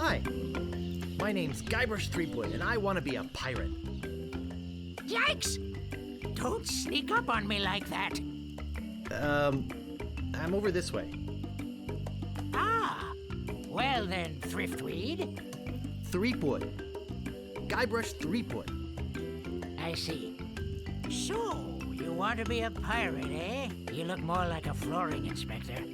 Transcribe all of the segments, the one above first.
Hi, my name's Guybrush Threepwood, and I want to be a pirate. Yikes! Don't sneak up on me like that. I'm over this way. Ah, well then, Thriftweed. Threepwood. Guybrush Threepwood. I see. So, you want to be a pirate, eh? You look more like a flooring inspector.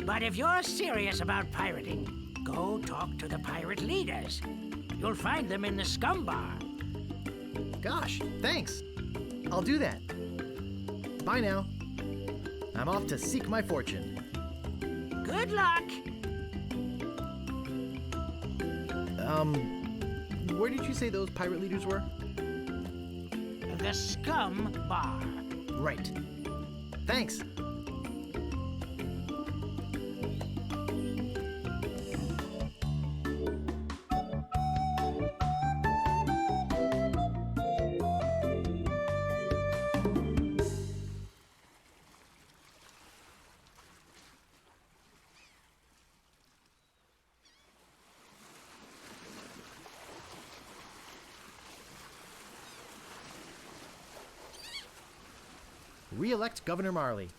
But if you're serious about pirating, go talk to the pirate leaders. You'll find them in the Scum Bar. Gosh, thanks. I'll do that. Bye now. I'm off to seek my fortune. Good luck. Where did you say those pirate leaders were? The Scum Bar. Right. Thanks. Re-elect Governor Marley.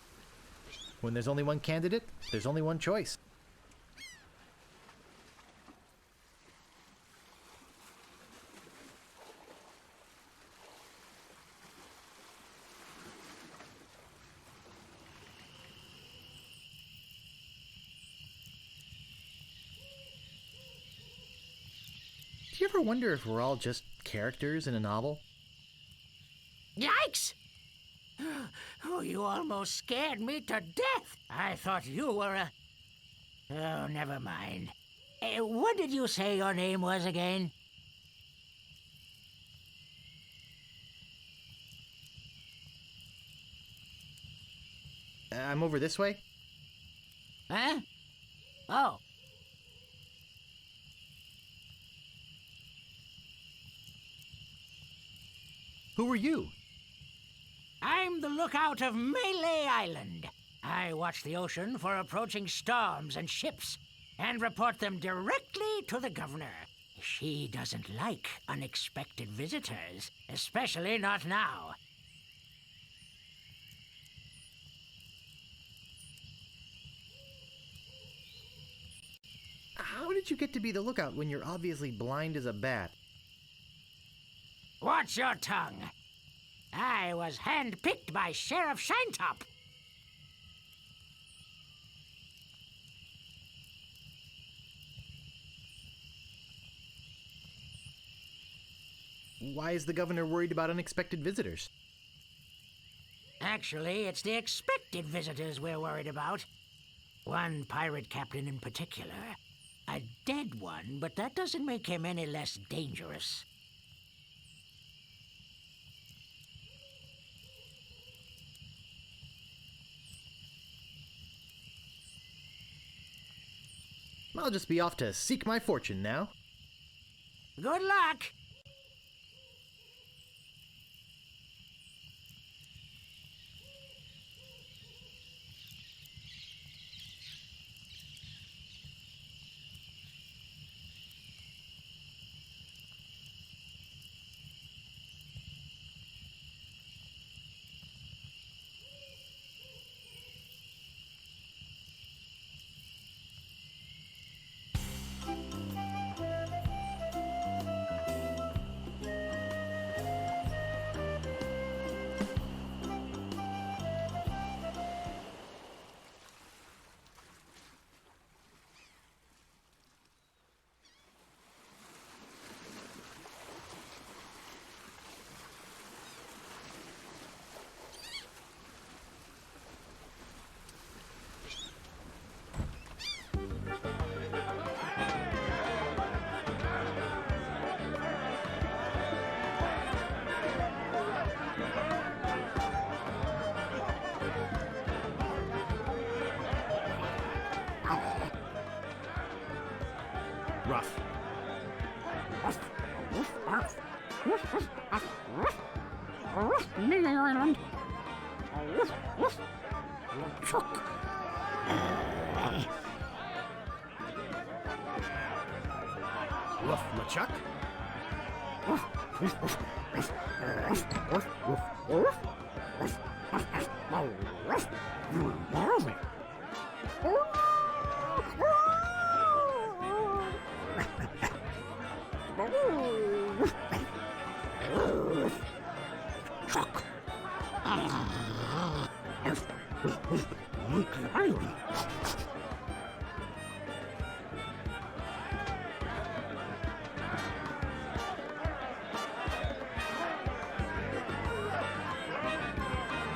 When there's only one candidate, there's only one choice. Do you ever wonder if we're all just characters in a novel? Yikes! Oh, you almost scared me to death. I thought you were a... Oh, never mind. What did you say your name was again? I'm over this way. Huh? Oh. Who are you? I'm the lookout of Melee Island. I watch the ocean for approaching storms and ships and report them directly to the governor. She doesn't like unexpected visitors, especially not now. How did you get to be the lookout when you're obviously blind as a bat? Watch your tongue. I was handpicked by Sheriff Shinetop. Why is the governor worried about unexpected visitors? Actually, it's the expected visitors we're worried about. One pirate captain in particular. A dead one, but that doesn't make him any less dangerous. I'll just be off to seek my fortune now. Good luck! Rough. Woof, LeChuck?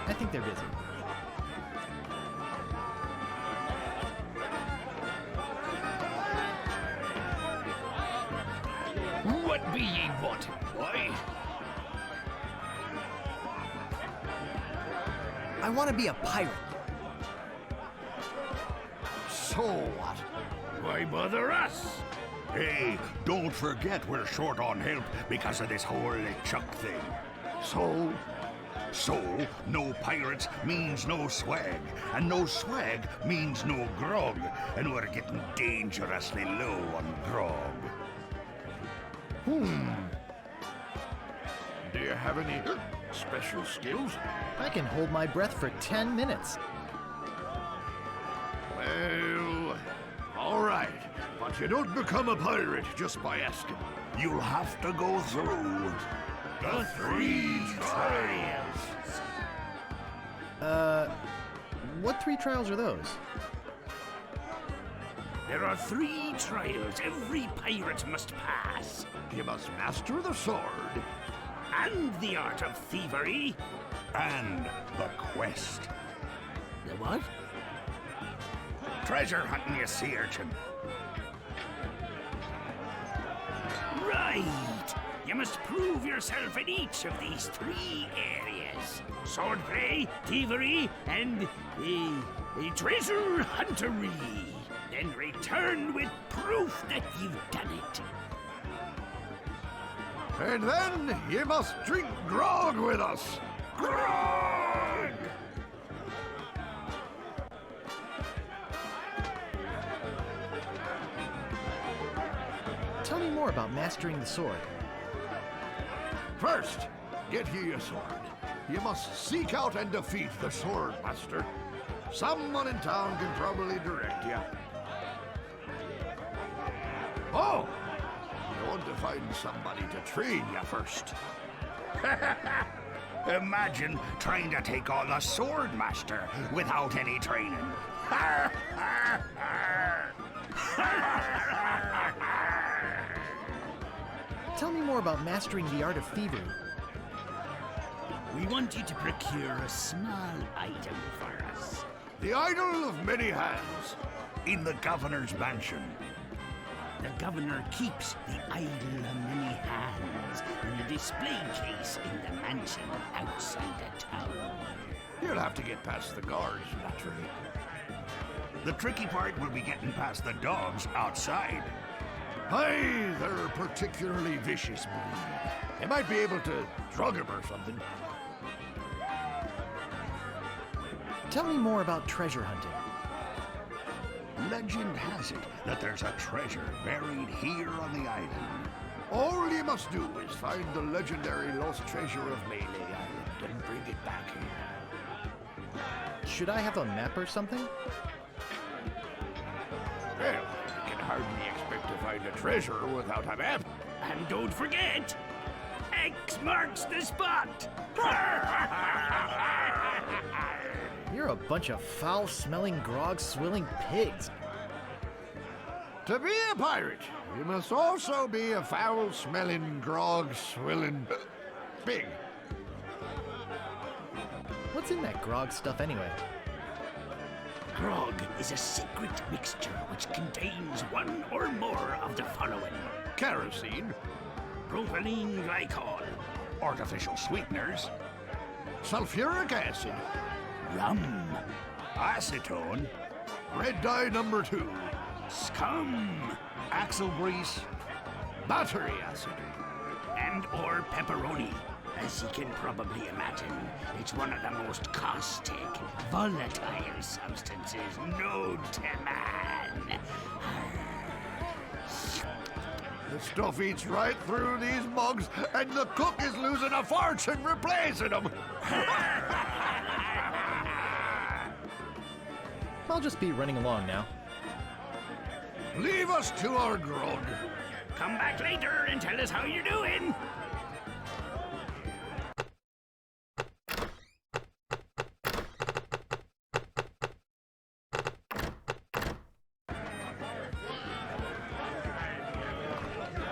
I think they're busy. What be ye wanting, boy? I want to be a pirate. So what? Why bother us? Hey, don't forget we're short on help because of this whole LeChuck thing. So, no pirates means no swag, and no swag means no grog, and we're getting dangerously low on grog. Do you have any special skills? I can hold my breath for 10 minutes. Well, all right. But you don't become a pirate just by asking. You'll have to go through the 3 trials. What 3 trials are those? There are 3 trials every pirate must pass. You must master the sword, and the art of thievery, And the quest. the what? Treasure hunting, you sea urchin. Right! You must prove yourself in each of these 3 areas. Swordplay, thievery, and treasure huntery. Then return with proof that you've done it. And then you must drink grog with us. Grog! Tell me more about mastering the sword. First, get ye a sword. You must seek out and defeat the sword master. Someone in town can probably direct you. Oh! You want to find somebody to train you first. Imagine trying to take on the sword master without any training. Tell me more about mastering the art of thievery. We want you to procure a small item for us. The idol of many hands. In the governor's mansion. The governor keeps the idol of many hands in a display case in the mansion outside the town. You'll have to get past the guards, naturally. The tricky part will be getting past the dogs outside. Aye, they're a particularly vicious breed. You might be able to drug him or something. Tell me more about treasure hunting. Legend has it that there's a treasure buried here on the island. All you must do is find the legendary lost treasure of Melee Island and bring it back here. Should I have a map or something? Well, you can hardly expect to find a treasure without a map. And don't forget, X marks the spot. You're a bunch of foul-smelling, grog-swilling pigs. To be a pirate, you must also be a foul-smelling, grog-swilling pig. What's in that grog stuff anyway? Grog is a secret mixture which contains one or more of the following: Kerosene, propylene glycol, Artificial sweeteners, sulfuric acid, rum, acetone, red dye number 2, scum, axle grease, battery acid. and or pepperoni. As you can probably imagine, it's one of the most caustic, volatile substances known to man. The stuff eats right through these mugs, and the cook is losing a fortune replacing them. I'll just be running along now. Leave us to our grog. Come back later and tell us how you're doing.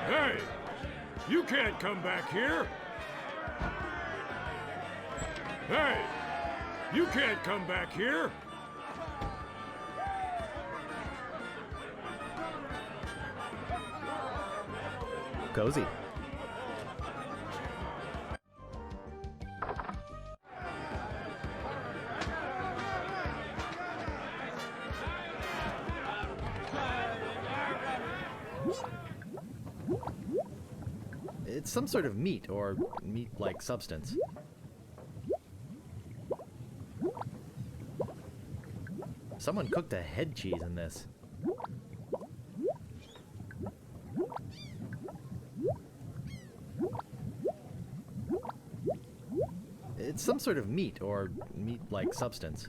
Hey! You can't come back here! Hey! You can't come back here! Cozy. It's some sort of meat or meat-like substance. Someone cooked a head cheese in this. It's some sort of meat or meat-like substance.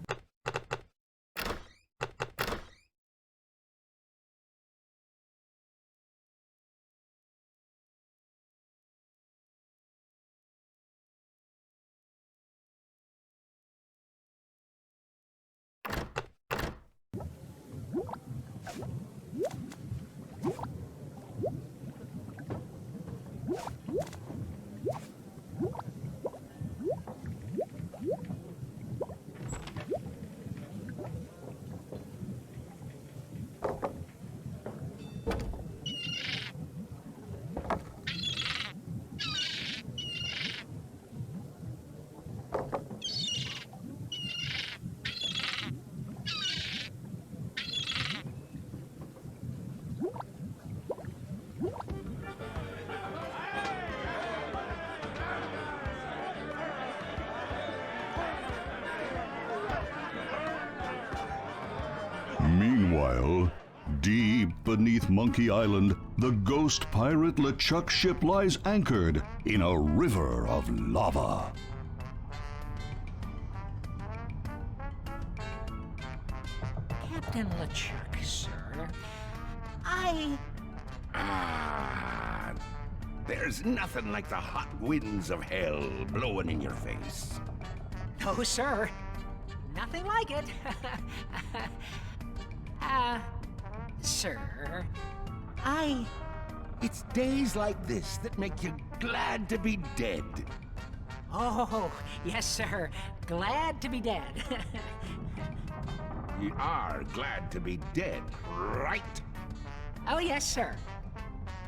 Meanwhile, deep beneath Monkey Island, the ghost pirate LeChuck ship lies anchored in a river of lava. Captain LeChuck, sir. There's nothing like the hot winds of hell blowing in your face. No, sir. Nothing like it. Sir, It's days like this that make you glad to be dead. Oh, yes, sir. Glad to be dead. You are glad to be dead, right? Oh, yes, sir.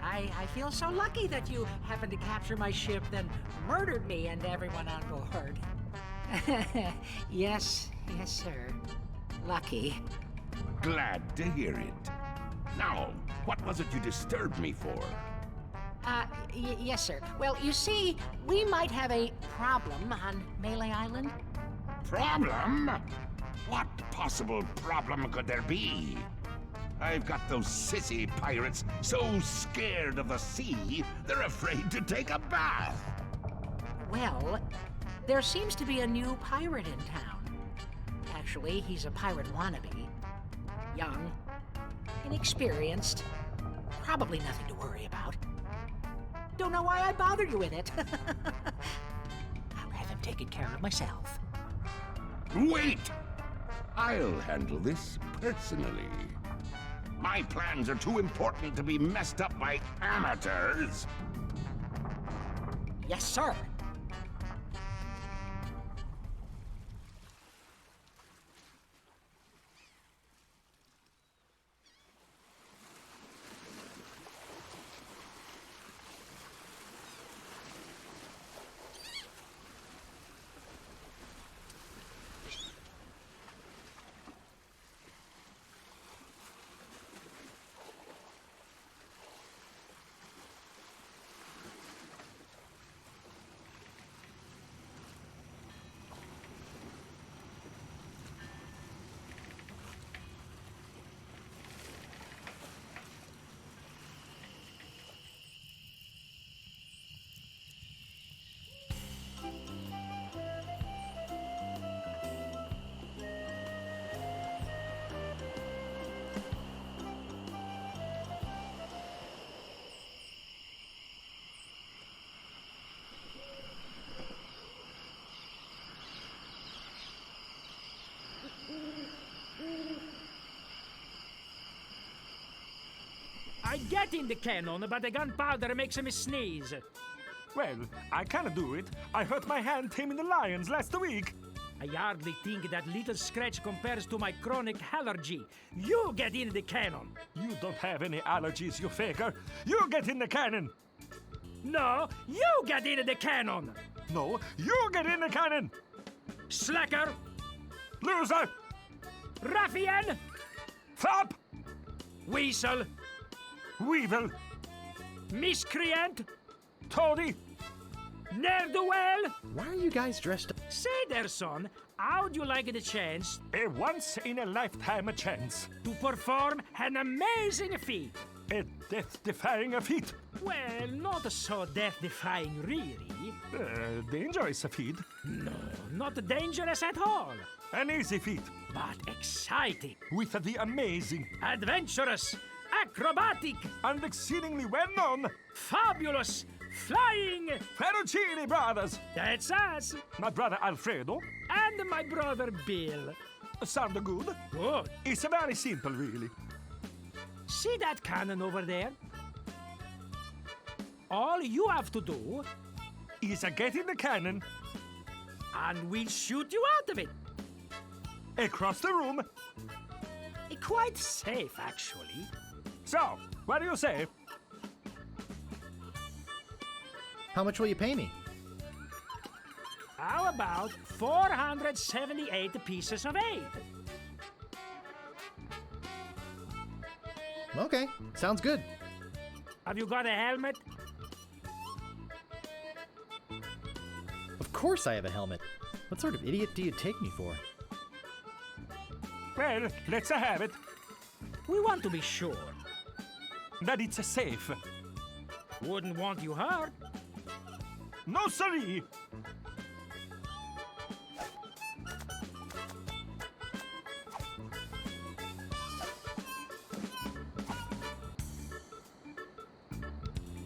I feel so lucky that you happened to capture my ship, then murdered me and everyone on board. Yes, sir. Lucky. Glad to hear it. Now, what was it you disturbed me for? Yes, sir. Well, you see, we might have a problem on Melee Island. Problem? What possible problem could there be? I've got those sissy pirates so scared of the sea, they're afraid to take a bath. Well, there seems to be a new pirate in town. Actually, he's a pirate wannabe. Young, inexperienced, probably nothing to worry about. Don't know why I bothered you with it. I'll have him taken care of myself. Wait! I'll handle this personally. My plans are too important to be messed up by amateurs. Yes, sir. I get in the cannon, but the gunpowder makes me sneeze. Well, I can't do it. I hurt my hand taming the lions last week. I hardly think that little scratch compares to my chronic allergy. You get in the cannon. You don't have any allergies, you faker. You get in the cannon. No, you get in the cannon. No, you get in the cannon. Slacker, Loser. ruffian, Flop. weasel, Weevil. miscreant, Toady. ne'er-do-well. Why are you guys dressed up? Say there, son, how'd you like the chance A once-in-a-lifetime chance. to perform an amazing feat? A death-defying feat. Well, not so death-defying, really. Dangerous feat. No, not dangerous at all, An easy feat. but exciting, With the amazing adventurous, acrobatic, and exceedingly well-known fabulous, flying. Ferrucini brothers. That's us, My brother Alfredo. and my brother Bill. Sound good? Good. It's very simple, really. See that cannon over there? All you have to do, Is get in the cannon, and we'll shoot you out of it. across the room. Quite safe, actually. So, what do you say? How much will you pay me? How about 478 pieces of 8? Okay, sounds good. Have you got a helmet? Of course I have a helmet. What sort of idiot do you take me for? Well, let's have it. We want to be sure. That it's safe. Wouldn't want you hurt. No, siree.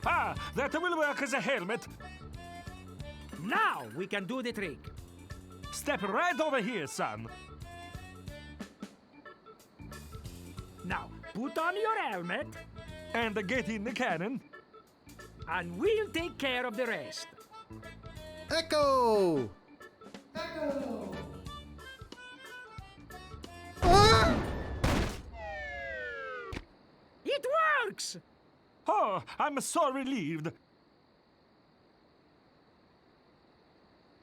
Ah, that will work as a helmet. Now we can do the trick. Step right over here, son. Now, put on your helmet, And get in the cannon. and we'll take care of the rest. Echo! It works! Oh, I'm so relieved.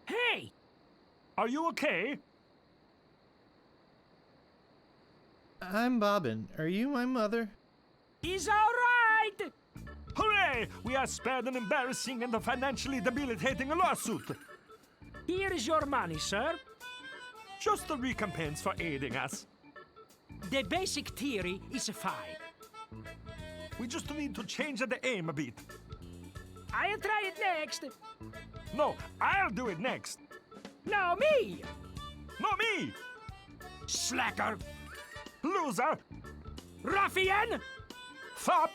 Hey, Are you okay? I'm Bobbin. Are you my mother? he's all right! Hooray! We are spared an embarrassing and financially debilitating lawsuit. Here is your money, sir. Just a recompense for aiding us. The basic theory is fine. We just need to change the aim a bit. I'll try it next. No, I'll do it next. No, me! Not me! Slacker! Loser! Ruffian! Fop!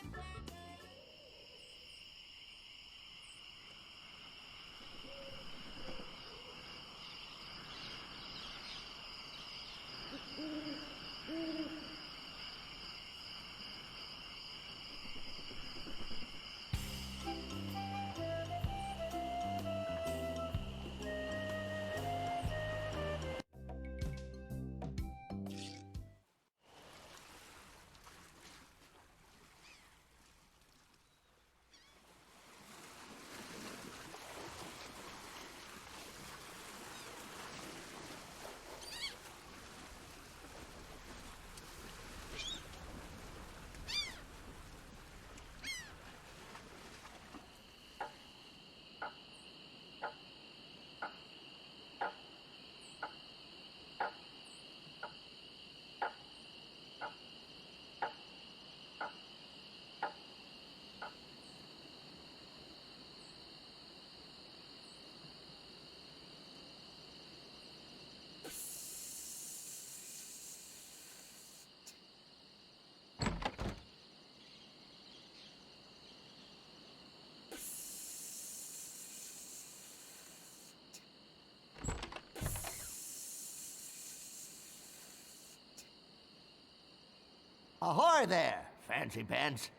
Ahoy there, fancy pants.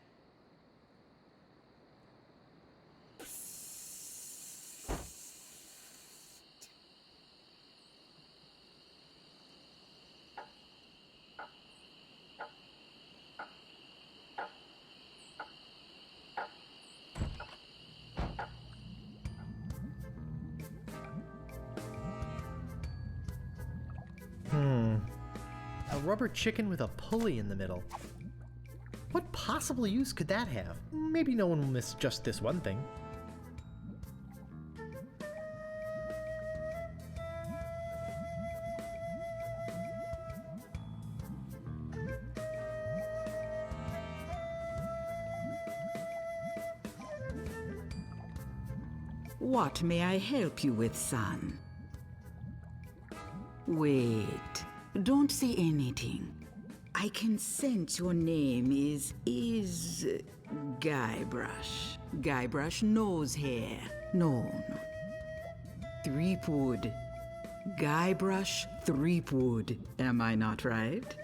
rubber chicken with a pulley in the middle. What possible use could that have? Maybe no one will miss just this one thing. What may I help you with, son? Wait, don't say anything. I can sense your name is Guybrush. Guybrush nose hair. No. Threepwood. Guybrush Threepwood. Am I not right?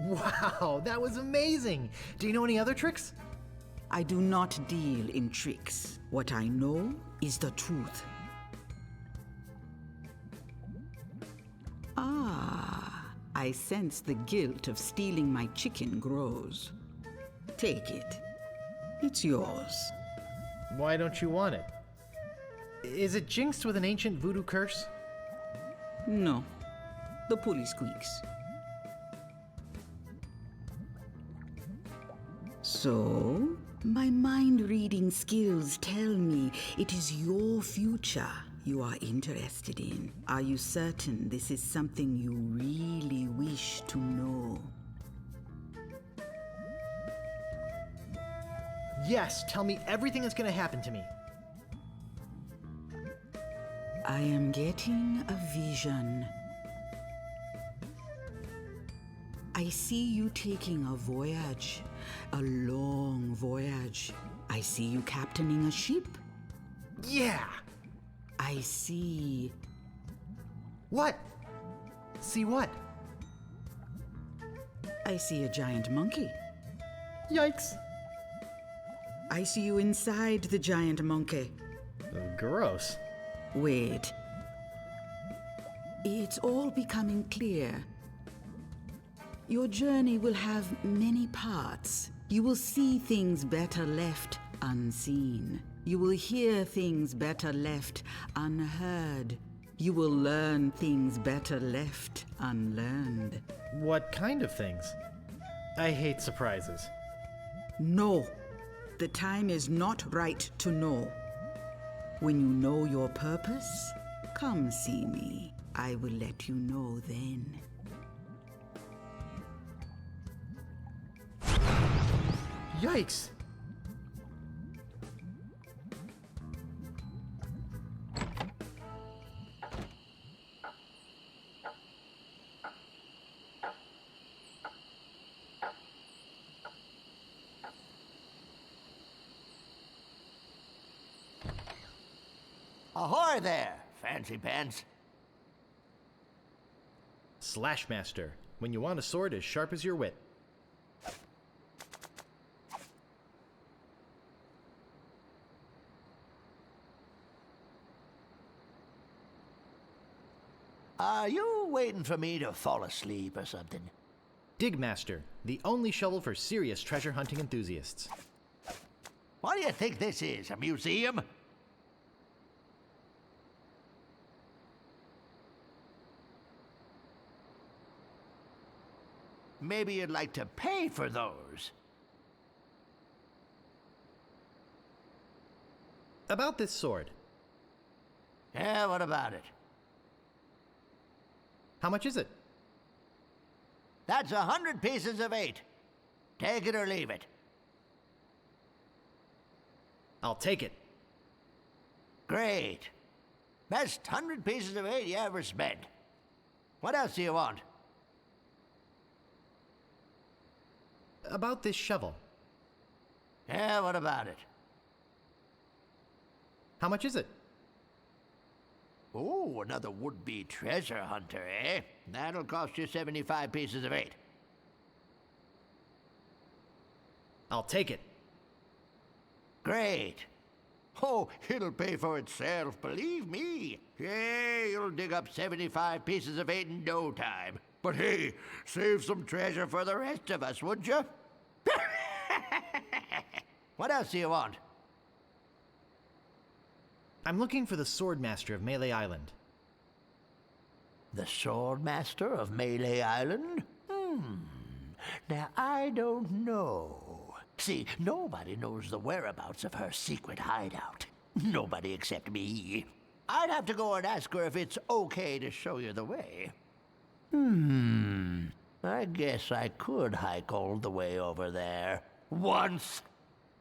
Wow, that was amazing! Do you know any other tricks? I do not deal in tricks. What I know is the truth. I sense the guilt of stealing my chicken grows. Take it. It's yours. Why don't you want it? Is it jinxed with an ancient voodoo curse? No. The pulley squeaks. So, my mind-reading skills tell me it is your future you are interested in. Are you certain this is something you really wish to know? Yes, tell me everything that's gonna happen to me. I am getting a vision. I see you taking a voyage, a long voyage. I see you captaining a ship. Yeah! I see... What? See what? I see a giant monkey. Yikes! I see you inside the giant monkey. Gross. Wait. It's all becoming clear. Your journey will have many parts. You will see things better left unseen. You will hear things better left unheard. You will learn things better left unlearned. What kind of things? I hate surprises. No, the time is not right to know. When you know your purpose, come see me. I will let you know then. Yikes! Ahoy there, fancy pants. Slashmaster, when you want a sword as sharp as your wit. Are you waiting for me to fall asleep or something? Digmaster, the only shovel for serious treasure hunting enthusiasts. What do you think this is, a museum? Maybe you'd like to pay for those. About this sword. Yeah, what about it? How much is it? That's 100 pieces of 8. Take it or leave it. I'll take it. Great. Best 100 pieces of 8 you ever spent. What else do you want? About this shovel. Yeah, what about it? How much is it? Oh, another would-be treasure hunter, eh? That'll cost you 75 pieces of 8. I'll take it. Great. Oh, it'll pay for itself, believe me. Yeah, you'll dig up 75 pieces of 8 in no time. But hey, save some treasure for the rest of us, would you? What else do you want? I'm looking for the Swordmaster of Melee Island. The Swordmaster of Melee Island? Now, I don't know. See, nobody knows the whereabouts of her secret hideout. Nobody except me. I'd have to go and ask her if it's okay to show you the way. I guess I could hike all the way over there. Once.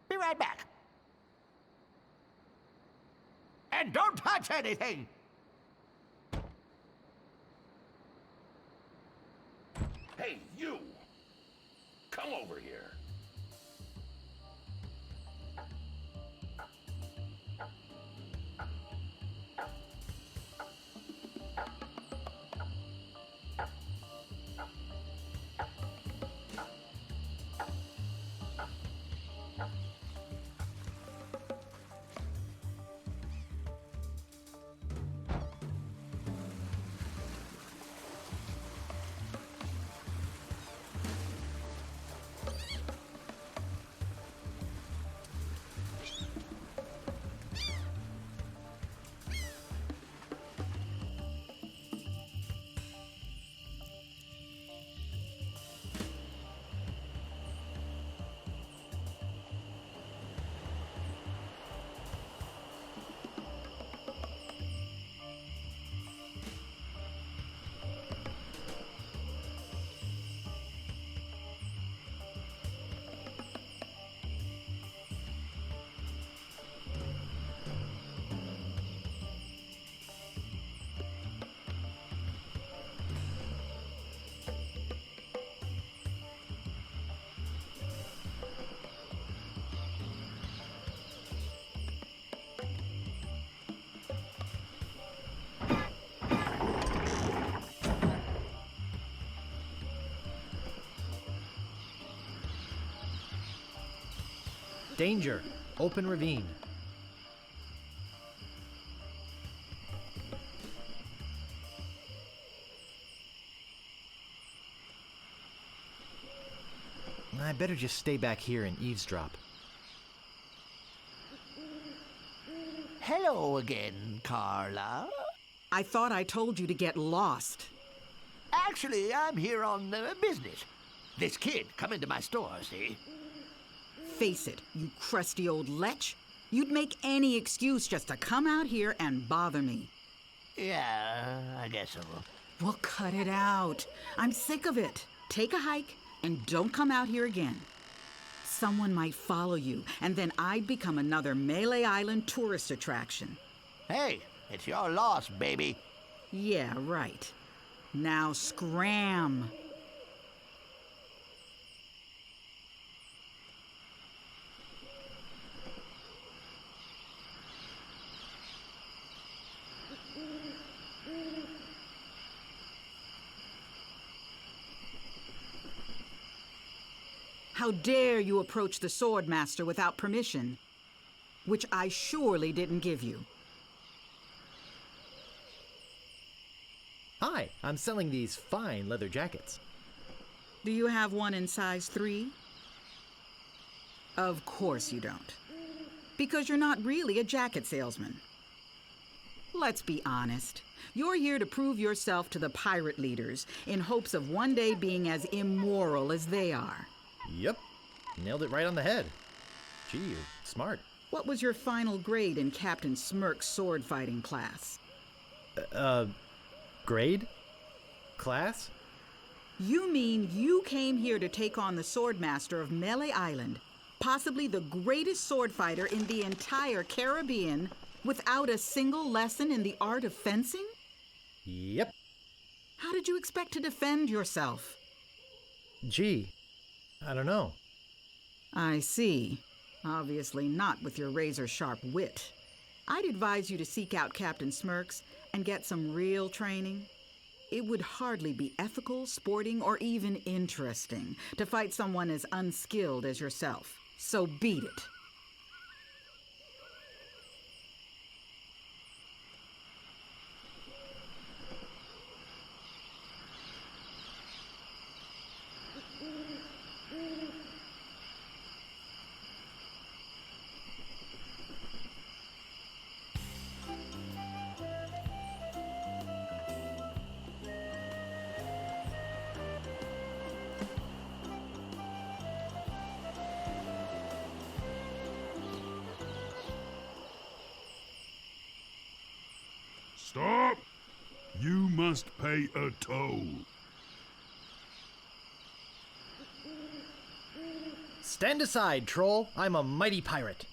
Be right back. And don't touch anything! Hey, you! Come over here. Danger! Open ravine. I better just stay back here and eavesdrop. Hello again, Carla. I thought I told you to get lost. Actually, I'm here on business. This kid come into my store, see? Face it, you crusty old lech. You'd make any excuse just to come out here and bother me. Yeah, I guess so. Well, cut it out. I'm sick of it. Take a hike and don't come out here again. Someone might follow you, and then I'd become another Melee Island tourist attraction. Hey, it's your loss, baby. Yeah, right. Now scram. How dare you approach the Swordmaster without permission, which I surely didn't give you. Hi, I'm selling these fine leather jackets. Do you have one in size 3? Of course you don't. Because you're not really a jacket salesman. Let's be honest. You're here to prove yourself to the pirate leaders in hopes of one day being as immoral as they are. Yep, nailed it right on the head. Gee, you're smart. What was your final grade in Captain Smirk's sword fighting class? Grade? Class? You mean you came here to take on the Swordmaster of Melee Island, possibly the greatest sword fighter in the entire Caribbean, without a single lesson in the art of fencing? Yep. How did you expect to defend yourself? Gee, I don't know. I see. Obviously not with your razor-sharp wit. I'd advise you to seek out Captain Smirks and get some real training. It would hardly be ethical, sporting, or even interesting to fight someone as unskilled as yourself. So beat it. You must pay a toll. Stand aside, troll. I'm a mighty pirate.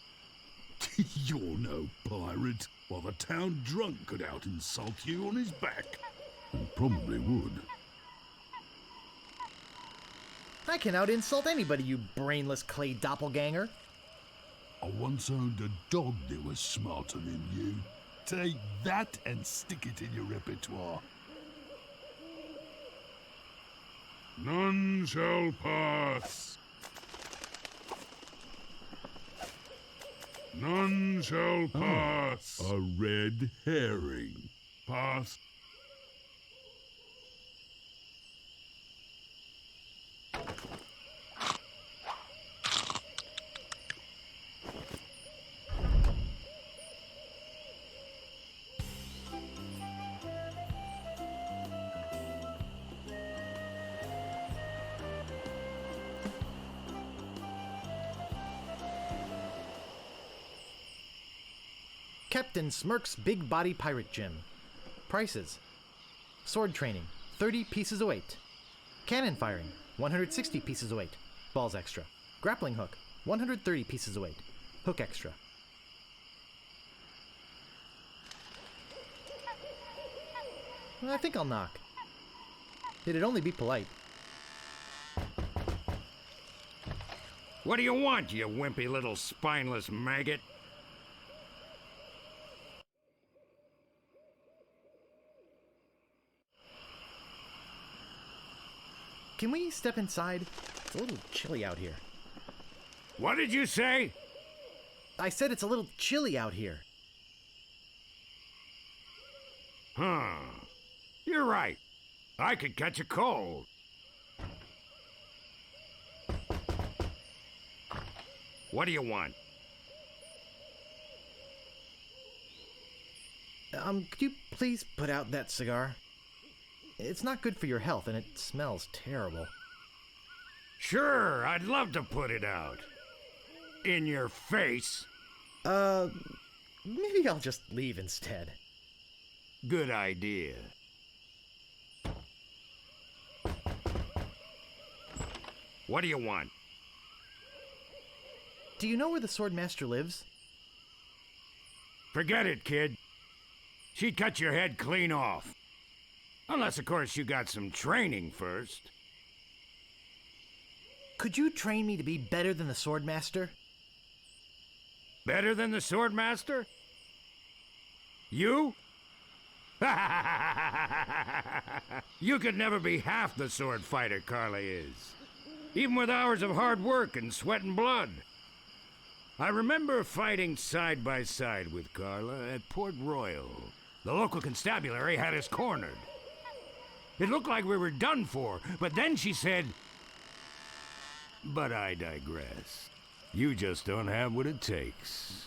You're no pirate. While the town drunk could out insult you on his back. And probably would. I can out insult anybody, you brainless clay doppelganger. I once owned a dog that was smarter than you. Take that and stick it in your repertoire. None shall pass. None shall pass. A red herring. Pass. Captain Smirk's Big Body Pirate Gym. Prices: sword training, 30 pieces of weight. Cannon firing, 160 pieces of weight. Balls extra. Grappling hook, 130 pieces of weight. Hook extra. I think I'll knock. It'd only be polite. What do you want, you wimpy little spineless maggot? Can we step inside? It's a little chilly out here. What did you say? I said it's a little chilly out here. Huh. You're right. I could catch a cold. What do you want? Could you please put out that cigar? It's not good for your health, and it smells terrible. Sure, I'd love to put it out. In your face. Maybe I'll just leave instead. Good idea. What do you want? Do you know where the Swordmaster lives? Forget it, kid. She'd cut your head clean off. Unless, of course, you got some training first. Could you train me to be better than the Swordmaster? Better than the Swordmaster? You? You could never be half the sword fighter Carla is. Even with hours of hard work and sweat and blood. I remember fighting side by side with Carla at Port Royal. The local constabulary had us cornered. It looked like we were done for, but then she said, "But I digress. You just don't have what it takes."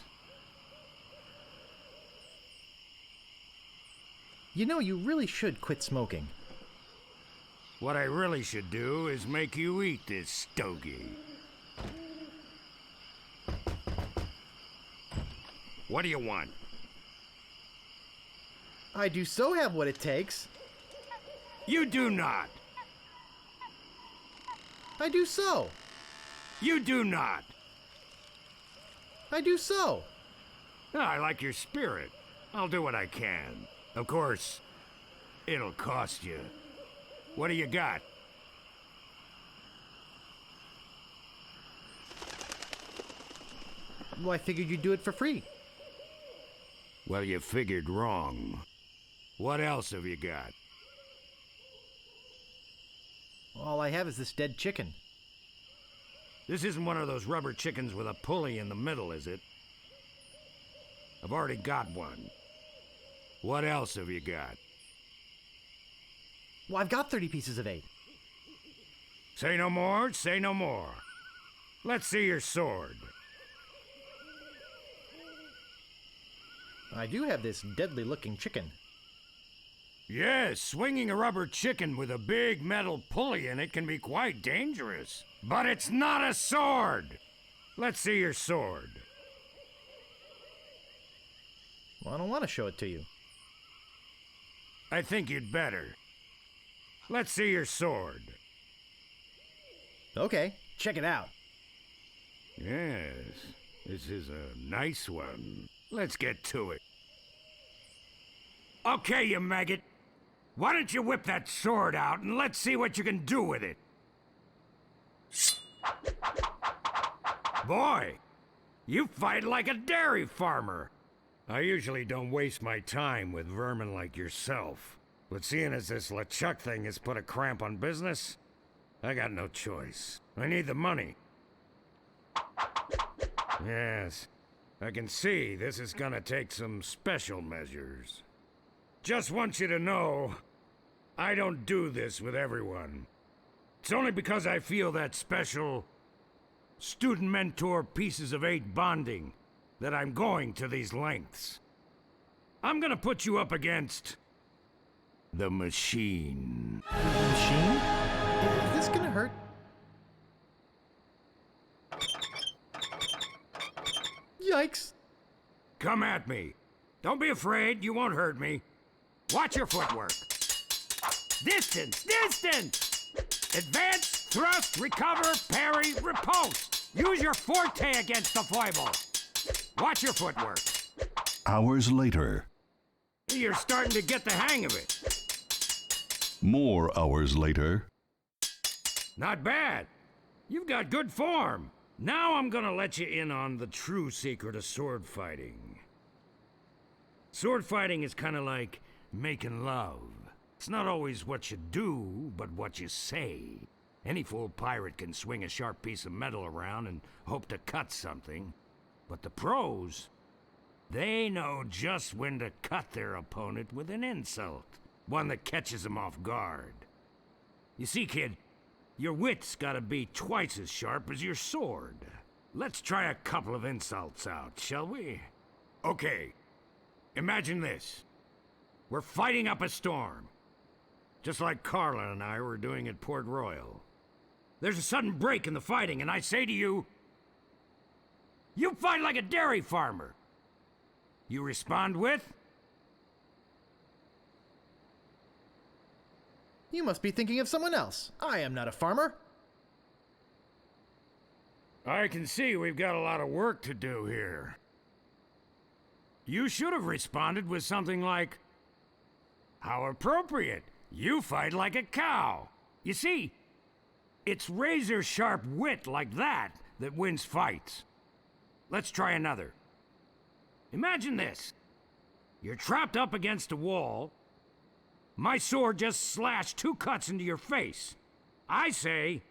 You know, you really should quit smoking. What I really should do is make you eat this stogie. What do you want? I do so have what it takes. You do not. I do so. You do not. I do so. I like your spirit. I'll do what I can. Of course, it'll cost you. What do you got? Well, I figured you'd do it for free. Well, you figured wrong. What else have you got? All I have is this dead chicken. This isn't one of those rubber chickens with a pulley in the middle, is it? I've already got one. What else have you got? Well, I've got 30 pieces of 8. Say no more, say no more. Let's see your sword. I do have this deadly-looking chicken. Yes, swinging a rubber chicken with a big metal pulley in it can be quite dangerous. But it's not a sword! Let's see your sword. Well, I don't want to show it to you. I think you'd better. Let's see your sword. Okay, check it out. Yes, this is a nice one. Let's get to it. Okay, you maggot. Why don't you whip that sword out and let's see what you can do with it? Boy, you fight like a dairy farmer. I usually don't waste my time with vermin like yourself. But seeing as this LeChuck thing has put a cramp on business, I got no choice. I need the money. Yes, I can see this is gonna take some special measures. Just want you to know, I don't do this with everyone. It's only because I feel that special student-mentor pieces of 8 bonding that I'm going to these lengths. I'm gonna put you up against the machine. Machine? Is this gonna hurt? Yikes! Come at me. Don't be afraid, you won't hurt me. Watch your footwork. Distance, distance! Advance, thrust, recover, parry, riposte. Use your forte against the foible. Watch your footwork. Hours later. You're starting to get the hang of it. More hours later. Not bad. You've got good form. Now I'm gonna let you in on the true secret of sword fighting. Sword fighting is kind of like making love. It's not always what you do, but what you say. Any fool pirate can swing a sharp piece of metal around and hope to cut something. But the pros, they know just when to cut their opponent with an insult. One that catches them off guard. You see, kid, your wit's gotta be twice as sharp as your sword. Let's try a couple of insults out, shall we? Okay, imagine this. We're fighting up a storm. Just like Carla and I were doing at Port Royal. There's a sudden break in the fighting, and I say to you, you fight like a dairy farmer. You respond with, You must be thinking of someone else. I am not a farmer. I can see we've got a lot of work to do here. You should have responded with something like, how appropriate. You fight like a cow. You see, it's razor-sharp wit like that that wins fights. Let's try another. Imagine this. You're trapped up against a wall. My sword just slashed 2 cuts into your face. I say,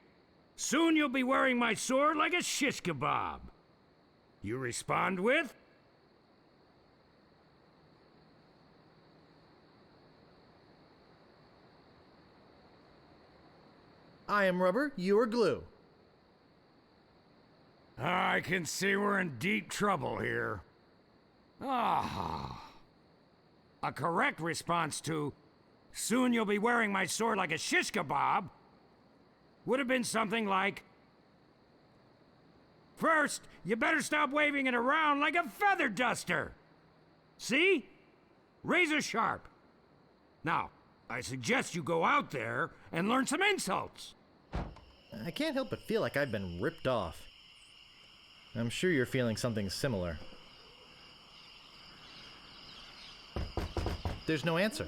soon you'll be wearing my sword like a shish kebab. You respond with, I am rubber, you are glue. I can see we're in deep trouble here. Ah. A correct response to, soon you'll be wearing my sword like a shish kebab, would have been something like, first, you better stop waving it around like a feather duster. See? Razor sharp. Now, I suggest you go out there and learn some insults. I can't help but feel like I've been ripped off. I'm sure you're feeling something similar. There's no answer.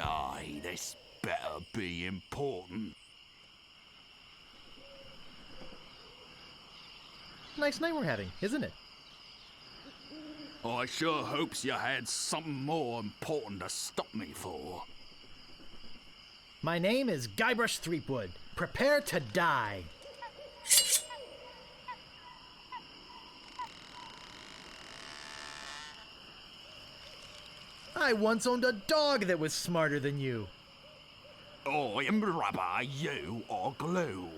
Aye, this better be important. Nice night we're having, isn't it? I sure hopes you had something more important to stop me for. My name is Guybrush Threepwood. Prepare to die. I once owned a dog that was smarter than you. I am rubber, you are glue.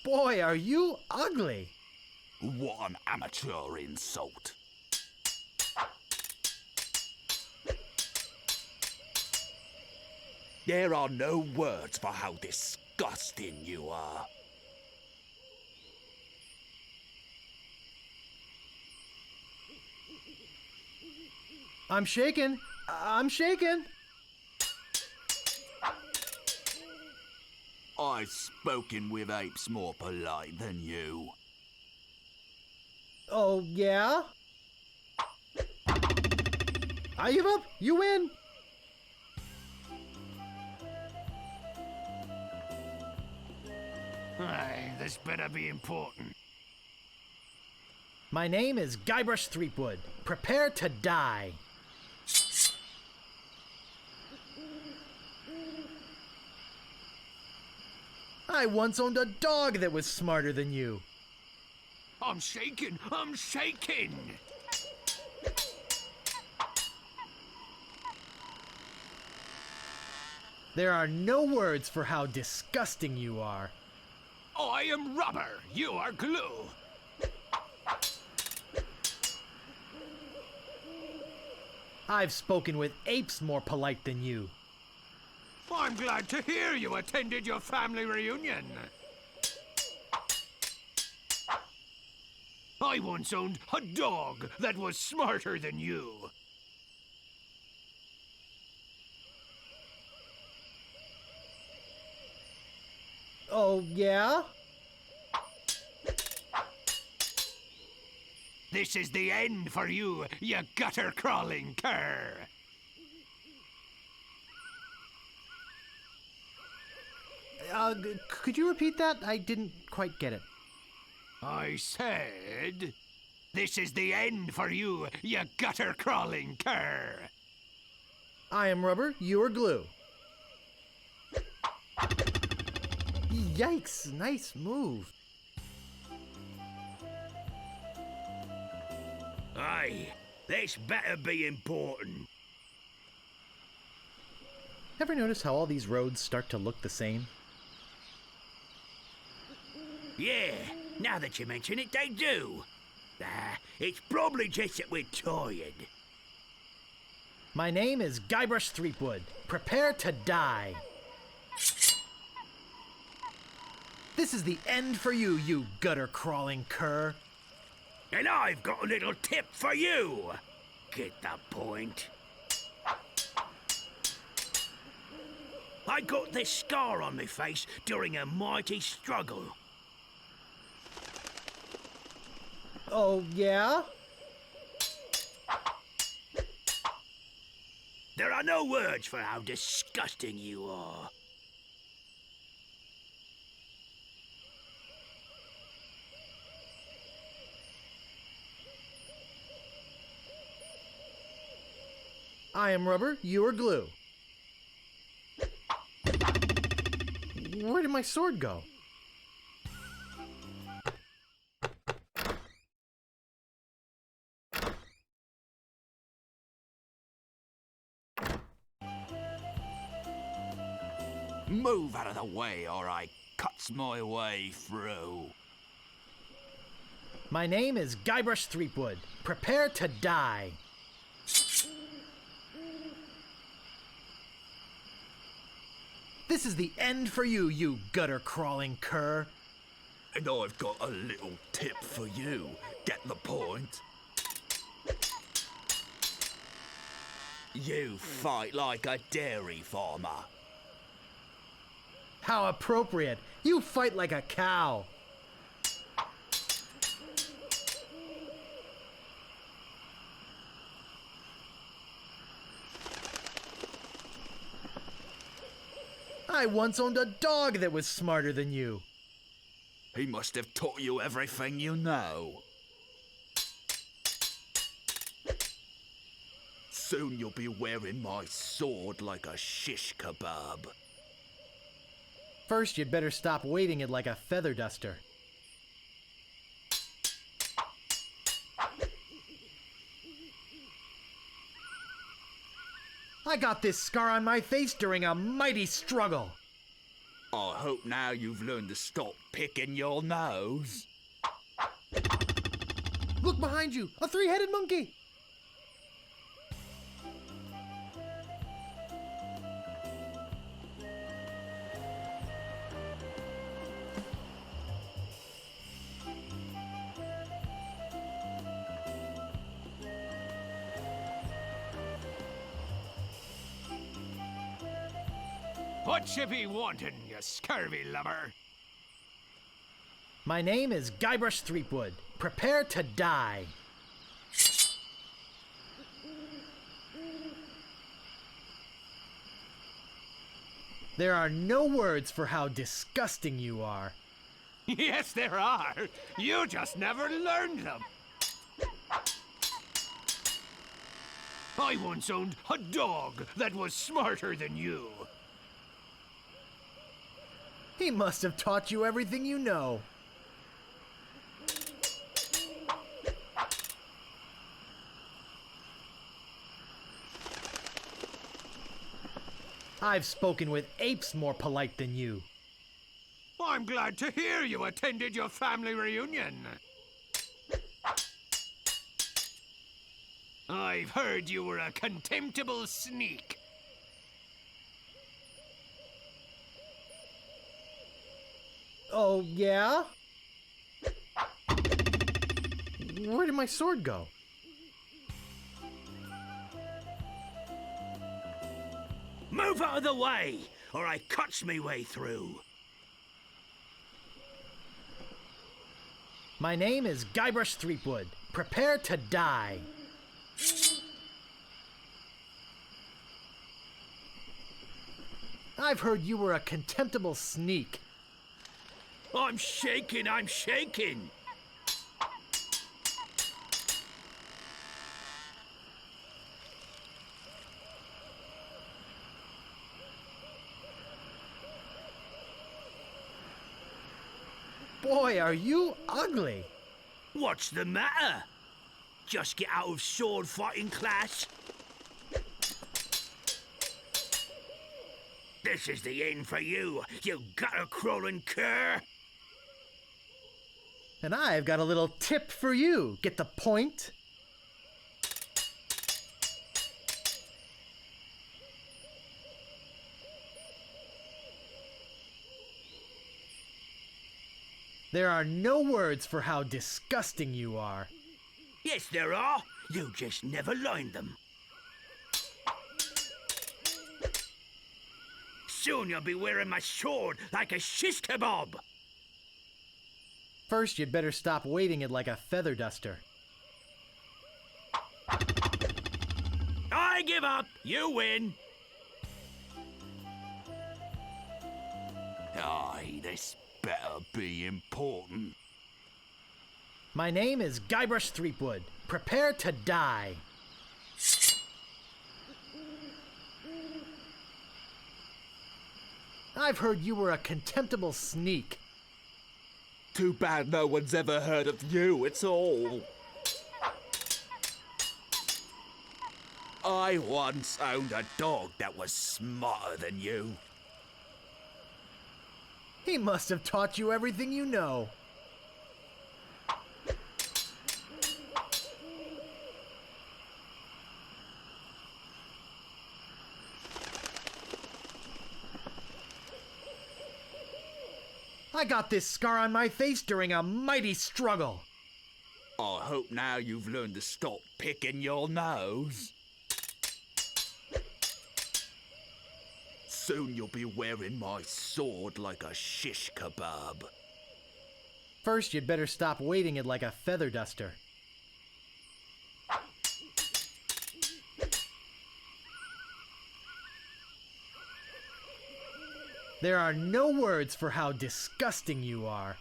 Boy, are you ugly. What an amateur insult. There are no words for how disgusting you are. I'm shaken. I'm shaken. I've spoken with apes more polite than you. Oh, yeah? I give up. You win. Aye, this better be important. My name is Guybrush Threepwood. Prepare to die. I once owned a dog that was smarter than you. I'm shaking! I'm shaking! There are no words for how disgusting you are. I am rubber, you are glue. I've spoken with apes more polite than you. I'm glad to hear you attended your family reunion. I once owned a dog that was smarter than you. Oh, yeah? This is the end for you, you gutter-crawling cur. Could you repeat that? I didn't quite get it. I said, this is the end for you, you gutter-crawling cur. I am rubber, you are glue. Yikes, nice move. Aye, this better be important. Ever notice how all these roads start to look the same? Yeah, now that you mention it, they do. It's probably just that we're tired. My name is Guybrush Threepwood. Prepare to die. This is the end for you, you gutter-crawling cur. And I've got a little tip for you. Get the point? I got this scar on my face during a mighty struggle. Oh, yeah? There are no words for how disgusting you are. I am rubber, you are glue. Where did my sword go? Move out of the way or I cuts my way through. My name is Guybrush Threepwood. Prepare to die. This is the end for you, you gutter-crawling cur. And I've got a little tip for you. Get the point? You fight like a dairy farmer. How appropriate. You fight like a cow. I once owned a dog that was smarter than you. He must have taught you everything you know. Soon you'll be wearing my sword like a shish kebab. First, you'd better stop weighting it like a feather duster. I got this scar on my face during a mighty struggle. I hope now you've learned to stop picking your nose. Look behind you! A three-headed monkey! What you be wanting, you scurvy lubber? My name is Guybrush Threepwood. Prepare to die. There are no words for how disgusting you are. Yes, there are. You just never learned them. I once owned a dog that was smarter than you. He must have taught you everything you know. I've spoken with apes more polite than you. I'm glad to hear you attended your family reunion. I've heard you were a contemptible sneak. Oh, yeah? Where did my sword go? Move out of the way, or I cuts me way through. My name is Guybrush Threepwood. Prepare to die. I've heard you were a contemptible sneak. I'm shaking, I'm shaking. Boy, are you ugly. What's the matter? Just get out of sword fighting class? This is the end for you, you gutter-crawling cur! And I've got a little tip for you. Get the point? There are no words for how disgusting you are. Yes, there are. You just never learned them. Soon you'll be wearing my sword like a shish kebab. First, you'd better stop weighting it like a feather duster. I give up. You win. Aye, this better be important. My name is Guybrush Threepwood. Prepare to die. I've heard you were a contemptible sneak. Too bad no one's ever heard of you at all. I once owned a dog that was smarter than you. He must have taught you everything you know. I got this scar on my face during a mighty struggle. I hope now you've learned to stop picking your nose. Soon you'll be wearing my sword like a shish kebab. First, you'd better stop weighting it like a feather duster. There are no words for how disgusting you are.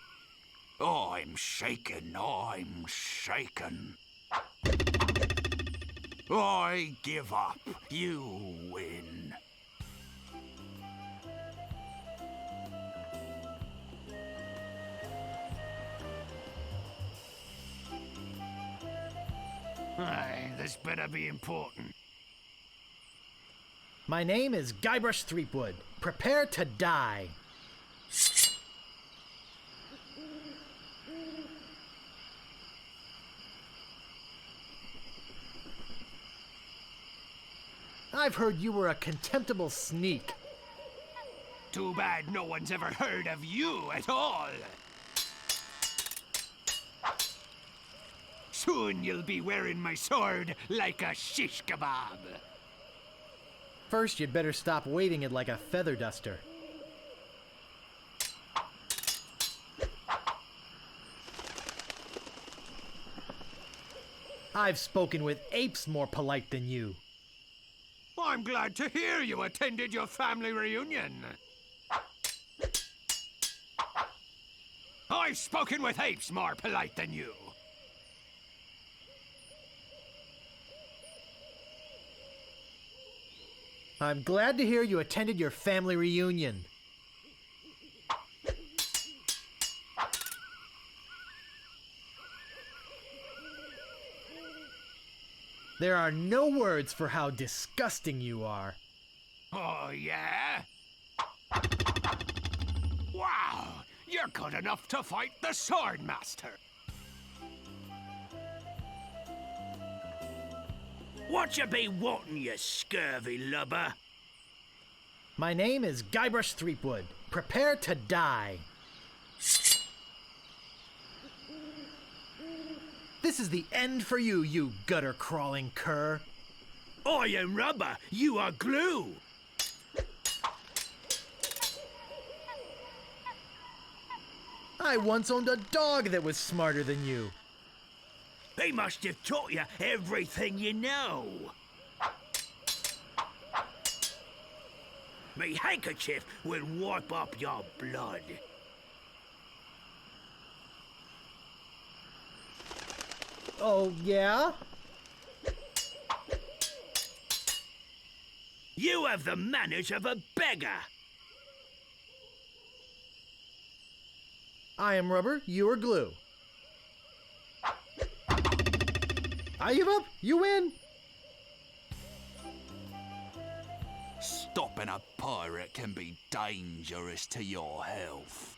I'm shaken, I'm shaken. I give up. You win. Aye, this better be important. My name is Guybrush Threepwood. Prepare to die. I've heard you were a contemptible sneak. Too bad no one's ever heard of you at all. Soon you'll be wearing my sword like a shish kebab. First, you'd better stop waving it like a feather duster. I've spoken with apes more polite than you. I'm glad to hear you attended your family reunion. I've spoken with apes more polite than you. I'm glad to hear you attended your family reunion. There are no words for how disgusting you are. Oh, yeah? Wow! You're good enough to fight the Sword Master. What you be wanting, you scurvy lubber? My name is Guybrush Threepwood. Prepare to die. This is the end for you, you gutter-crawling cur. I am rubber, you are glue. I once owned a dog that was smarter than you. They must have taught you everything you know. Me handkerchief will wipe up your blood. Oh, yeah? You have the manners of a beggar. I am rubber, you are glue. I give up, you win. Stopping a pirate can be dangerous to your health.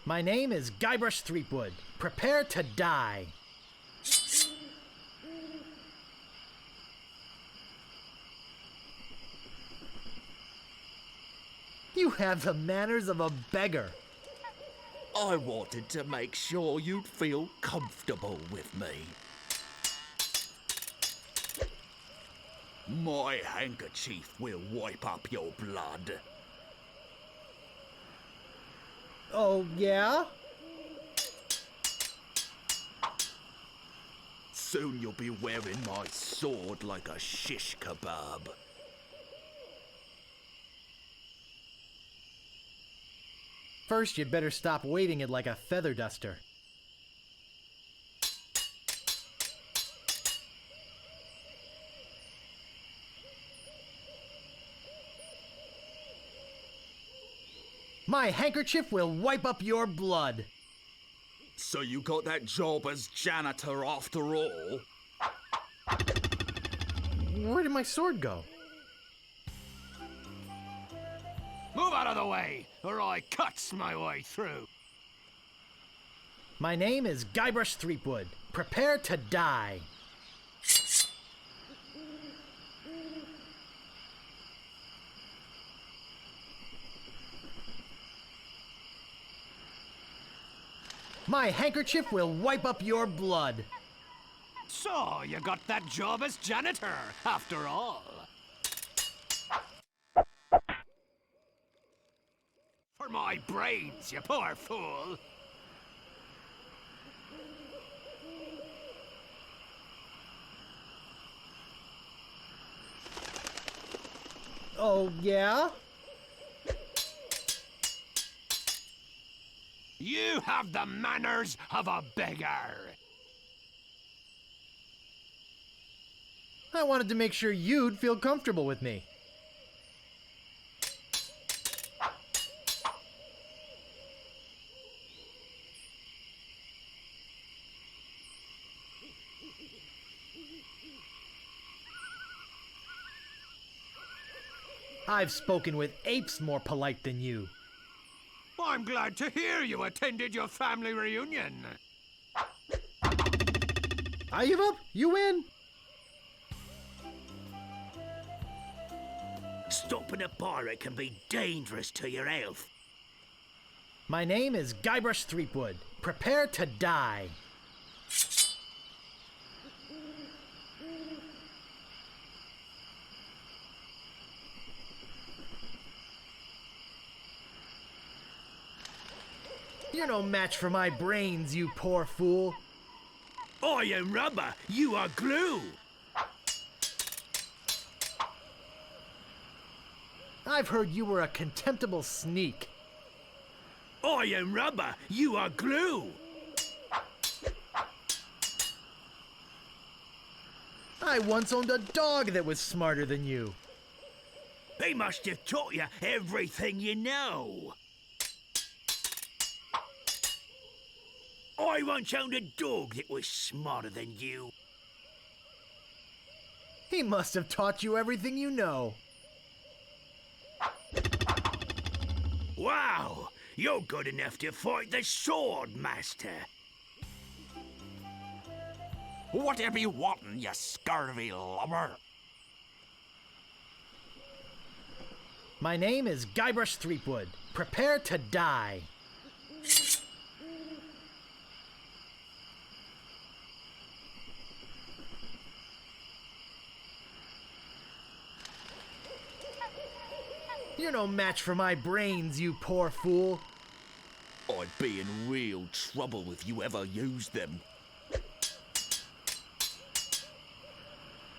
My name is Guybrush Threepwood. Prepare to die. You have the manners of a beggar. I wanted to make sure you'd feel comfortable with me. My handkerchief will wipe up your blood. Oh, yeah? Soon you'll be wearing my sword like a shish kebab. First, you'd better stop waving it like a feather duster. My handkerchief will wipe up your blood. So you got that job as janitor after all? Where did my sword go? Move out of the way, or I cuts my way through. My name is Guybrush Threepwood. Prepare to die. My handkerchief will wipe up your blood. So, you got that job as janitor, after all. For my brains, you poor fool. Oh, yeah? You have the manners of a beggar. I wanted to make sure you'd feel comfortable with me. I've spoken with apes more polite than you. I'm glad to hear you attended your family reunion. I give up. You win. Stopping a pirate can be dangerous to your health. My name is Guybrush Threepwood. Prepare to die. You're no match for my brains, you poor fool. I am rubber, you are glue. I've heard you were a contemptible sneak. I am rubber, you are glue. I once owned a dog that was smarter than you. He must have taught you everything you know. I once owned a dog that was smarter than you. He must have taught you everything you know. Wow, you're good enough to fight the Sword Master. Whatever you wantin', you scurvy lubber? My name is Guybrush Threepwood. Prepare to die. You're no match for my brains, you poor fool. I'd be in real trouble if you ever used them.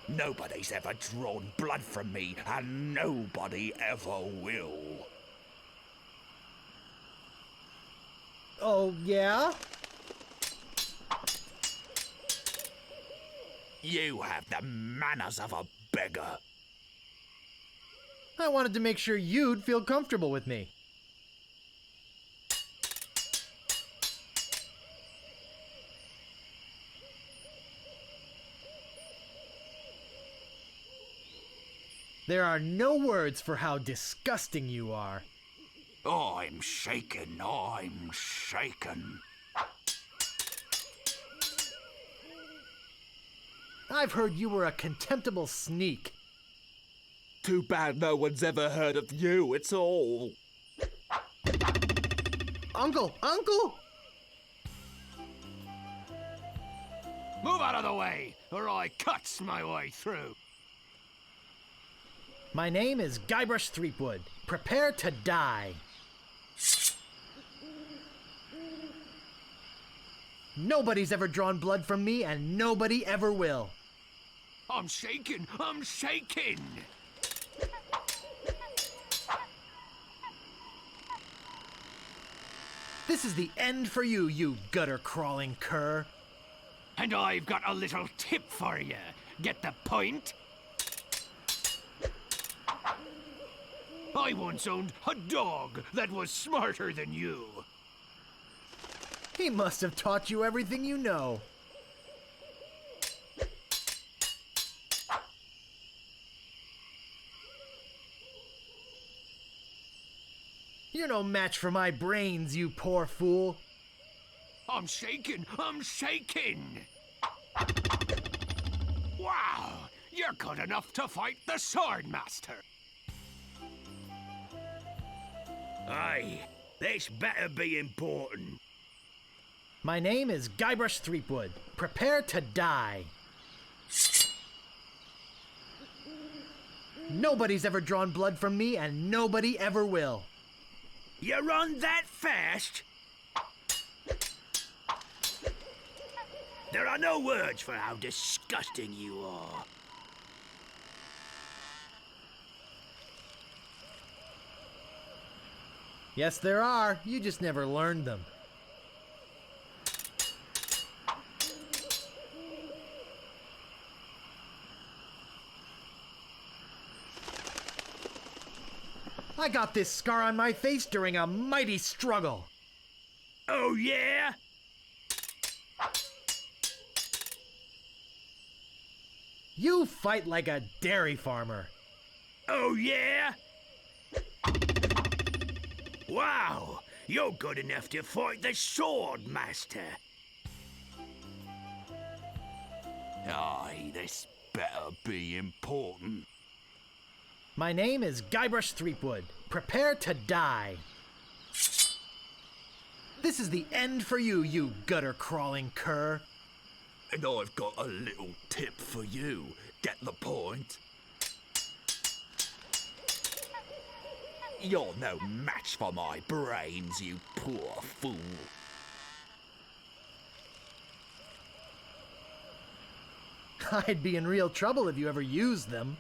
Nobody's ever drawn blood from me, and nobody ever will. Oh, yeah? You have the manners of a beggar. I wanted to make sure you'd feel comfortable with me. There are no words for how disgusting you are. I'm shaken, I'm shaken. I've heard you were a contemptible sneak. Too bad no one's ever heard of you, it's all. Uncle! Uncle! Move out of the way, or I cuts my way through. My name is Guybrush Threepwood. Prepare to die. Nobody's ever drawn blood from me, and nobody ever will. I'm shaking, I'm shaking. This is the end for you, you gutter-crawling cur. And I've got a little tip for you. Get the point? I once owned a dog that was smarter than you. He must have taught you everything you know. You're no match for my brains, you poor fool. I'm shaking, I'm shaking. Wow, you're good enough to fight the Sword Master. Aye, this better be important. My name is Guybrush Threepwood. Prepare to die. Nobody's ever drawn blood from me, and nobody ever will. You run that fast? There are no words for how disgusting you are. Yes, there are. You just never learned them. I got this scar on my face during a mighty struggle. Oh, yeah? You fight like a dairy farmer. Oh, yeah? Wow, you're good enough to fight the Sword Master. Aye, this better be important. My name is Guybrush Threepwood. Prepare to die. This is the end for you, you gutter-crawling cur. And I've got a little tip for you. Get the point? You're no match for my brains, you poor fool. I'd be in real trouble if you ever used them.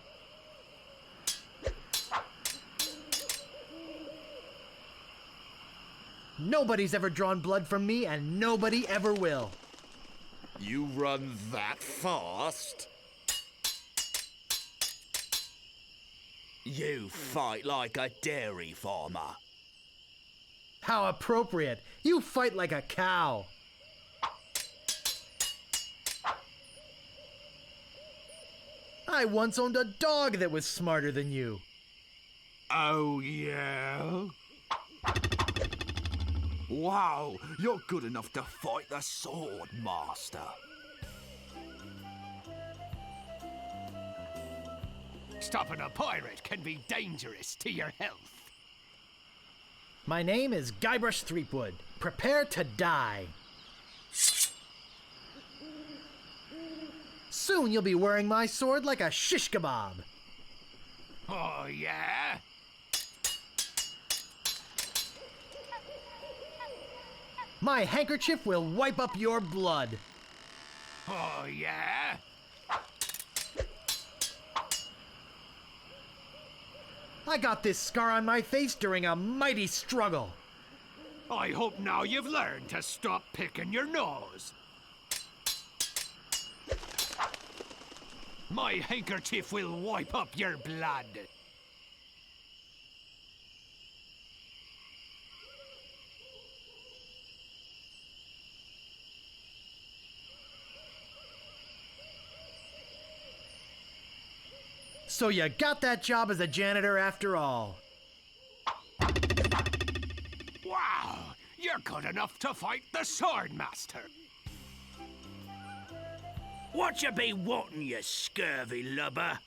Nobody's ever drawn blood from me, and nobody ever will. You run that fast? You fight like a dairy farmer. How appropriate. You fight like a cow. I once owned a dog that was smarter than you. Oh, yeah? Wow, you're good enough to fight the Sword Master. Stopping a pirate can be dangerous to your health. My name is Guybrush Threepwood. Prepare to die. Soon you'll be wearing my sword like a shish kebab. Oh, yeah? My handkerchief will wipe up your blood. Oh, yeah? I got this scar on my face during a mighty struggle. I hope now you've learned to stop picking your nose. My handkerchief will wipe up your blood. So you got that job as a janitor after all. Wow, you're good enough to fight the Sword Master. What you be wanting, you scurvy lubber?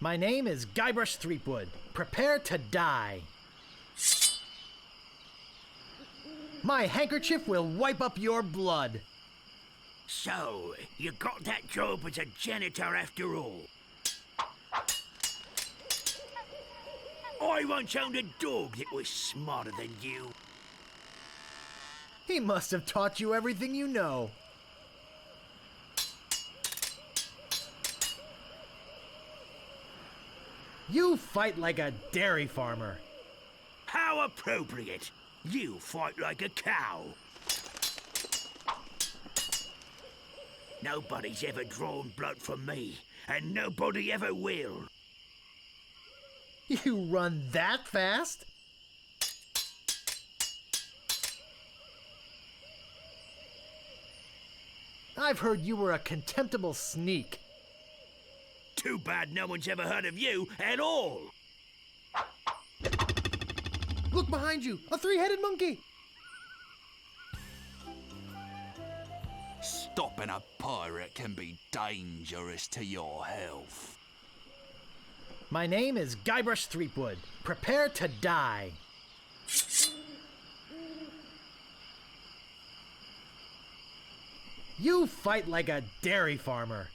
My name is Guybrush Threepwood. Prepare to die. My handkerchief will wipe up your blood. So, you got that job as a janitor after all? I once owned a dog that was smarter than you. He must have taught you everything you know. You fight like a dairy farmer. How appropriate. You fight like a cow. Nobody's ever drawn blood from me, and nobody ever will. You run that fast? I've heard you were a contemptible sneak. Too bad no one's ever heard of you at all. Look behind you, a three-headed monkey. Stopping a pirate can be dangerous to your health. My name is Guybrush Threepwood. Prepare to die. You fight like a dairy farmer.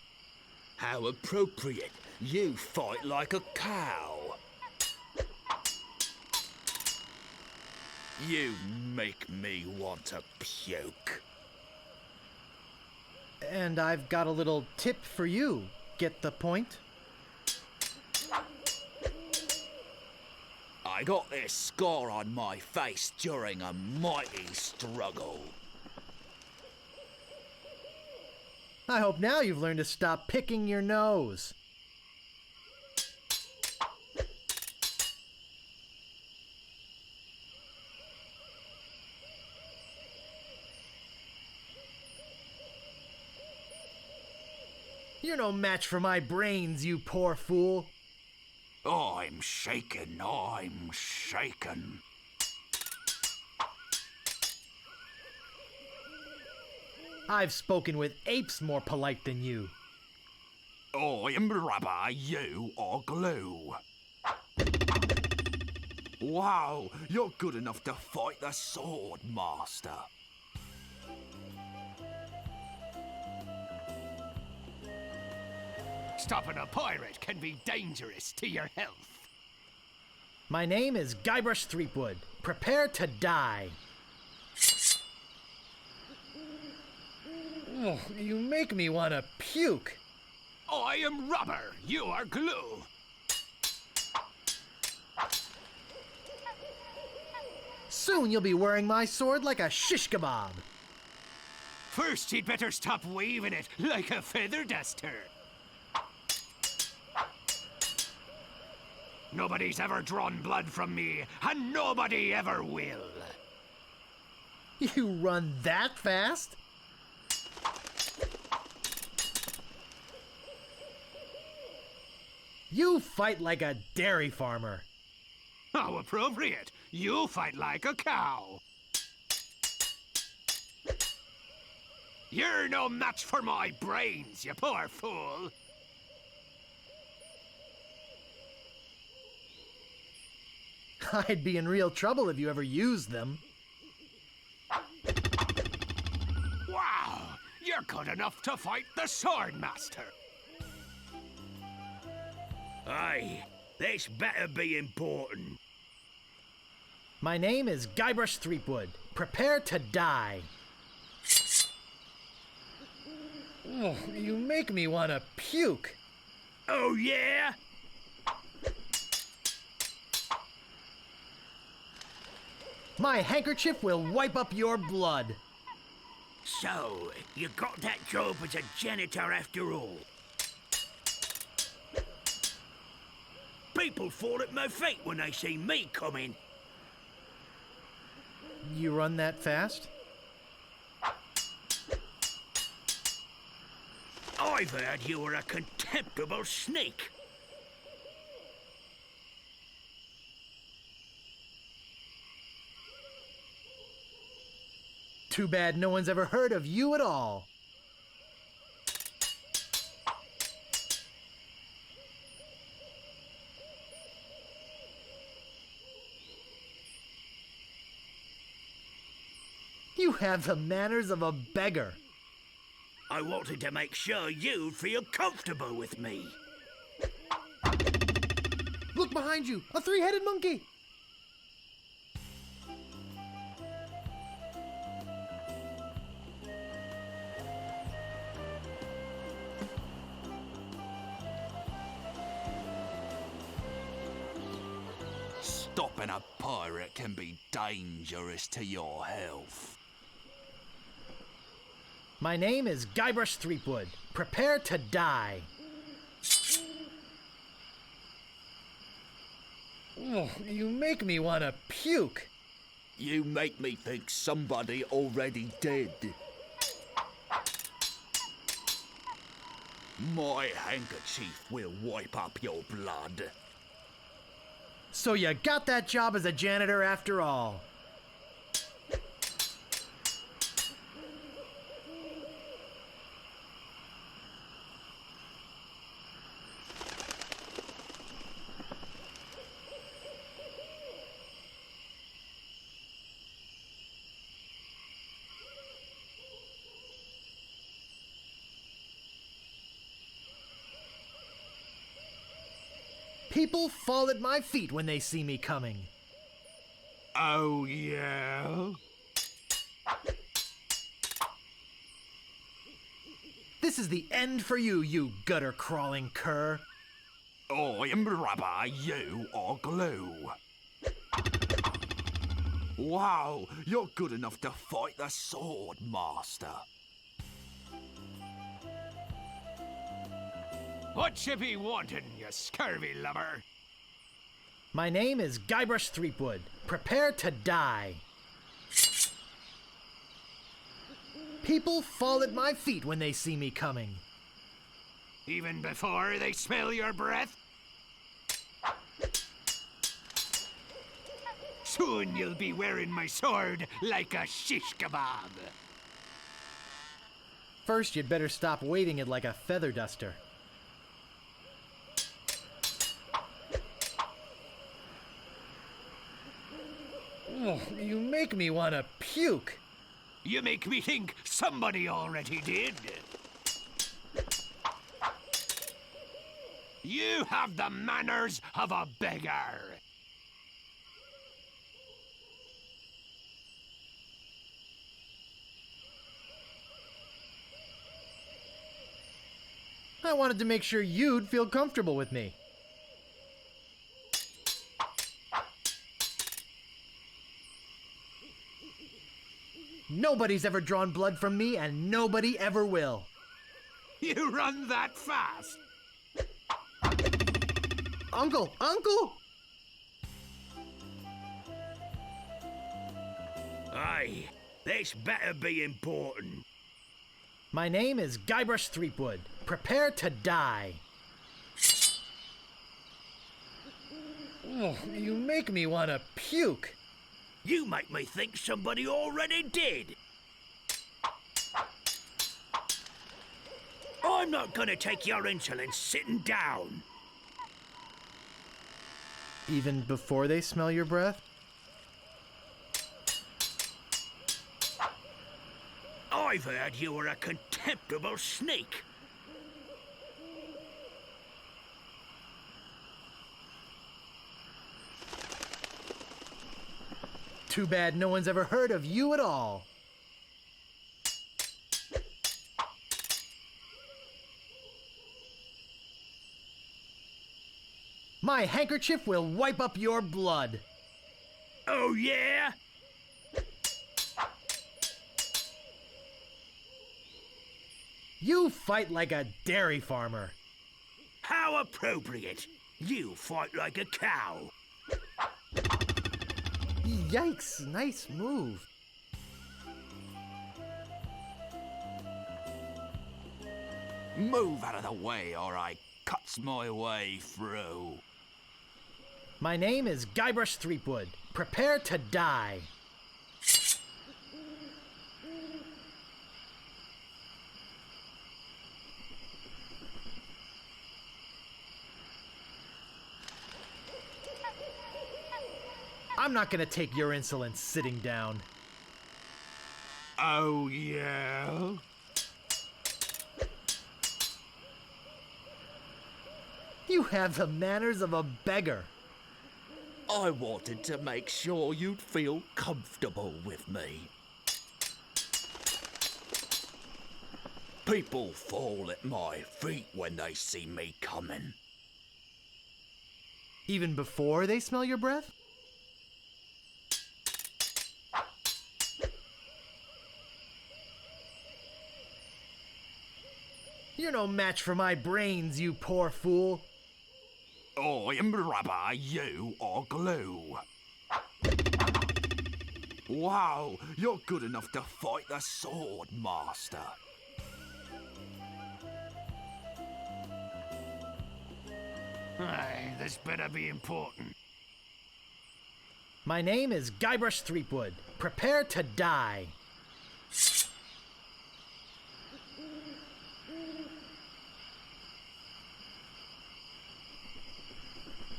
How appropriate. You fight like a cow. You make me want to puke. And I've got a little tip for you. Get the point? I got this scar on my face during a mighty struggle. I hope now you've learned to stop picking your nose. You're no match for my brains, you poor fool. I'm shaken, I'm shaken. I've spoken with apes more polite than you. I'm rubber, you are glue. Wow, you're good enough to fight the Sword Master. Stopping a pirate can be dangerous to your health. My name is Guybrush Threepwood. Prepare to die. Oh, you make me want to puke. I am rubber, you are glue. Soon you'll be wearing my sword like a shish kebab. First, you'd better stop waving it like a feather duster. Nobody's ever drawn blood from me, and nobody ever will. You run that fast? You fight like a dairy farmer. How appropriate. You fight like a cow. You're no match for my brains, you poor fool. I'd be in real trouble if you ever used them. Wow, you're good enough to fight the Sword Master. Aye, this better be important. My name is Guybrush Threepwood. Prepare to die. Oh, you make me want to puke. Oh, yeah? My handkerchief will wipe up your blood. So, you got that job as a janitor after all? People fall at my feet when they see me coming. You run that fast? I've heard you were a contemptible sneak. Too bad no one's ever heard of you at all. You have the manners of a beggar. I wanted to make sure you'd feel comfortable with me. Look behind you, a three-headed monkey. Stopping a pirate can be dangerous to your health. My name is Guybrush Threepwood. Prepare to die. Oh, you make me want to puke. You make me think somebody already did. My handkerchief will wipe up your blood. So you got that job as a janitor after all. People fall at my feet when they see me coming. Oh, yeah? This is the end for you, you gutter-crawling cur. I am rubber, you are glue. Wow, you're good enough to fight the Sword Master. What you be wanting, you scurvy lubber? My name is Guybrush Threepwood. Prepare to die. People fall at my feet when they see me coming. Even before they smell your breath? Soon you'll be wearing my sword like a shish kebab. First, you'd better stop waving it like a feather duster. Oh, you make me want to puke. You make me think somebody already did. You have the manners of a beggar. I wanted to make sure you'd feel comfortable with me. Nobody's ever drawn blood from me, and nobody ever will. You run that fast? Uncle! Uncle! Aye, this better be important. My name is Guybrush Threepwood. Prepare to die. Oh, you make me want to puke. You make me think somebody already did. I'm not gonna take your insolence sitting down. Even before they smell your breath? I've heard you were a contemptible sneak. Too bad no one's ever heard of you at all. My handkerchief will wipe up your blood. Oh, yeah? You fight like a dairy farmer. How appropriate. You fight like a cow. Yikes, nice move. Move out of the way or I cuts my way through. My name is Guybrush Threepwood. Prepare to die. I'm not gonna take your insolence sitting down. Oh, yeah? You have the manners of a beggar. I wanted to make sure you'd feel comfortable with me. People fall at my feet when they see me coming. Even before they smell your breath? You're no match for my brains, you poor fool. I am rubber, you are glue. Wow, you're good enough to fight the sword master. Aye, this better be important. My name is Guybrush Threepwood. Prepare to die.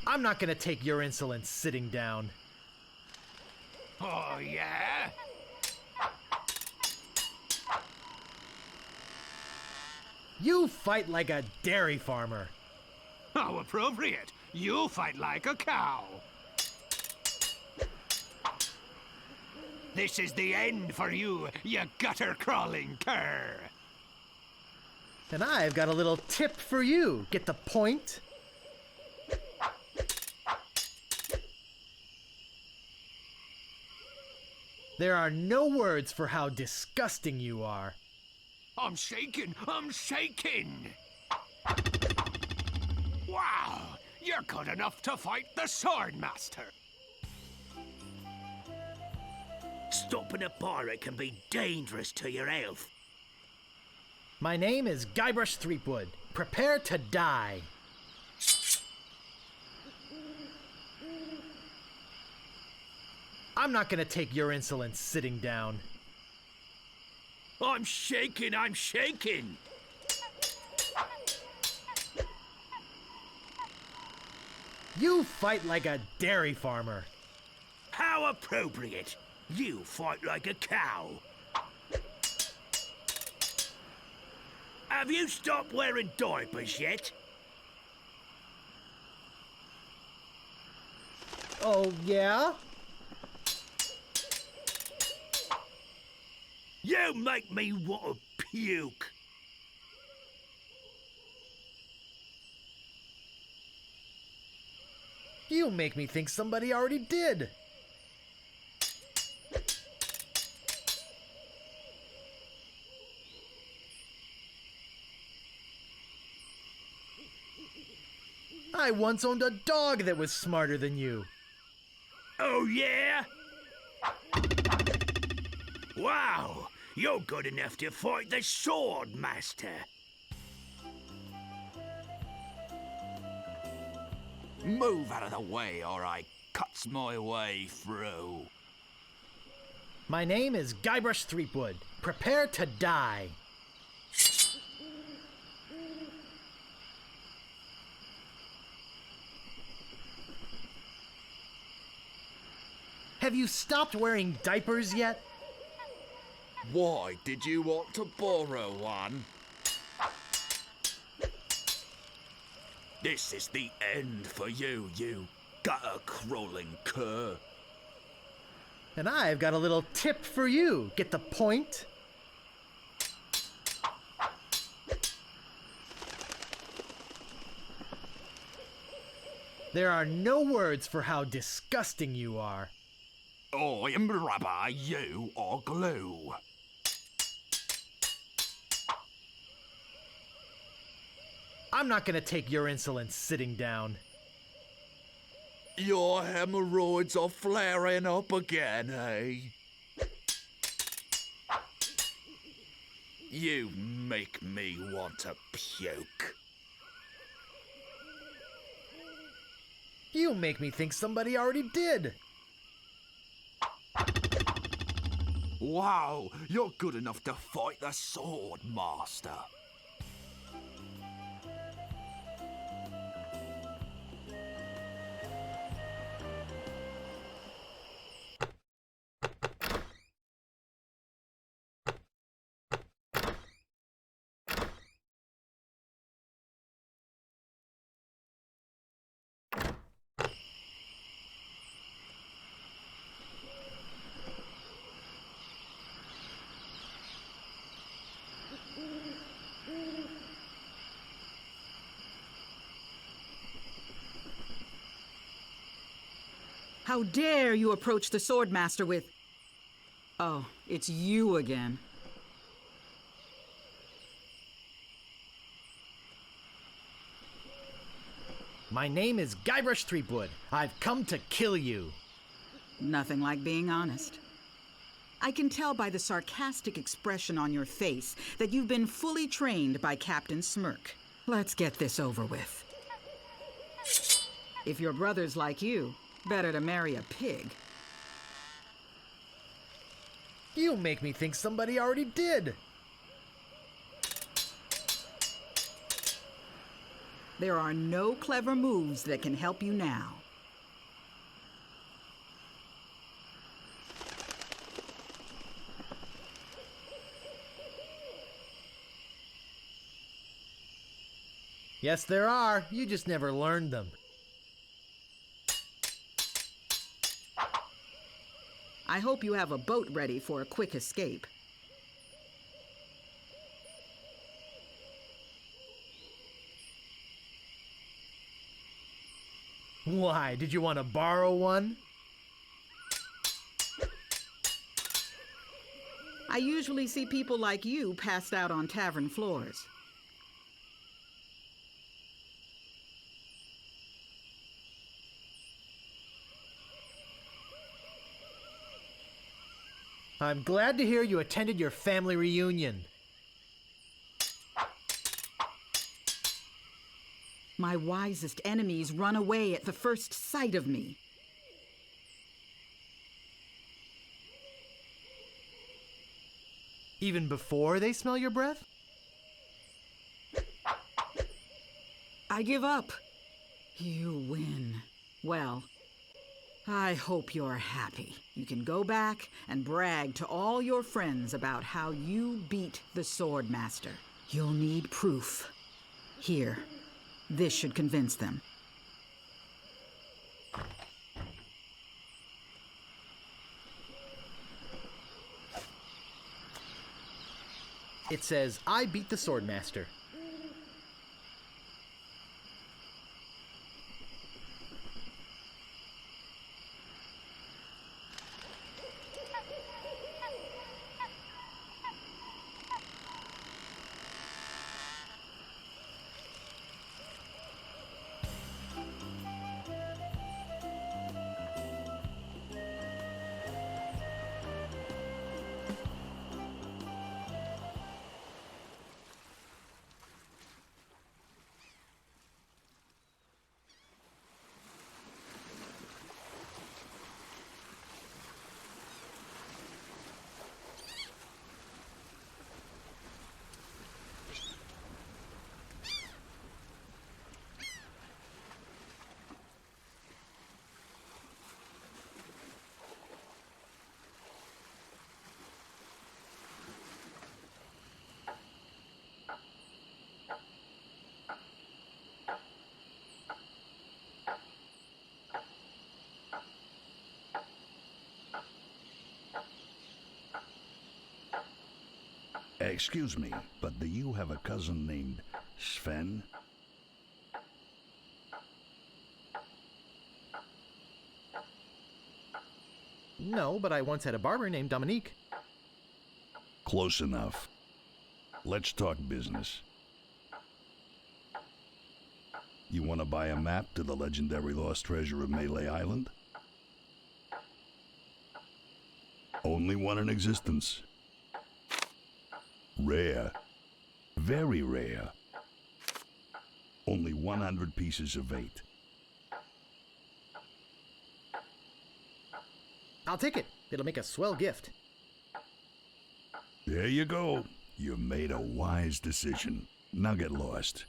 I'm not gonna take your insolence sitting down. Oh, yeah? You fight like a dairy farmer. How appropriate. You fight like a cow. This is the end for you, you gutter-crawling cur. And I've got a little tip for you. Get the point? There are no words for how disgusting you are. I'm shaking! I'm shaking! Wow! You're good enough to fight the Swordmaster! Stopping a pirate can be dangerous to your health. My name is Guybrush Threepwood. Prepare to die. I'm not gonna take your insolence sitting down. I'm shaking, I'm shaking. You fight like a dairy farmer. How appropriate. You fight like a cow. Have you stopped wearing diapers yet? Oh, yeah? You make me want to puke. You make me think somebody already did. I once owned a dog that was smarter than you. Oh, yeah? Wow, you're good enough to fight the Sword Master. Move out of the way or I cuts my way through. My name is Guybrush Threepwood. Prepare to die. Have you stopped wearing diapers yet? Why did you want to borrow one? This is the end for you, you gutter-crawling cur. And I've got a little tip for you. Get the point? There are no words for how disgusting you are. I am rubber, you are glue. I'm not gonna take your insolence sitting down. Your hemorrhoids are flaring up again, eh? You make me want to puke. You make me think somebody already did. Wow, you're good enough to fight the Sword Master. How dare you approach the Swordmaster with... Oh, it's you again. My name is Guybrush Threepwood. I've come to kill you. Nothing like being honest. I can tell by the sarcastic expression on your face that you've been fully trained by Captain Smirk. Let's get this over with. If your brother's like you, better to marry a pig. You make me think somebody already did. There are no clever moves that can help you now. Yes, there are. You just never learned them. I hope you have a boat ready for a quick escape. Why, did you want to borrow one? I usually see people like you passed out on tavern floors. I'm glad to hear you attended your family reunion. My wisest enemies run away at the first sight of me. Even before they smell your breath? I give up. You win. Well, I hope you're happy. You can go back and brag to all your friends about how you beat the Swordmaster. You'll need proof. Here, this should convince them. It says, I beat the Swordmaster. Excuse me, but do you have a cousin named Sven? No, but I once had a barber named Dominique. Close enough. Let's talk business. You want to buy a map to the legendary lost treasure of Melee Island? Only one in existence. Rare. Very rare. Only 100 pieces of 8. I'll take it. It'll make a swell gift. There you go. You made a wise decision. Now get lost.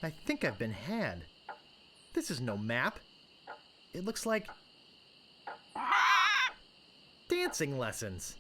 I think I've been had. This is no map. It looks like dancing lessons.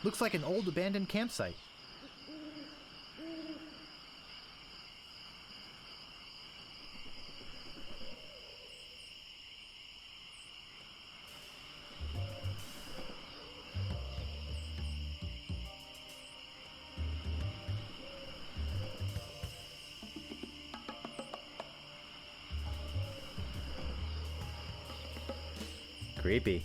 Looks like an old abandoned campsite. Creepy.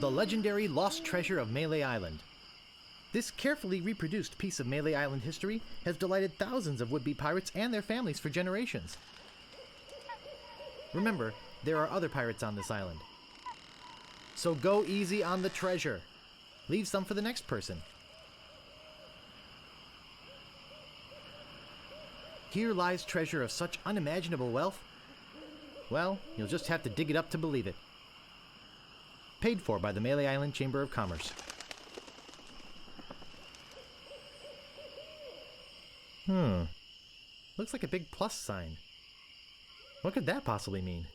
the legendary lost treasure of Melee Island. This carefully reproduced piece of Melee Island history has delighted thousands of would-be pirates and their families for generations. Remember, there are other pirates on this island. So go easy on the treasure. Leave some for the next person. Here lies treasure of such unimaginable wealth. Well, you'll just have to dig it up to believe it. Paid for by the Melee Island Chamber of Commerce. Looks like a big plus sign. What could that possibly mean?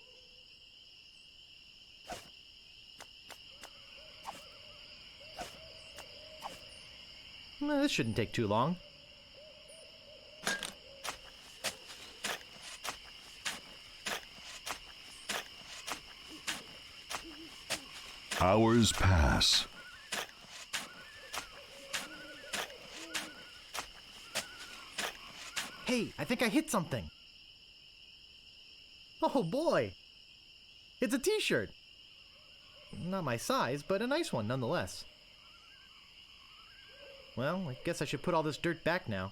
This shouldn't take too long. Hours pass. Hey, I think I hit something. Oh boy! It's a t-shirt! Not my size, but a nice one nonetheless. Well, I guess I should put all this dirt back now.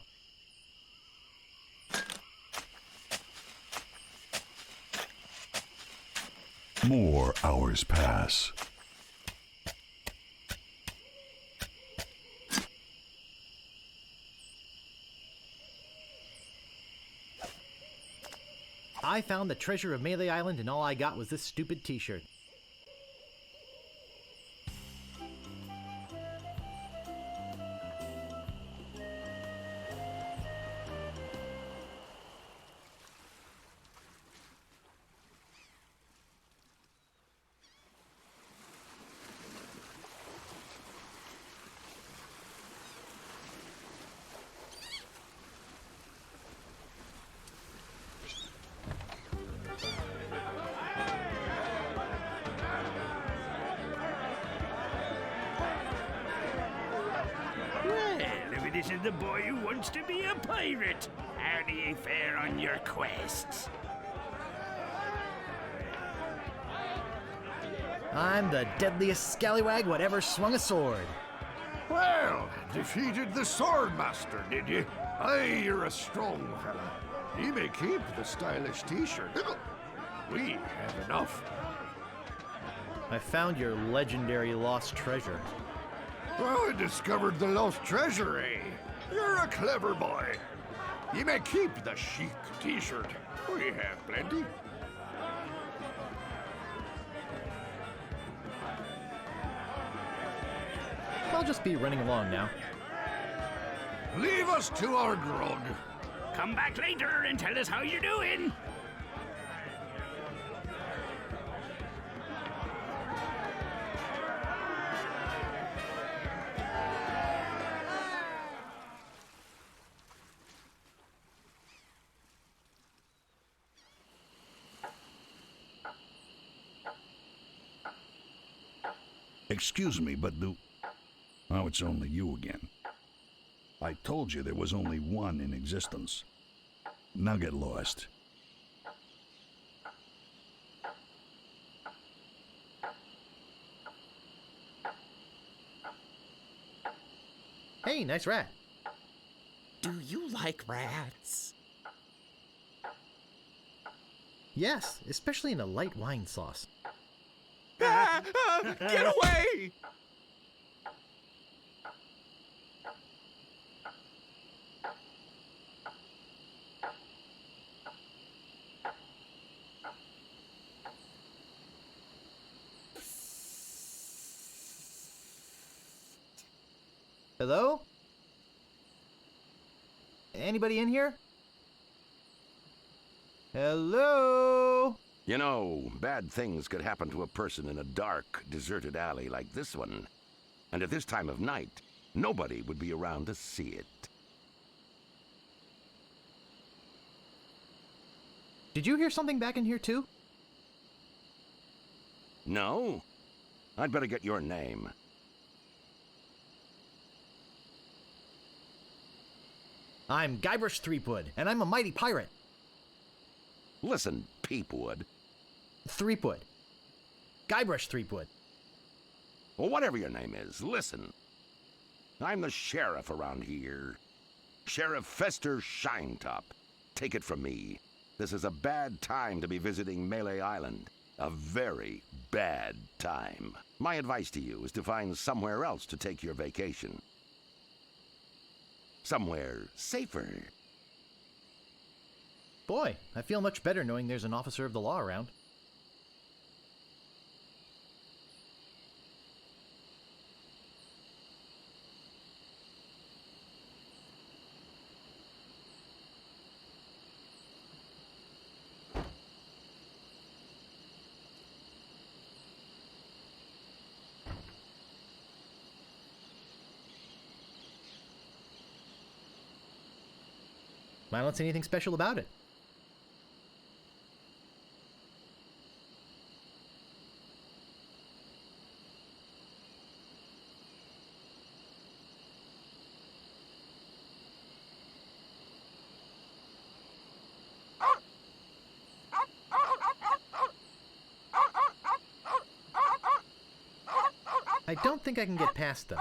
More hours pass. I found the treasure of Melee Island and all I got was this stupid t-shirt. Well, if it isn't the boy who wants to be a pirate, how do you fare on your quests? I'm the deadliest scallywag whatever swung a sword. Well, defeated the Swordmaster, did you? Aye, you're a strong fella. You may keep the stylish t-shirt. We have enough. I found your legendary lost treasure. Oh, I discovered the lost treasure, eh? You're a clever boy. You may keep the chic t-shirt. We have plenty. I'll just be running along now. Leave us to our grog. Come back later and tell us how you're doing. Excuse me, but Oh, it's only you again. I told you there was only one in existence. Now get lost. Hey, nice rat. Do you like rats? Yes, especially in a light wine sauce. Get away! Hello? Anybody in here? Hello? You know, bad things could happen to a person in a dark, deserted alley like this one. And at this time of night, nobody would be around to see it. Did you hear something back in here too? No? I'd better get your name. I'm Guybrush Threepwood, and I'm a mighty pirate. Listen, Peepwood. Threepwood. Guybrush Threepwood. Well, whatever your name is, listen. I'm the sheriff around here. Sheriff Fester Shinetop. Take it from me. This is a bad time to be visiting Melee Island. A very bad time. My advice to you is to find somewhere else to take your vacation. Somewhere safer. Boy, I feel much better knowing there's an officer of the law around. I don't see anything special about it. I don't think I can get past them.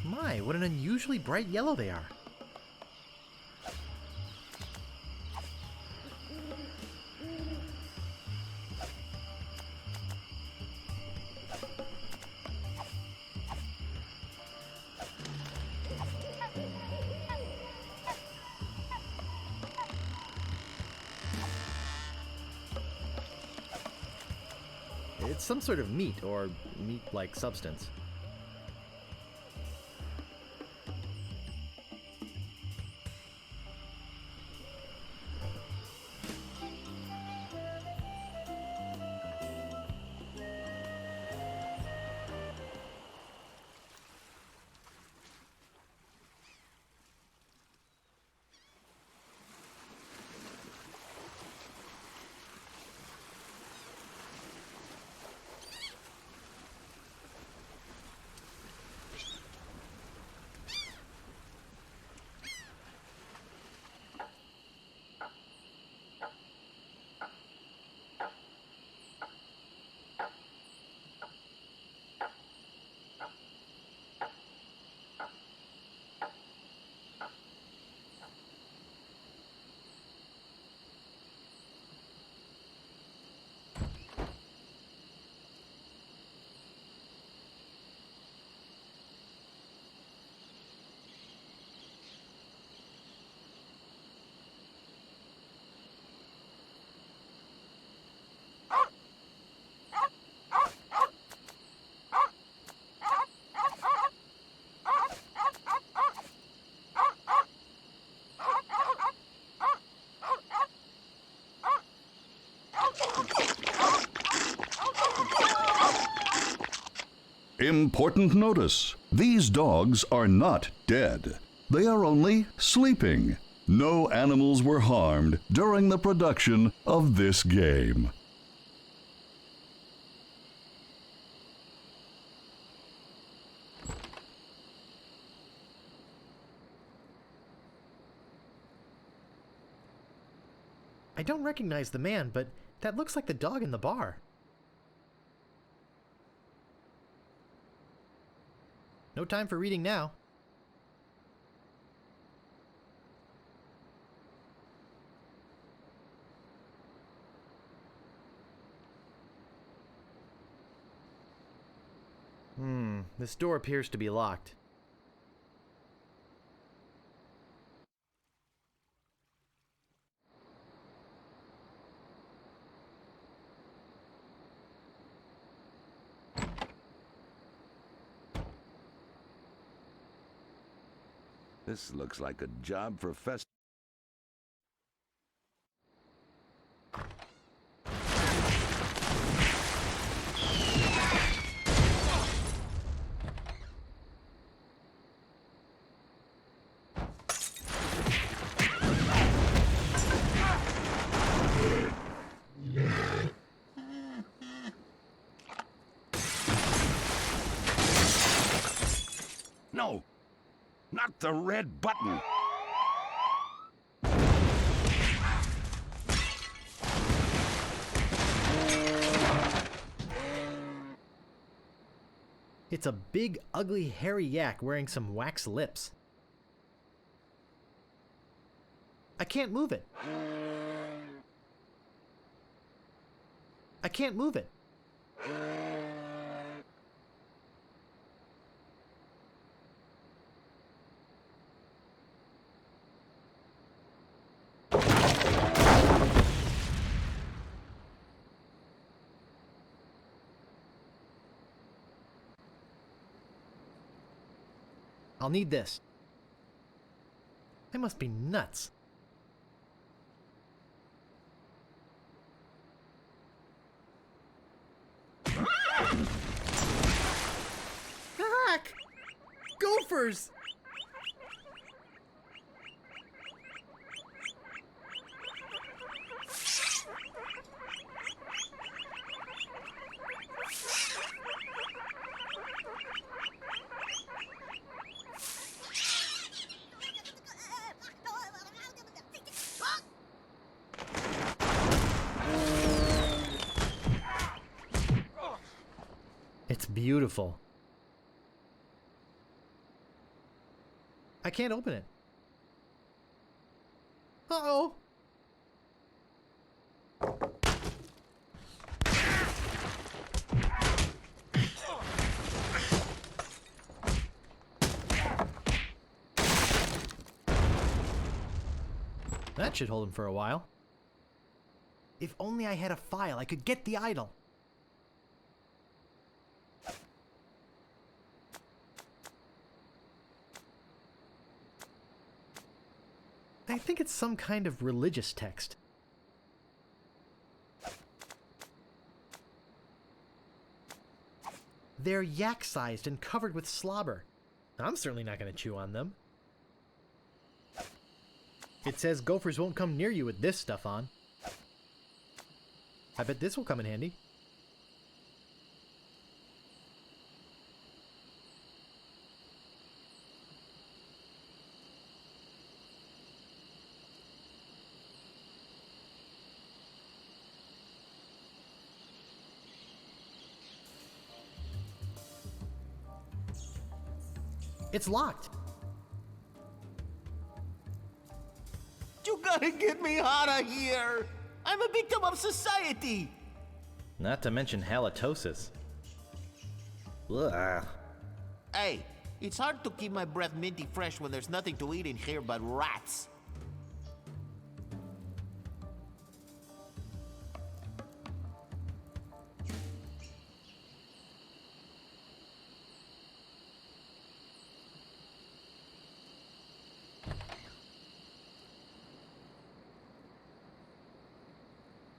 My, what an unusually bright yellow they are. It's some sort of meat or meat-like substance. Important notice. These dogs are not dead. They are only sleeping. No animals were harmed during the production of this game. I don't recognize the man, but that looks like the dog in the bar. No time for reading now. This door appears to be locked. This looks like a job for Fester. No! Not the red button! It's a big, ugly, hairy yak wearing some wax lips. I can't move it. I can't move it. I'll need this. I must be nuts. Hack! Gophers! It's beautiful. I can't open it. Uh-oh! That should hold him for a while. If only I had a file, I could get the idol. I think it's some kind of religious text. They're yak-sized and covered with slobber. I'm certainly not going to chew on them. It says gophers won't come near you with this stuff on. I bet this will come in handy. It's locked. You gotta get me out of here! I'm a victim of society! Not to mention halitosis. Ugh. Hey, it's hard to keep my breath minty fresh when there's nothing to eat in here but rats.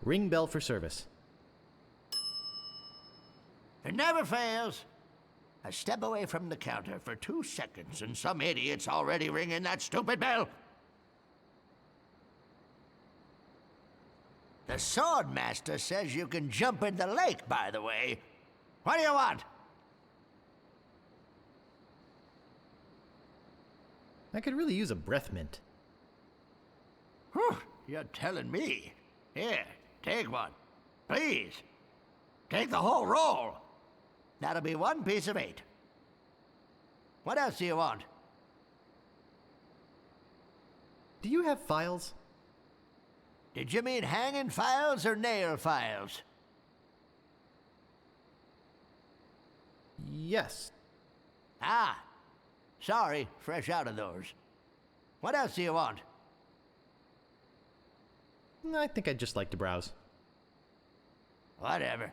Ring bell for service. It never fails. I step away from the counter for 2 seconds and some idiot's already ringing that stupid bell. The sword master says you can jump in the lake, by the way. What do you want? I could really use a breath mint. Whew, you're telling me. Here, take one. Please. Take the whole roll. That'll be 1 piece of 8. What else do you want? Do you have files? Did you mean hanging files or nail files? Yes. Ah, sorry, fresh out of those. What else do you want? I think I'd just like to browse. Whatever.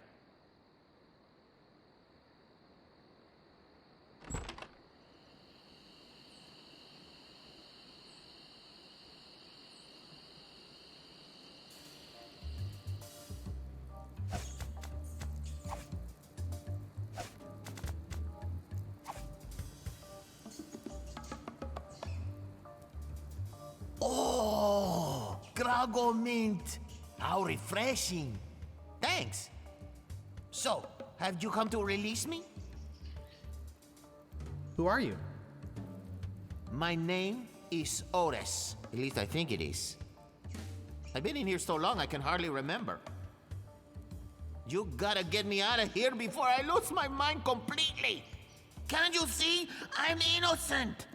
Oh, Grago Mint. How refreshing. Thanks. So, have you come to release me? Who are you? My name is Ores. At least I think it is. I've been in here so long I can hardly remember. You gotta get me out of here before I lose my mind completely. Can't you see? I'm innocent.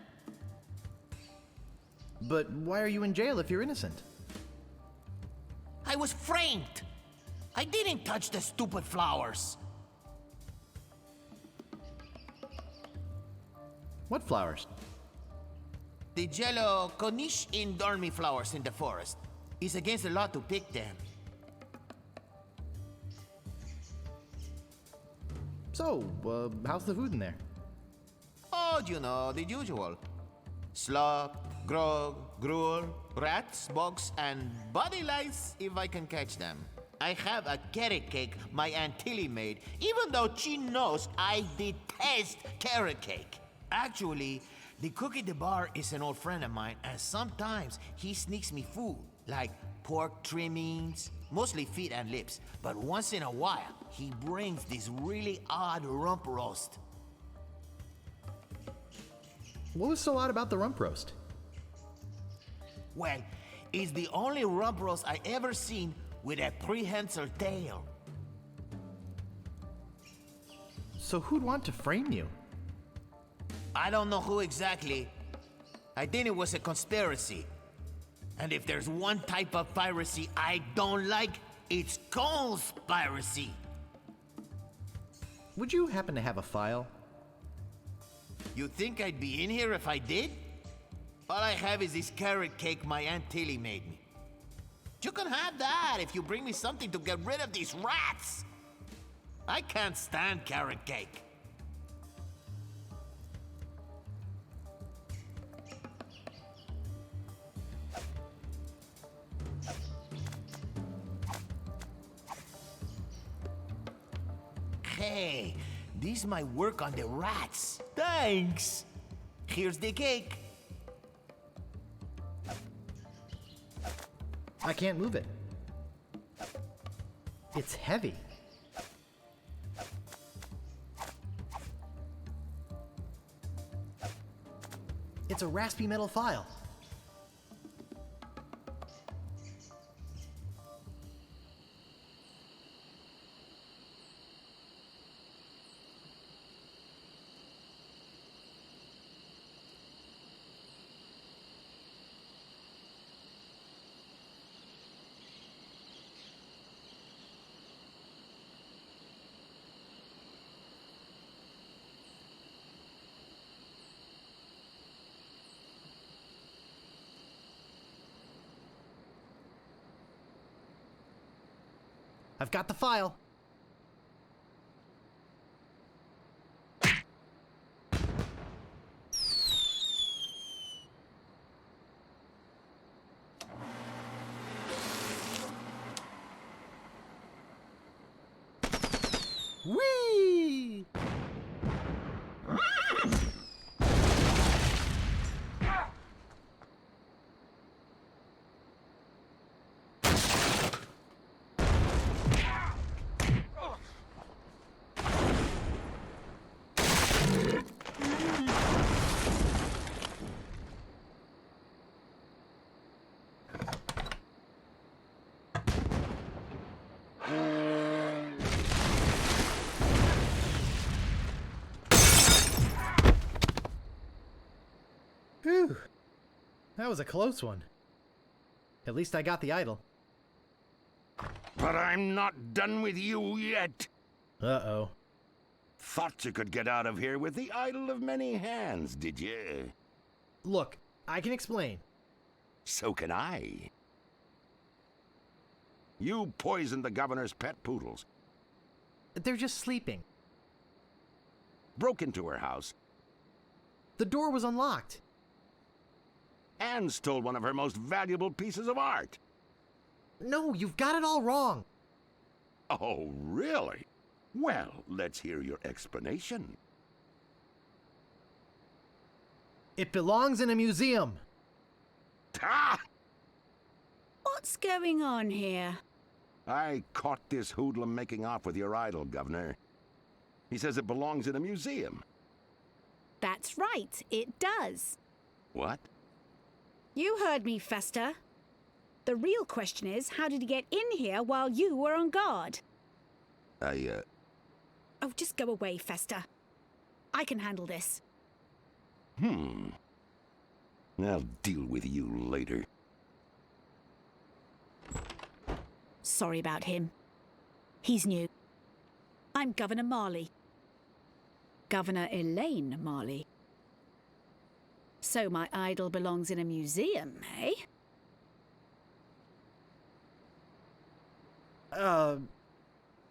But why are you in jail if you're innocent? I was framed. I didn't touch the stupid flowers. What flowers? The yellow Konish Indormi flowers in the forest. It's against the law to pick them. So, how's the food in there? Oh, you know, the usual. Slop, grog, gruel, rats, bugs, and body lice if I can catch them. I have a carrot cake my Aunt Tilly made, even though she knows I detest carrot cake. Actually, the cook at the bar is an old friend of mine, and sometimes he sneaks me food, like pork trimmings, mostly feet and lips. But once in a while, he brings this really odd rump roast. What was so odd about the rump roast? Well, it's the only rump roast I ever seen with a prehensile tail. So who'd want to frame you? I don't know who exactly. I think it was a conspiracy. And if there's one type of piracy I don't like, it's conspiracy. Would you happen to have a file? You think I'd be in here if I did? All I have is this carrot cake my Aunt Tilly made me. You can have that if you bring me something to get rid of these rats. I can't stand carrot cake. Hey, this might work on the rats. Thanks. Here's the cake. I can't move it. It's heavy. It's a raspy metal file. I've got the file. Whee! That was a close one. At least I got the idol. But I'm not done with you yet. Uh-oh. Thought you could get out of here with the idol of many hands, did you? Look, I can explain. So can I. You poisoned the governor's pet poodles. They're just sleeping. Broke into her house. The door was unlocked. And stole one of her most valuable pieces of art. No, you've got it all wrong. Oh, really? Well, let's hear your explanation. It belongs in a museum. Ah! What's going on here? I caught this hoodlum making off with your idol, Governor. He says it belongs in a museum. That's right, it does. What? You heard me, Fester. The real question is, how did he get in here while you were on guard? Oh, just go away, Fester. I can handle this. I'll deal with you later. Sorry about him. He's new. I'm Governor Marley. Governor Elaine Marley. So my idol belongs in a museum, eh?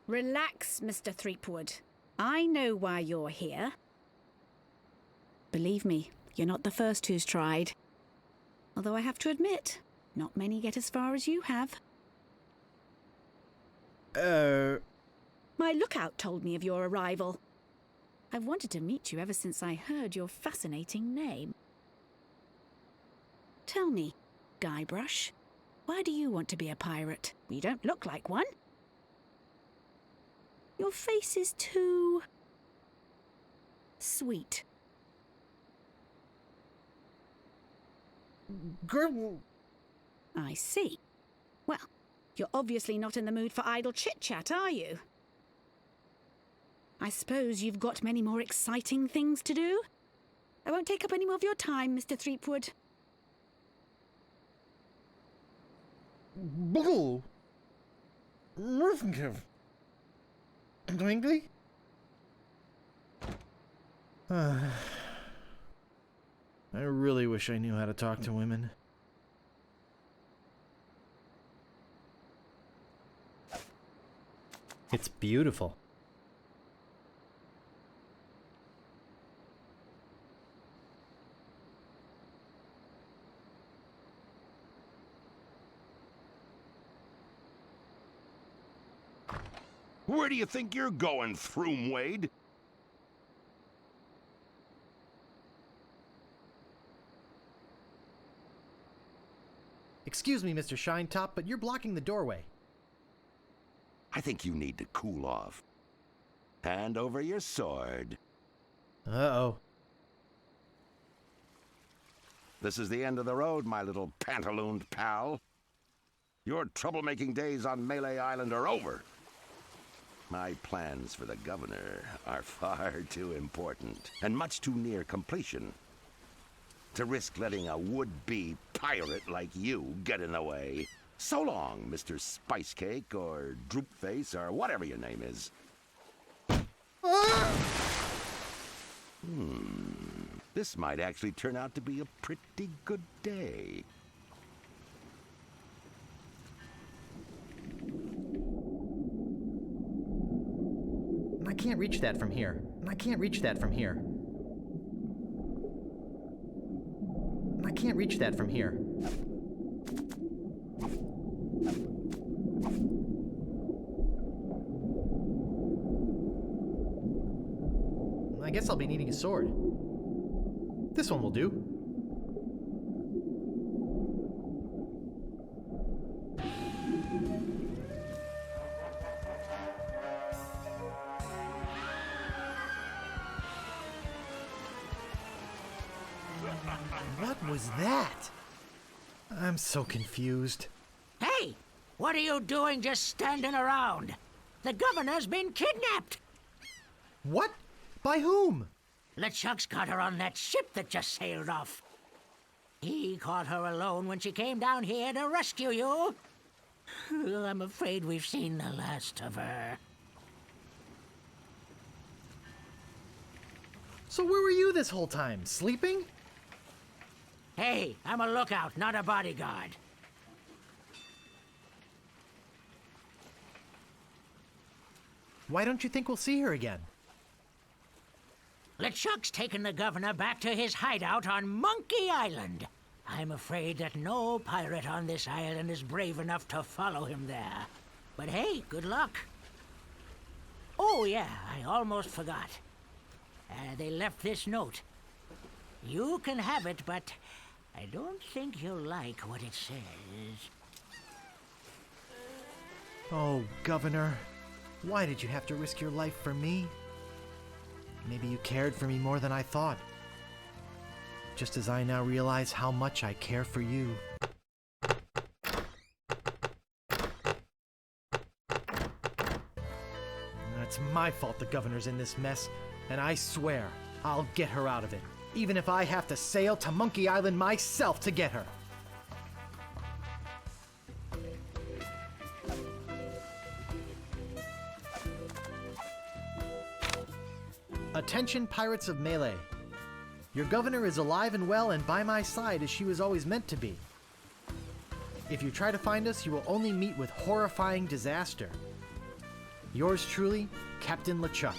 Relax, Mr. Threepwood. I know why you're here. Believe me, you're not the first who's tried. Although I have to admit, not many get as far as you have. My lookout told me of your arrival. I've wanted to meet you ever since I heard your fascinating name. Tell me, Guybrush, why do you want to be a pirate? You don't look like one. Your face is too sweet. Girl. I see. Well, you're obviously not in the mood for idle chit-chat, are you? I suppose you've got many more exciting things to do? I won't take up any more of your time, Mr. Threepwood. Bull. Rufenkiv. Dwingly? I really wish I knew how to talk to women. It's beautiful. Where do you think you're going, Throomwade? Excuse me, Mr. Shinetop, but you're blocking the doorway. I think you need to cool off. Hand over your sword. Uh-oh. This is the end of the road, my little pantalooned pal. Your troublemaking days on Melee Island are over. My plans for the governor are far too important and much too near completion to risk letting a would-be pirate like you get in the way. So long, Mr. Spicecake or Droopface or whatever your name is. This might actually turn out to be a pretty good day. I can't reach that from here. I can't reach that from here. I can't reach that from here. I guess I'll be needing a sword. This one will do. What was that? I'm so confused. Hey! What are you doing just standing around? The governor's been kidnapped! What? By whom? LeChuck's got her on that ship that just sailed off. He caught her alone when she came down here to rescue you. I'm afraid we've seen the last of her. So where were you this whole time? Sleeping? Hey, I'm a lookout, not a bodyguard. Why don't you think we'll see her again? LeChuck's taken the governor back to his hideout on Monkey Island. I'm afraid that no pirate on this island is brave enough to follow him there. But hey, good luck. Oh yeah, I almost forgot. They left this note. You can have it, but I don't think you'll like what it says. Oh, Governor. Why did you have to risk your life for me? Maybe you cared for me more than I thought. Just as I now realize how much I care for you. It's my fault the governor's in this mess, and I swear I'll get her out of it, even if I have to sail to Monkey Island myself to get her. Attention, pirates of Melee. Your governor is alive and well and by my side as she was always meant to be. If you try to find us, you will only meet with horrifying disaster. Yours truly, Captain LeChuck.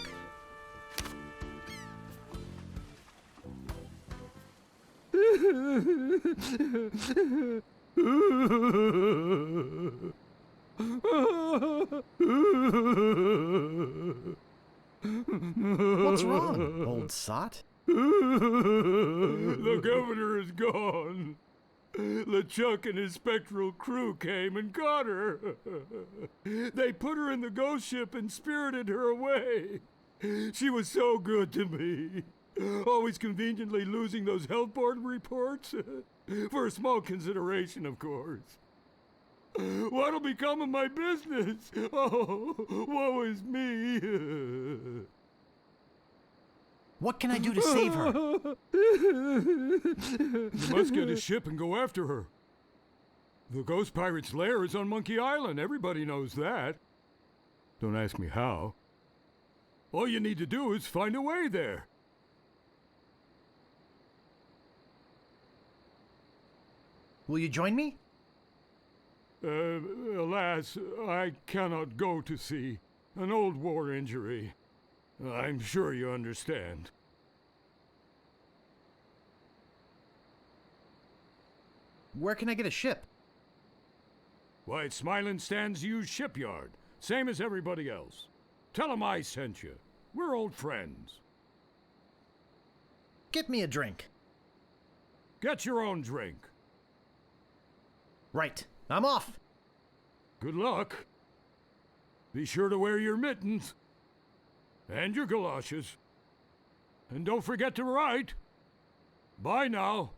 What's wrong, old sot? The governor is gone. LeChuck and his spectral crew came and got her. They put her in the ghost ship and spirited her away. She was so good to me. Always conveniently losing those health board reports. For a small consideration, of course. What'll become of my business? Oh, woe is me. What can I do to save her? You must get a ship and go after her. The Ghost Pirate's lair is on Monkey Island. Everybody knows that. Don't ask me how. All you need to do is find a way there. Will you join me? Alas, I cannot go to sea. An old war injury. I'm sure you understand. Where can I get a ship? Why, it's Smiling Stand's used shipyard. Same as everybody else. Tell 'em I sent you. We're old friends. Get me a drink. Get your own drink. Right. I'm off. Good luck. Be sure to wear your mittens. And your galoshes. And don't forget to write. Bye now.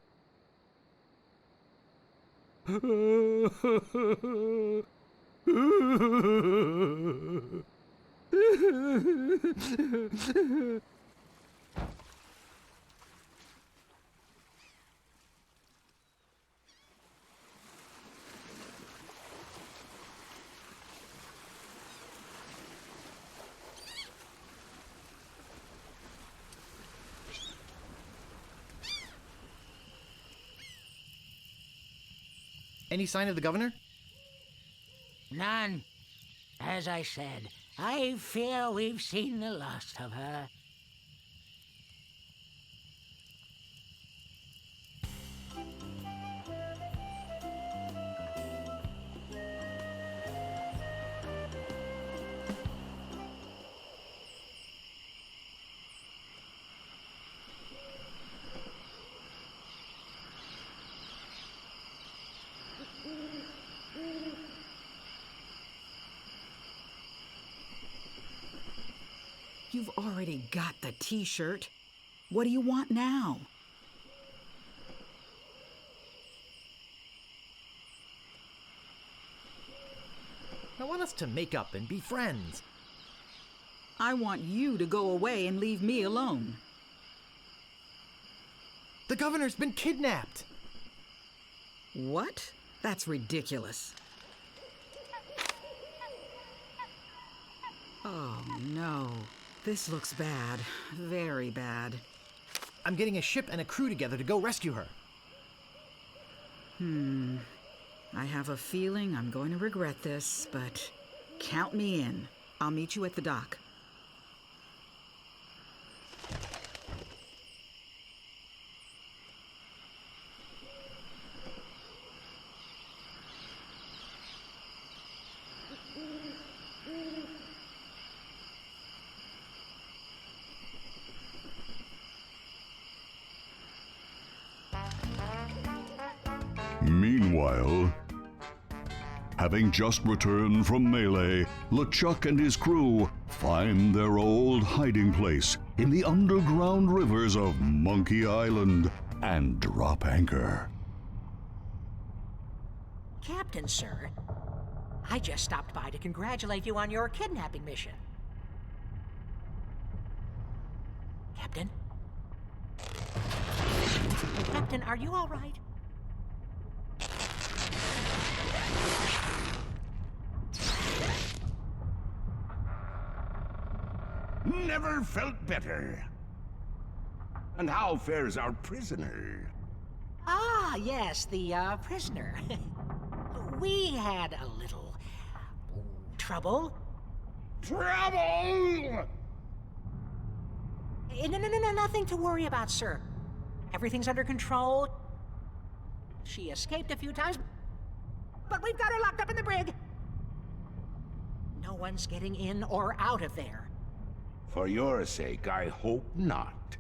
Any sign of the governor? None. As I said, I fear we've seen the last of her. You've already got the t-shirt. What do you want now? I want us to make up and be friends. I want you to go away and leave me alone. The governor's been kidnapped. What? That's ridiculous. Oh, no. This looks bad. Very bad. I'm getting a ship and a crew together to go rescue her. I have a feeling I'm going to regret this, but count me in. I'll meet you at the dock. Meanwhile, having just returned from Melee, LeChuck and his crew find their old hiding place in the underground rivers of Monkey Island and drop anchor. Captain, sir, I just stopped by to congratulate you on your kidnapping mission. Captain? Captain, are you all right? Never felt better. And how fares our prisoner? Ah, yes, the prisoner. We had a little trouble. Trouble! No, nothing to worry about, sir. Everything's under control. She escaped a few times, but we've got her locked up in the brig. No one's getting in or out of there. For your sake, I hope not.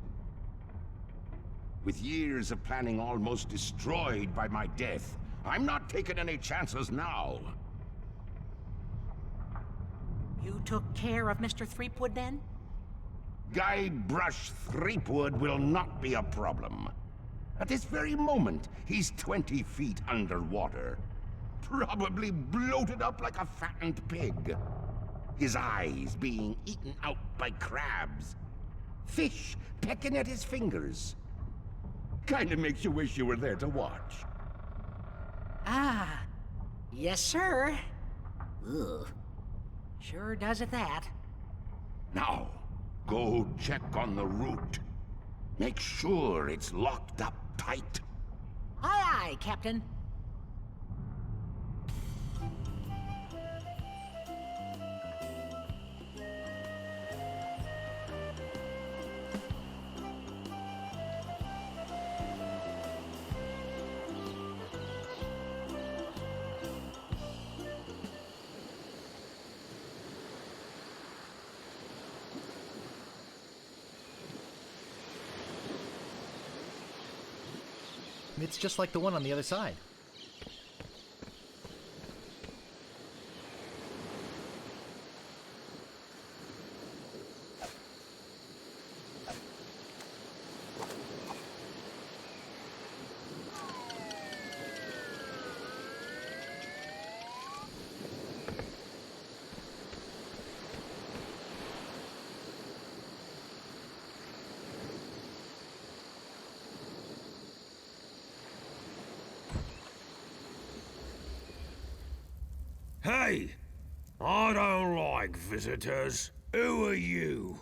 With years of planning almost destroyed by my death, I'm not taking any chances now. You took care of Mr. Threepwood, then? Guybrush Threepwood will not be a problem. At this very moment, he's 20 feet underwater. Probably bloated up like a fattened pig. His eyes being eaten out by crabs. Fish pecking at his fingers. Kinda makes you wish you were there to watch. Ah, yes, sir. Ugh. Sure does at that. Now, go check on the route. Make sure it's locked up tight. Aye, aye, Captain. It's just like the one on the other side. Hey! I don't like visitors. Who are you?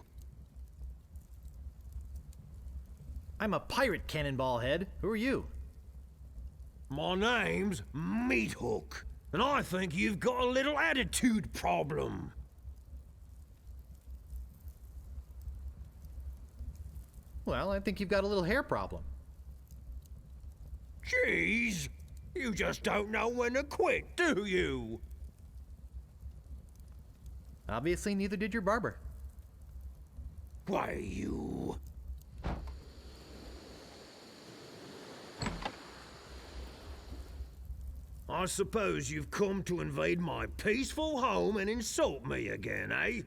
I'm a pirate, Cannonball Head. Who are you? My name's Meathook, and I think you've got a little attitude problem. Well, I think you've got a little hair problem. Jeez, you just don't know when to quit, do you? Obviously, neither did your barber. Why, you... I suppose you've come to invade my peaceful home and insult me again, eh?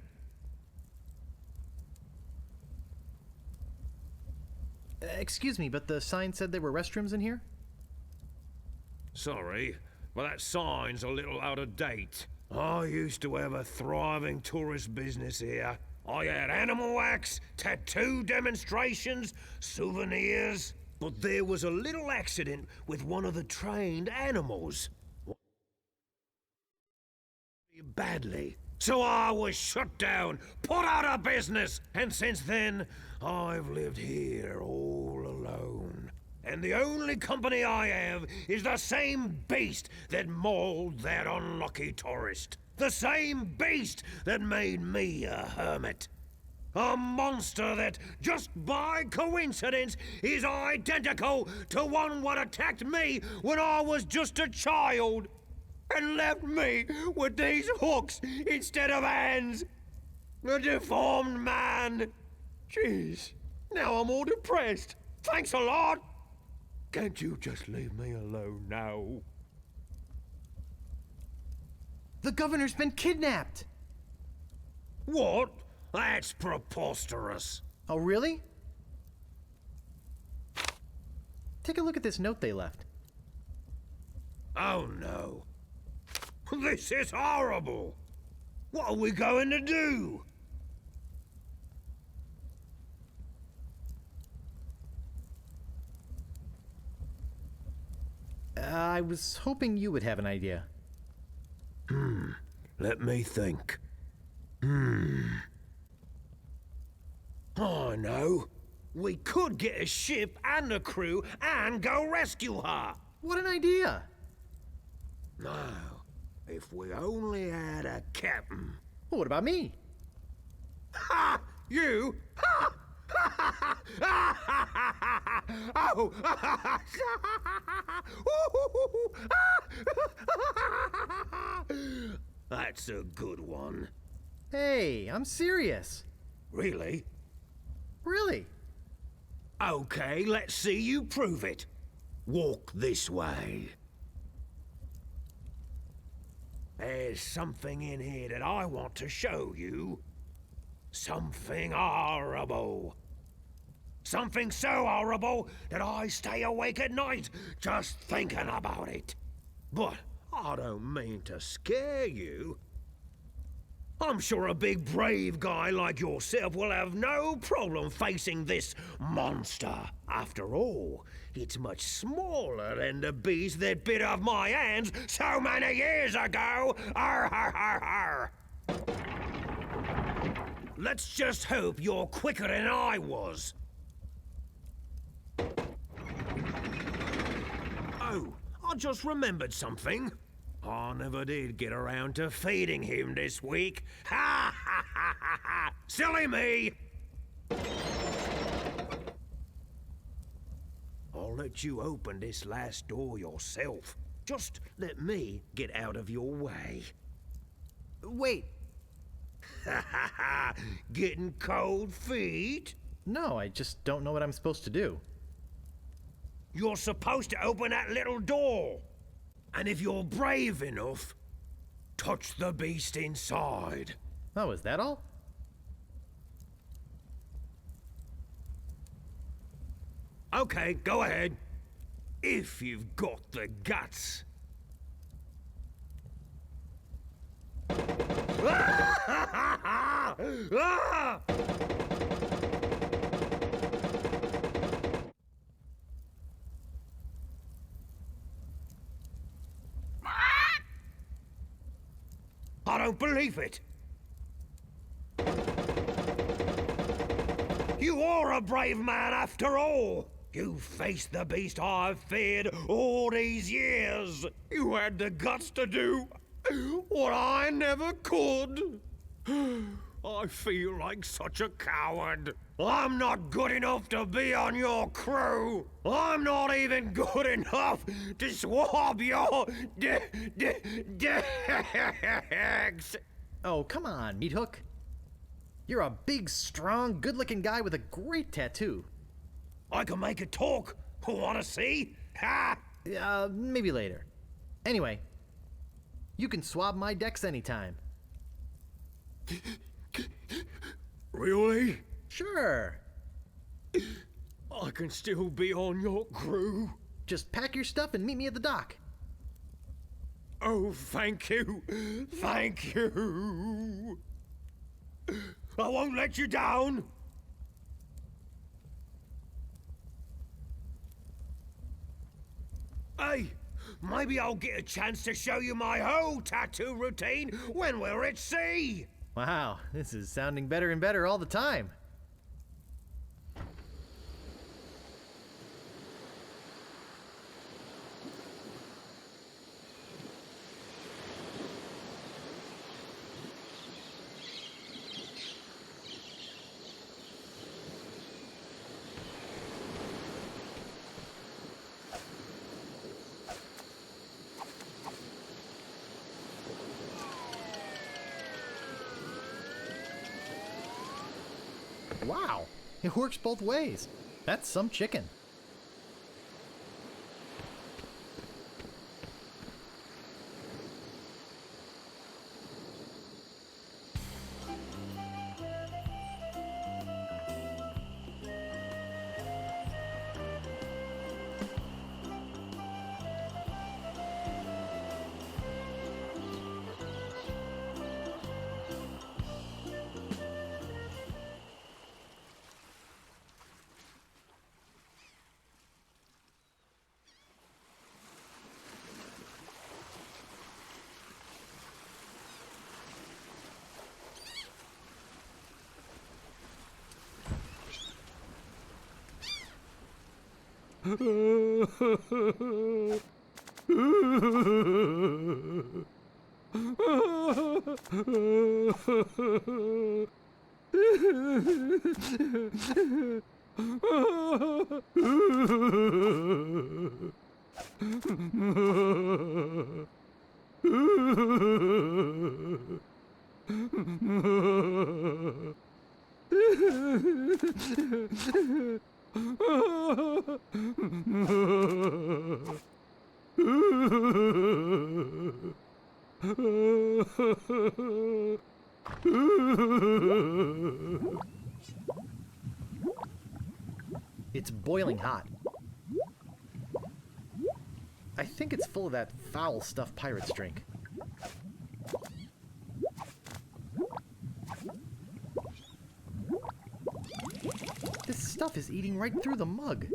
Excuse me, but the sign said there were restrooms in here? Sorry, but that sign's a little out of date. I used to have a thriving tourist business here. I had animal wax, tattoo demonstrations, souvenirs. but there was a little accident with one of the trained animals. Badly. So I was shut down, put out of business, and since then, I've lived here all alone. And the only company I have is the same beast that mauled that unlucky tourist. The same beast that made me a hermit. A monster that, just by coincidence, is identical to one what attacked me when I was just a child. And left me with these hooks instead of hands. A deformed man. Jeez, now I'm all depressed. Thanks a lot. Can't you just leave me alone now? The governor's been kidnapped! What? That's preposterous. Oh, really? Take a look at this note they left. Oh, no. This is horrible. What are we going to do? I was hoping you would have an idea. Let me think. Oh, no. We could get a ship and a crew and go rescue her. What an idea! Now, if we only had a captain. Well, what about me? Ha! You? Ha! Oh! That's a good one. Hey, I'm serious. Really? Really? Okay, let's see you prove it. Walk this way. There's something in here that I want to show you. Something horrible. Something so horrible that I stay awake at night just thinking about it. But I don't mean to scare you. I'm sure a big brave guy like yourself will have no problem facing this monster. After all, it's much smaller than the beast that bit off my hands so many years ago. Arr, arr, arr, arr. Let's just hope you're quicker than I was. Oh, I just remembered something. I never did get around to feeding him this week. Ha ha ha ha ha! Silly me! I'll let you open this last door yourself. Just let me get out of your way. Wait. Ha ha ha! Getting cold feet? No, I just don't know what I'm supposed to do. You're supposed to open that little door. And if you're brave enough, touch the beast inside. Oh, is that all? Okay, go ahead. If you've got the guts. I don't believe it. You are a brave man after all. You faced the beast I've feared all these years. You had the guts to do what I never could. I feel like such a coward. I'm not good enough to be on your crew. I'm not even good enough to swab your dicks. Oh, come on, Meat Hook. You're a big, strong, good-looking guy with a great tattoo. I can make it talk. Wanna see? Ha! Maybe later. Anyway, you can swab my decks anytime. Really? Sure. I can still be on your crew. Just pack your stuff and meet me at the dock. Oh, thank you. Thank you. I won't let you down. Hey, maybe I'll get a chance to show you my whole tattoo routine when we're at sea. Wow, this is sounding better and better all the time. Wow, it works both ways. That's some chicken. It's boiling hot. I think it's full of that foul stuff pirates drink. This stuff is eating right through the mug.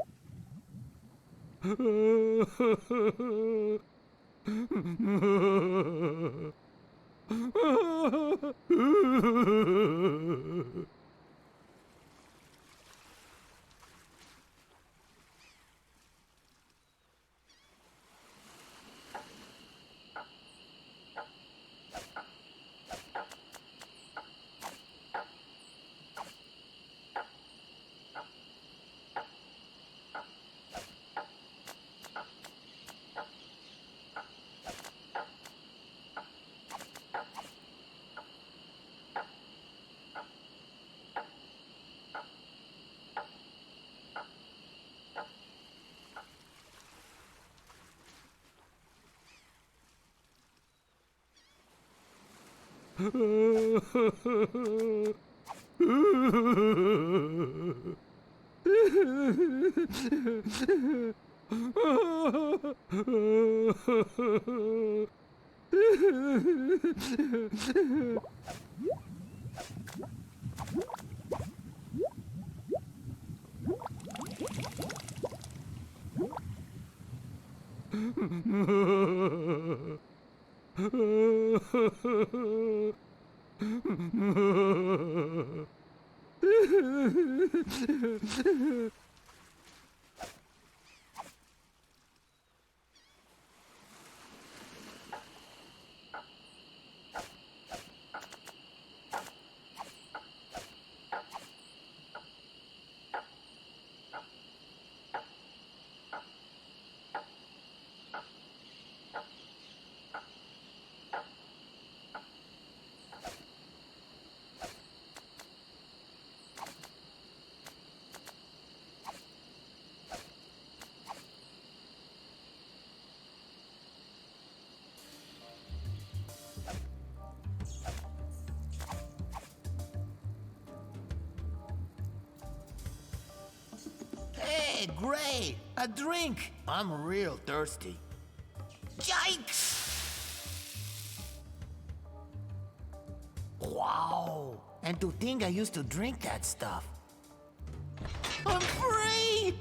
Hey, great! A drink! I'm real thirsty. Yikes! Wow! And to think I used to drink that stuff. I'm free!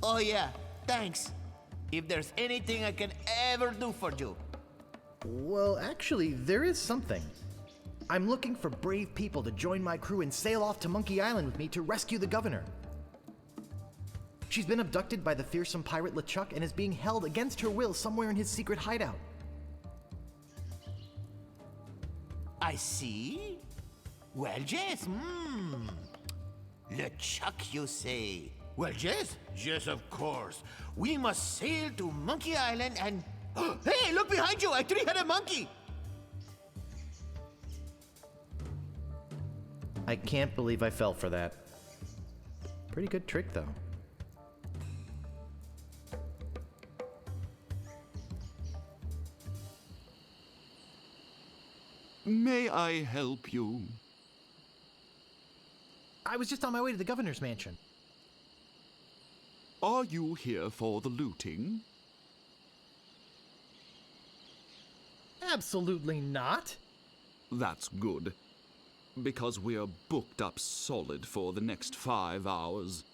Oh yeah, thanks. If there's anything I can ever do for you. Well, actually, there is something. I'm looking for brave people to join my crew and sail off to Monkey Island with me to rescue the governor. She's been abducted by the fearsome pirate LeChuck and is being held against her will somewhere in his secret hideout. I see. Well, Jess, LeChuck, you say? Well, Jess? Yes, of course. We must sail to Monkey Island and... Hey, look behind you! A three-headed monkey! I can't believe I fell for that. Pretty good trick, though. May I help you? I was just on my way to the governor's mansion. Are you here for the looting? Absolutely not. That's good, because we're booked up solid for the next 5 hours.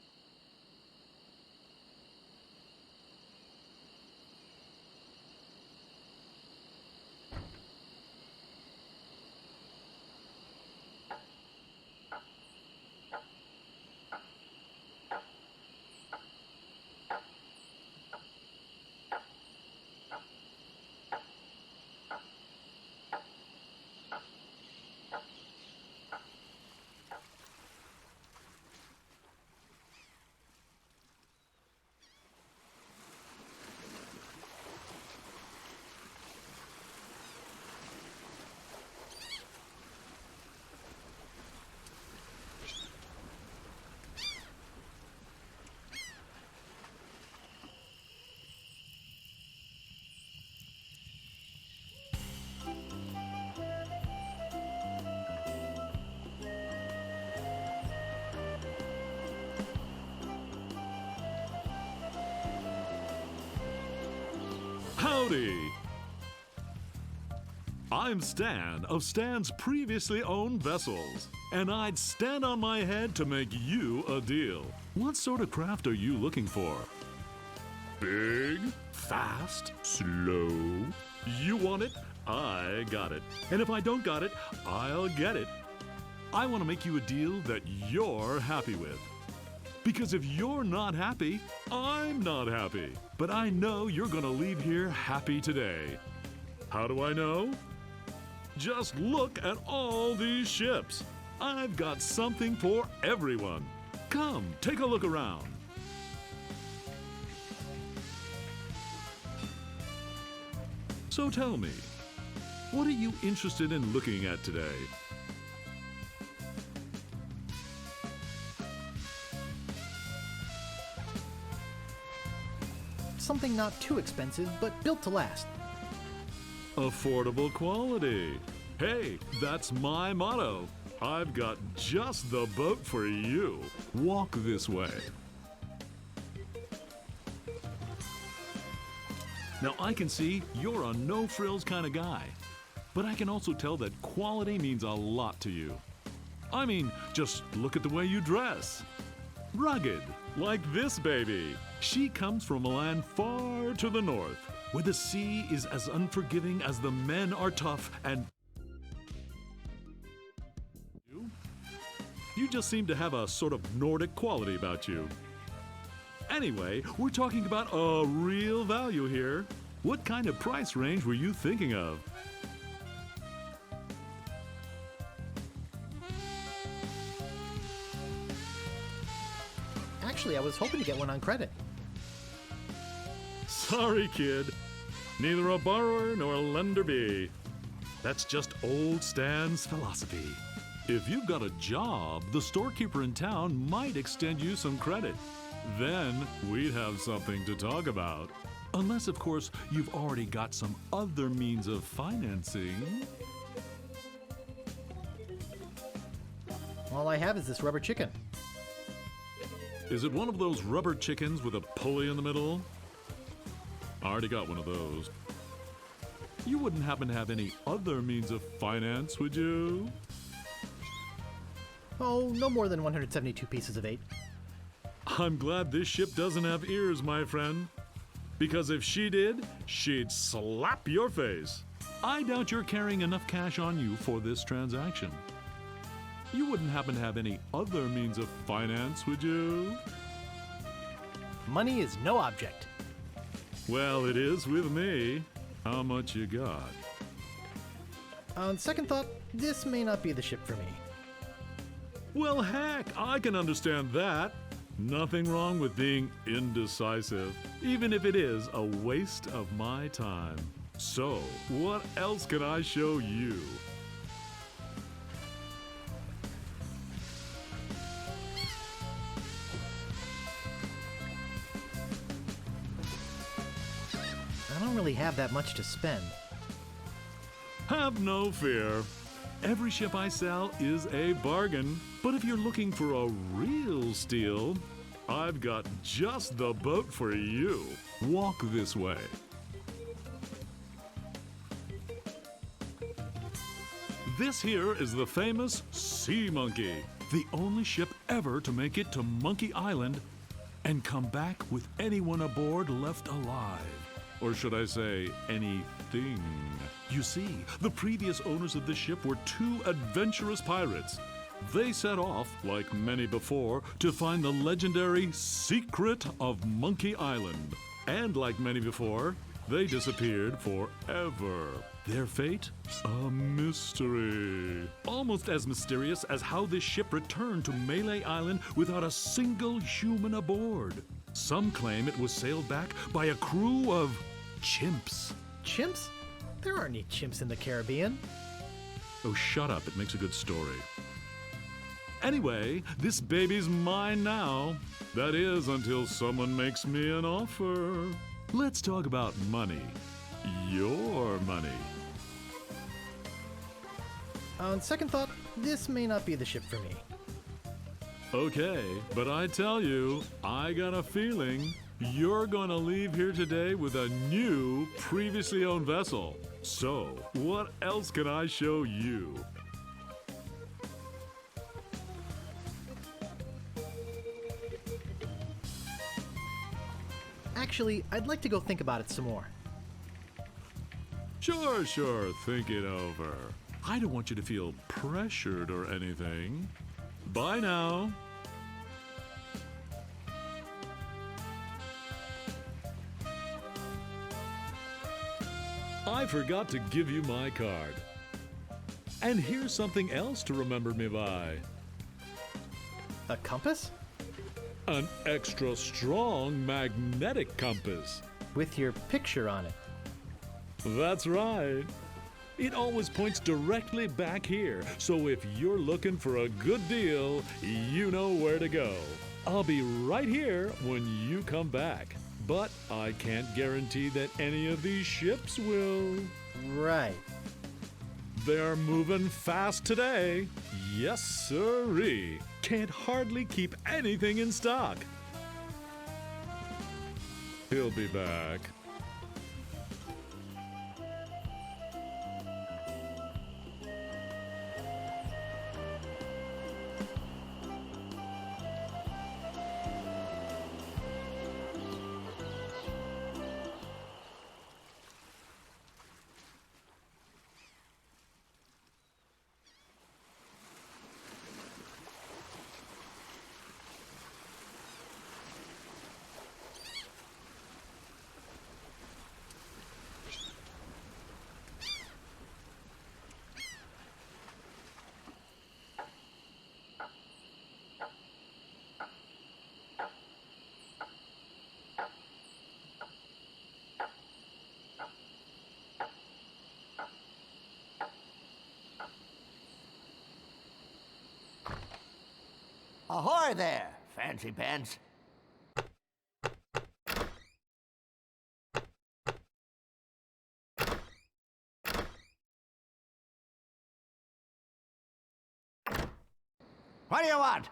Howdy! I'm Stan of Stan's previously owned vessels, and I'd stand on my head to make you a deal. What sort of craft are you looking for? Big? Fast? Slow? You want it? I got it. And if I don't got it, I'll get it. I want to make you a deal that you're happy with. Because if you're not happy, I'm not happy. But I know you're gonna leave here happy today. How do I know? Just look at all these ships. I've got something for everyone. Come, take a look around. So tell me, what are you interested in looking at today? Something not too expensive, but built to last. Affordable quality. Hey, that's my motto. I've got just the boat for you. Walk this way. Now I can see you're a no-frills kind of guy, but I can also tell that quality means a lot to you. I mean, just look at the way you dress. Rugged, like this baby. She comes from a land far to the north, where the sea is as unforgiving as the men are tough and... You just seem to have a sort of Nordic quality about you. Anyway, we're talking about a real value here. What kind of price range were you thinking of? Actually, I was hoping to get one on credit. Sorry, kid. Neither a borrower nor a lender be. That's just old Stan's philosophy. If you've got a job, the storekeeper in town might extend you some credit. Then we'd have something to talk about. Unless, of course, you've already got some other means of financing. All I have is this rubber chicken. Is it one of those rubber chickens with a pulley in the middle? I already got one of those. You wouldn't happen to have any other means of finance, would you? Oh, no more than 172 pieces of 8. I'm glad this ship doesn't have ears, my friend. Because if she did, she'd slap your face. I doubt you're carrying enough cash on you for this transaction. You wouldn't happen to have any other means of finance, would you? Money is no object. Well, it is with me. How much you got? On second thought, this may not be the ship for me. Well, heck, I can understand that. Nothing wrong with being indecisive, even if it is a waste of my time. So, what else can I show you? I don't really have that much to spend. Have no fear. Every ship I sell is a bargain. But if you're looking for a real steal, I've got just the boat for you. Walk this way. This here is the famous Sea Monkey, the only ship ever to make it to Monkey Island and come back with anyone aboard left alive. Or should I say, anything. You see, the previous owners of this ship were two adventurous pirates. They set off, like many before, to find the legendary secret of Monkey Island. And like many before, they disappeared forever. Their fate? A mystery. Almost as mysterious as how this ship returned to Melee Island without a single human aboard. Some claim it was sailed back by a crew of chimps. Chimps? There aren't any chimps in the Caribbean. Oh, shut up. It makes a good story. Anyway, this baby's mine now. That is, until someone makes me an offer. Let's talk about money. Your money. On second thought, this may not be the ship for me. Okay, but I tell you, I got a feeling you're gonna leave here today with a new, previously owned vessel. So, what else can I show you? Actually, I'd like to go think about it some more. Sure, think it over. I don't want you to feel pressured or anything. Bye now. I forgot to give you my card. And here's something else to remember me by. A compass? An extra strong magnetic compass. With your picture on it. That's right. It always points directly back here, so if you're looking for a good deal, you know where to go. I'll be right here when you come back. But I can't guarantee that any of these ships will. Right. They're moving fast today. Yes, sirree. Can't hardly keep anything in stock. He'll be back. Ahoy there, fancy pants. What do you want?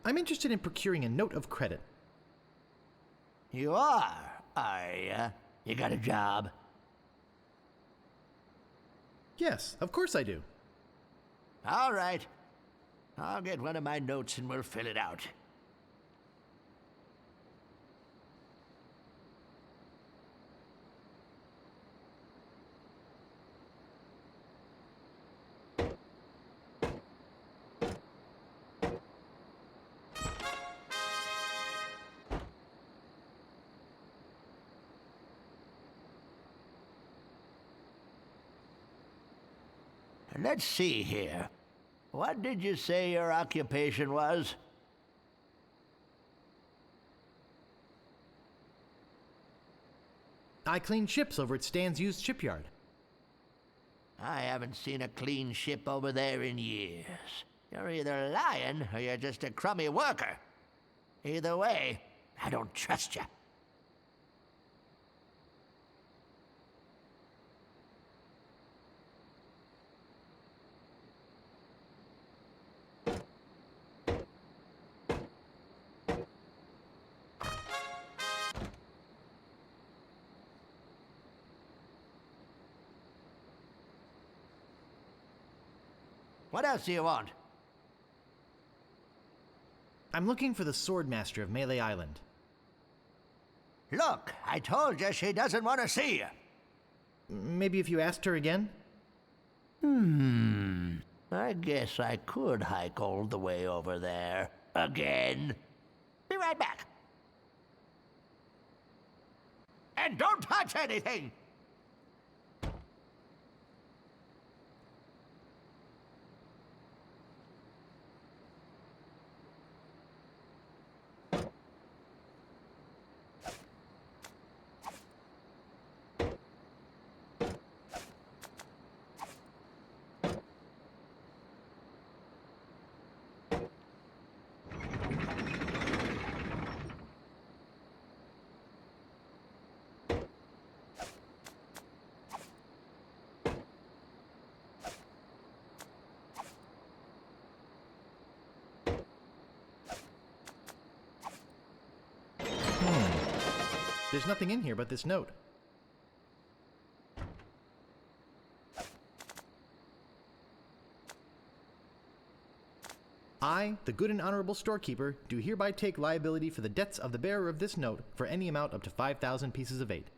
I'm interested in procuring a note of credit. You are you? You got a job? Yes, of course I do. All right. I'll get one of my notes and we'll fill it out. Let's see here. What did you say your occupation was? I clean ships over at Stan's used shipyard. I haven't seen a clean ship over there in years. You're either lying or you're just a crummy worker. Either way, I don't trust you. What else do you want? I'm looking for the Swordmaster of Melee Island. Look, I told you she doesn't want to see you. Maybe if you asked her again? I guess I could hike all the way over there. Again. Be right back. And don't touch anything! There's nothing in here but this note. I, the good and honorable storekeeper, do hereby take liability for the debts of the bearer of this note for any amount up to 5,000 pieces of 8.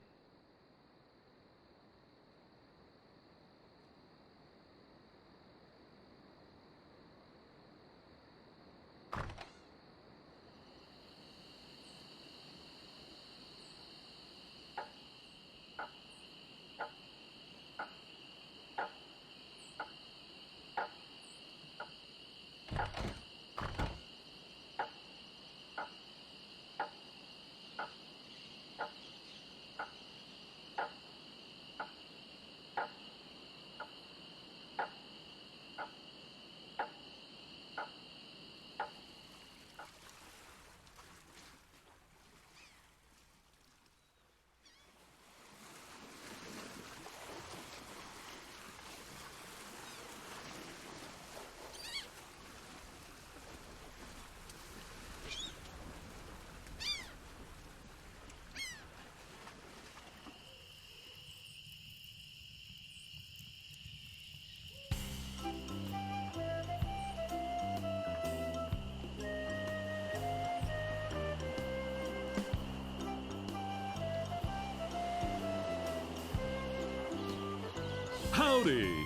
Howdy!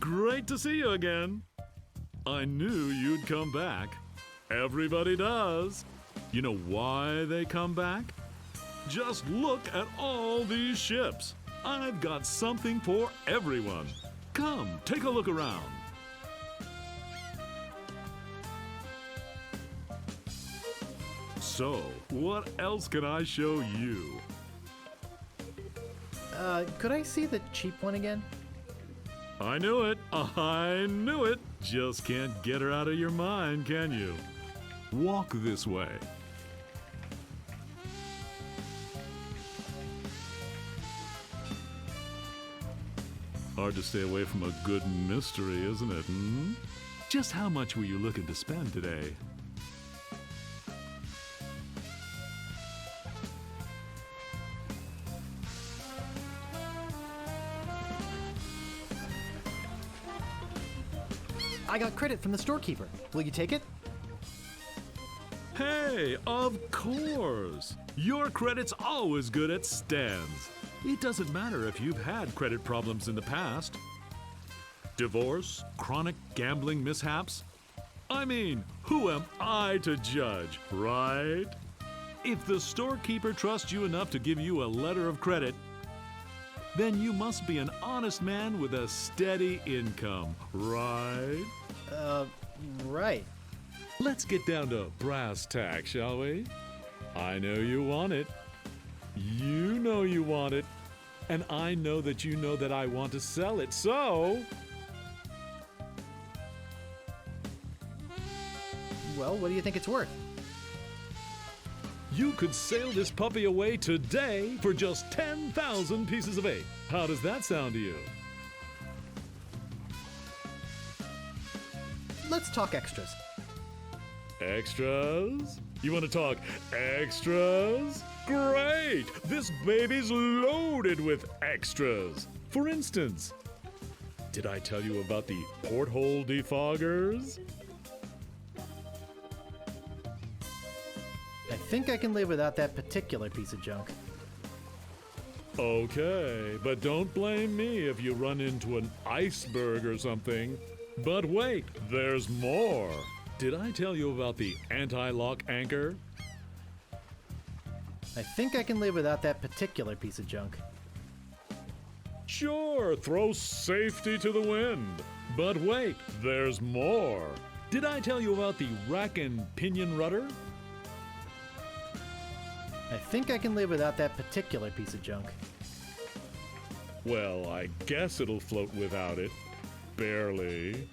Great to see you again. I knew you'd come back. Everybody does. You know why they come back? Just look at all these ships. I've got something for everyone. Come, take a look around. So, what else can I show you? Could I see the cheap one again? I knew it. I knew it. Just can't get her out of your mind, can you? Walk this way. Hard to stay away from a good mystery, isn't it? Just how much were you looking to spend today? I got credit from the storekeeper. Will you take it? Hey, of course! Your credit's always good at Stan's. It doesn't matter if you've had credit problems in the past. Divorce, chronic gambling mishaps. I mean, who am I to judge, right? If the storekeeper trusts you enough to give you a letter of credit, then you must be an honest man with a steady income, right? Right. Let's get down to brass tacks, shall we? I know you want it. You know you want it. And I know that you know that I want to sell it, so... Well, what do you think it's worth? You could sail this puppy away today for just 10,000 pieces of 8. How does that sound to you? Let's talk extras. Extras? You want to talk extras? Great! This baby's loaded with extras. For instance, did I tell you about the porthole defoggers? I think I can live without that particular piece of junk. Okay, but don't blame me if you run into an iceberg or something. But wait, there's more. Did I tell you about the anti-lock anchor? I think I can live without that particular piece of junk. Sure, throw safety to the wind. But wait, there's more. Did I tell you about the rack and pinion rudder? I think I can live without that particular piece of junk. Well, I guess it'll float without it. Barely.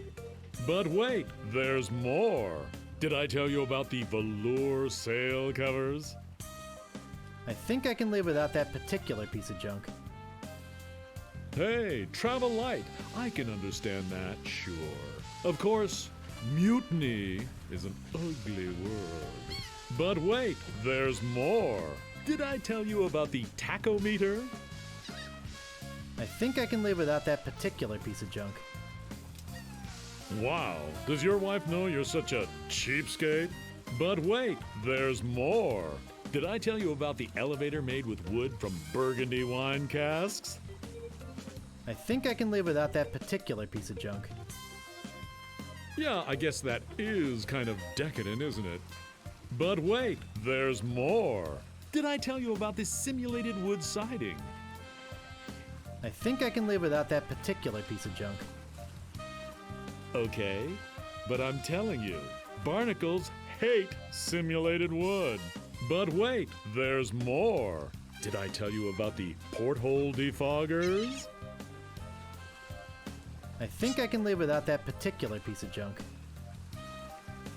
But wait, there's more. Did I tell you about the velour sail covers? I think I can live without that particular piece of junk. Hey, travel light. I can understand that, sure. Of course, mutiny is an ugly word. But wait, there's more. Did I tell you about the tachometer? I think I can live without that particular piece of junk. Wow, does your wife know you're such a cheapskate? But wait, there's more. Did I tell you about the elevator made with wood from Burgundy wine casks? I think I can live without that particular piece of junk. Yeah, I guess that is kind of decadent, isn't it? But wait, there's more. Did I tell you about this simulated wood siding? I think I can live without that particular piece of junk. Okay, but I'm telling you, barnacles hate simulated wood. But wait, there's more. Did I tell you about the porthole defoggers? I think I can live without that particular piece of junk.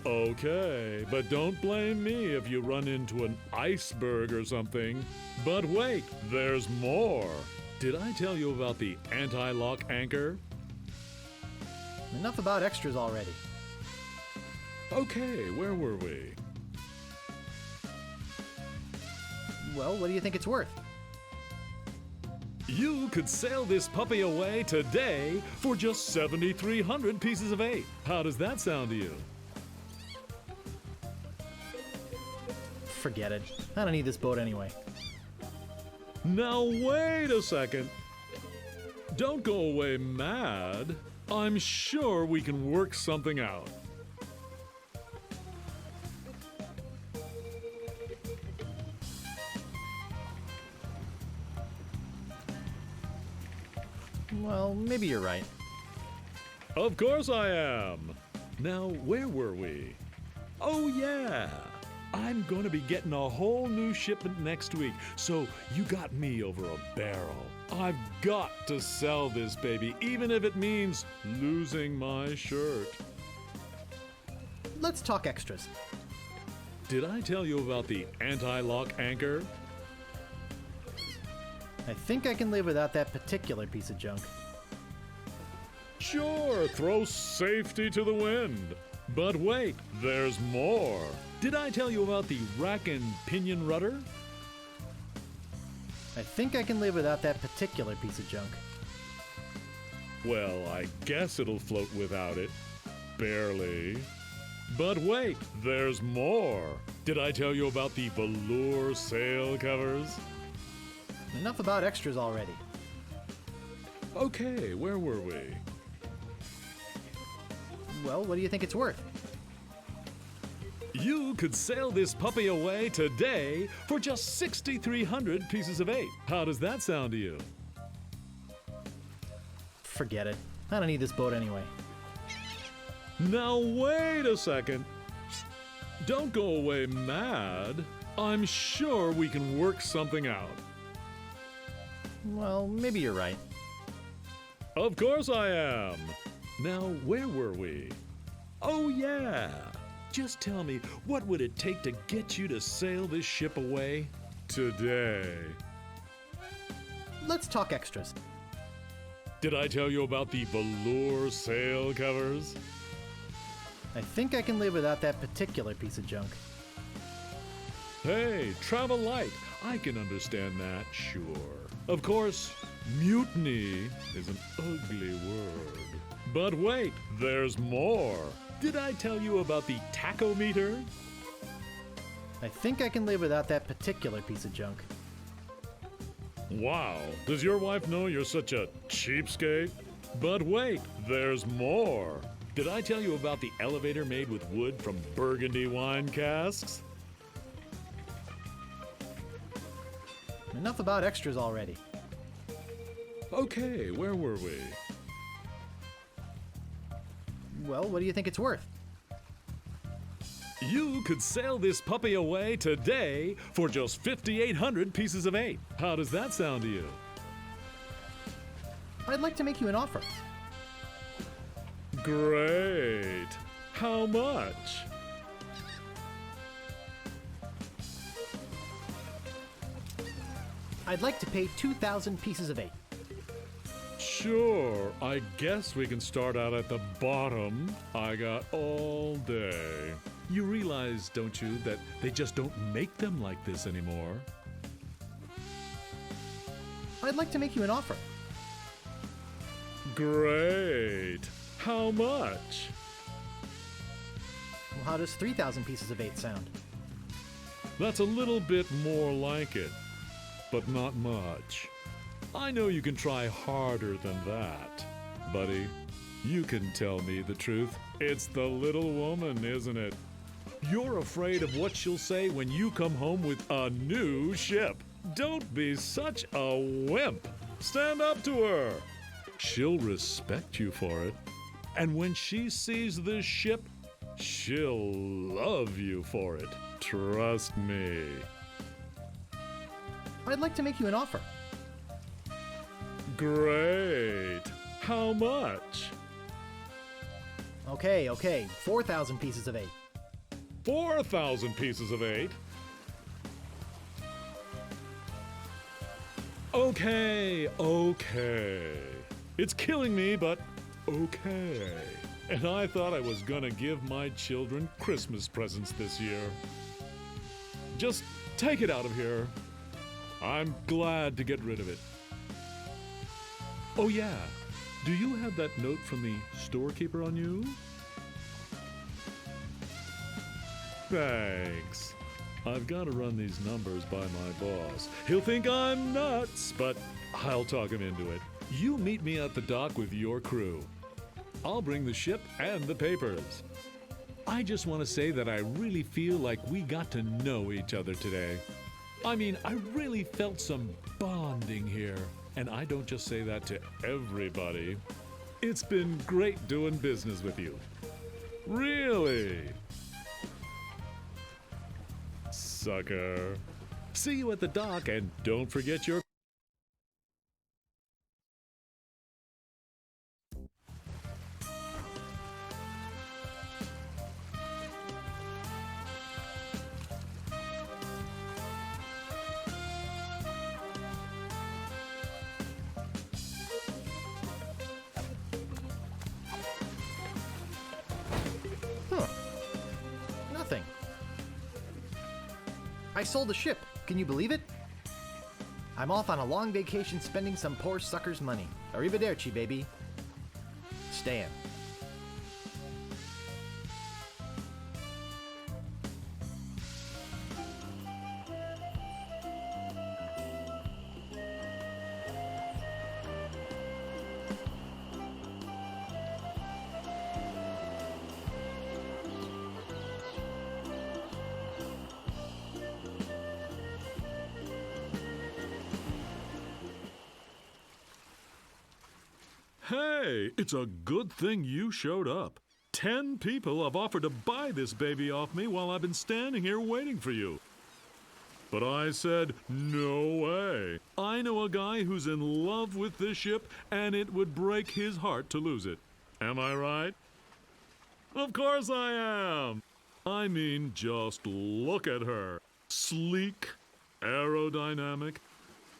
Okay, but don't blame me if you run into an iceberg or something. But wait, there's more. Did I tell you about the anti-lock anchor? Enough about extras already. Okay, where were we? Well, what do you think it's worth? You could sail this puppy away today for just 7,300 pieces of 8. How does that sound to you? Forget it. I don't need this boat anyway. Now wait a second. Don't go away mad. I'm sure we can work something out. Well, maybe you're right. Of course I am. Now, where were we? Oh, yeah. I'm going to be getting a whole new shipment next week, so you got me over a barrel. I've got to sell this baby, even if it means losing my shirt. Let's talk extras. Did I tell you about the anti-lock anchor? I think I can live without that particular piece of junk. Sure, throw safety to the wind. But wait, there's more. Did I tell you about the rack and pinion rudder? I think I can live without that particular piece of junk. Well, I guess it'll float without it. Barely. But wait, there's more. Did I tell you about the velour sail covers? Enough about extras already. Okay, where were we? Well, what do you think it's worth? You could sail this puppy away today for just 6,300 pieces of 8. How does that sound to you? Forget it. I don't need this boat anyway. Now wait a second. Don't go away mad. I'm sure we can work something out. Well, maybe you're right. Of course I am. Now, where were we? Oh yeah. Just tell me, what would it take to get you to sail this ship away today? Let's talk extras. Did I tell you about the velour sail covers? I think I can live without that particular piece of junk. Hey, travel light. I can understand that, sure. Of course, mutiny is an ugly word. But wait, there's more. Did I tell you about the tachometer? I think I can live without that particular piece of junk. Wow, does your wife know you're such a cheapskate? But wait, there's more. Did I tell you about the elevator made with wood from Burgundy wine casks? Enough about extras already. Okay, where were we? Well, what do you think it's worth? You could sail this puppy away today for just 5,800 pieces of 8. How does that sound to you? I'd like to make you an offer. Great. How much? I'd like to pay 2,000 pieces of 8. Sure, I guess we can start out at the bottom. I got all day. You realize, don't you, that they just don't make them like this anymore? I'd like to make you an offer. Great. How much? Well, how does 3,000 pieces of 8 sound? That's a little bit more like it, but not much. I know you can try harder than that. Buddy, you can tell me the truth. It's the little woman, isn't it? You're afraid of what she'll say when you come home with a new ship. Don't be such a wimp. Stand up to her. She'll respect you for it. And when she sees this ship, she'll love you for it. Trust me. I'd like to make you an offer. Great. How much? Okay, 4,000 pieces of 8. 4,000 pieces of 8? Okay. It's killing me, but okay. And I thought I was gonna give my children Christmas presents this year. Just take it out of here. I'm glad to get rid of it. Oh yeah, do you have that note from the storekeeper on you? Thanks. I've got to run these numbers by my boss. He'll think I'm nuts, but I'll talk him into it. You meet me at the dock with your crew. I'll bring the ship and the papers. I just want to say that I really feel like we got to know each other today. I mean, I really felt some bonding here. And I don't just say that to everybody. It's been great doing business with you. Really. Sucker. See you at the dock, and don't forget your... Nothing. I sold the ship. Can you believe it? I'm off on a long vacation spending some poor sucker's money. Arrivederci, baby. Stan. Hey, it's a good thing you showed up. 10 people have offered to buy this baby off me while I've been standing here waiting for you. But I said, no way. I know a guy who's in love with this ship, and it would break his heart to lose it. Am I right? Of course I am. I mean, just look at her. Sleek, aerodynamic,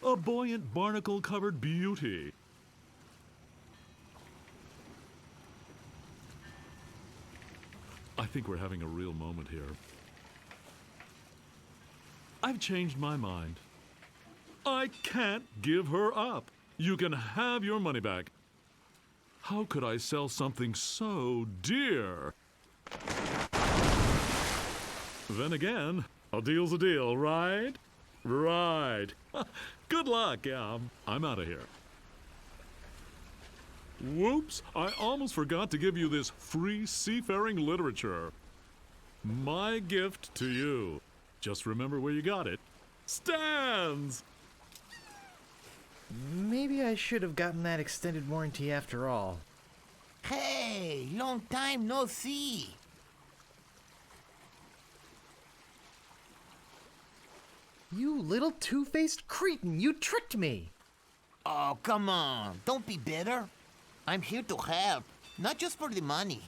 a buoyant barnacle-covered beauty. I think we're having a real moment here. I've changed my mind. I can't give her up. You can have your money back. How could I sell something so dear? Then again, a deal's a deal, right? Right. Good luck, yeah. I'm out of here. Whoops, I almost forgot to give you this free seafaring literature. My gift to you. Just remember where you got it. Stands! Maybe I should have gotten that extended warranty after all. Hey, long time no see. You little two-faced cretin, you tricked me! Oh, come on. Don't be bitter. I'm here to help, not just for the money.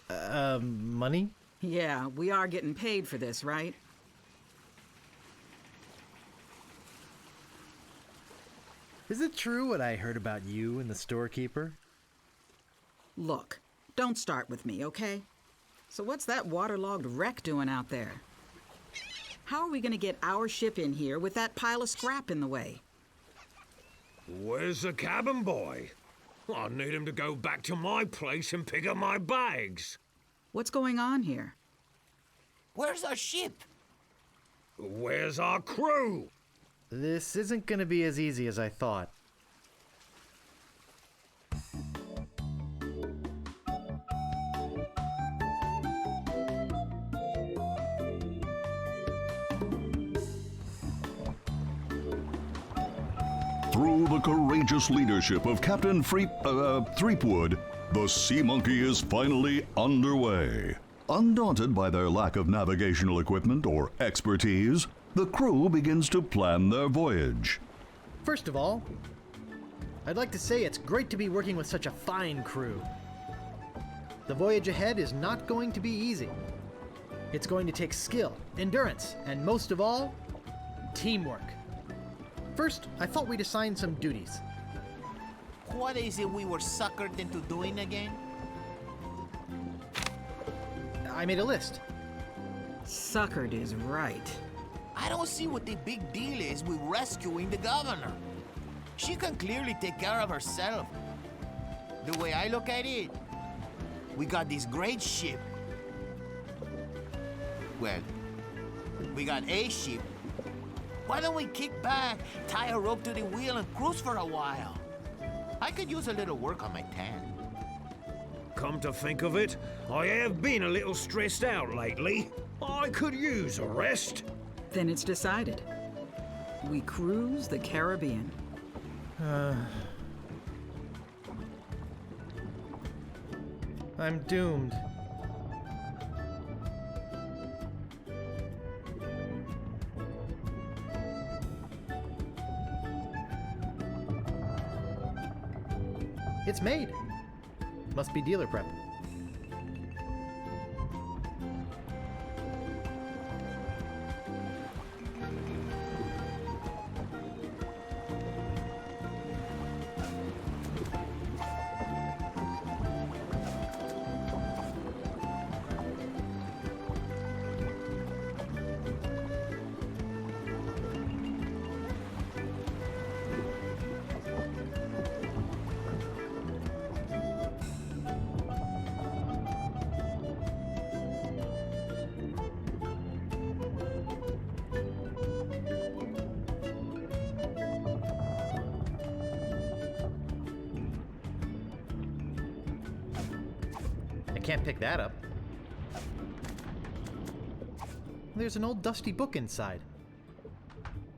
Money? Yeah, we are getting paid for this, right? Is it true what I heard about you and the storekeeper? Look, don't start with me, okay? So what's that waterlogged wreck doing out there? How are we gonna get our ship in here with that pile of scrap in the way? Where's the cabin boy? I need him to go back to my place and pick up my bags. What's going on here? Where's our ship? Where's our crew? This isn't gonna be as easy as I thought. Through the courageous leadership of Captain Threepwood, the Sea Monkey is finally underway. Undaunted by their lack of navigational equipment or expertise, the crew begins to plan their voyage. First of all, I'd like to say it's great to be working with such a fine crew. The voyage ahead is not going to be easy. It's going to take skill, endurance, and most of all, teamwork. First, I thought we'd assign some duties. What is it we were suckered into doing again? I made a list. Suckered is right. I don't see what the big deal is with rescuing the governor. She can clearly take care of herself. The way I look at it, we got this great ship. Well, we got a ship. Why don't we kick back, tie a rope to the wheel, and cruise for a while? I could use a little work on my tan. Come to think of it, I have been a little stressed out lately. I could use a rest. Then it's decided. We cruise the Caribbean. I'm doomed. It's made. Must be dealer prep. Can't pick that up. There's an old dusty book inside.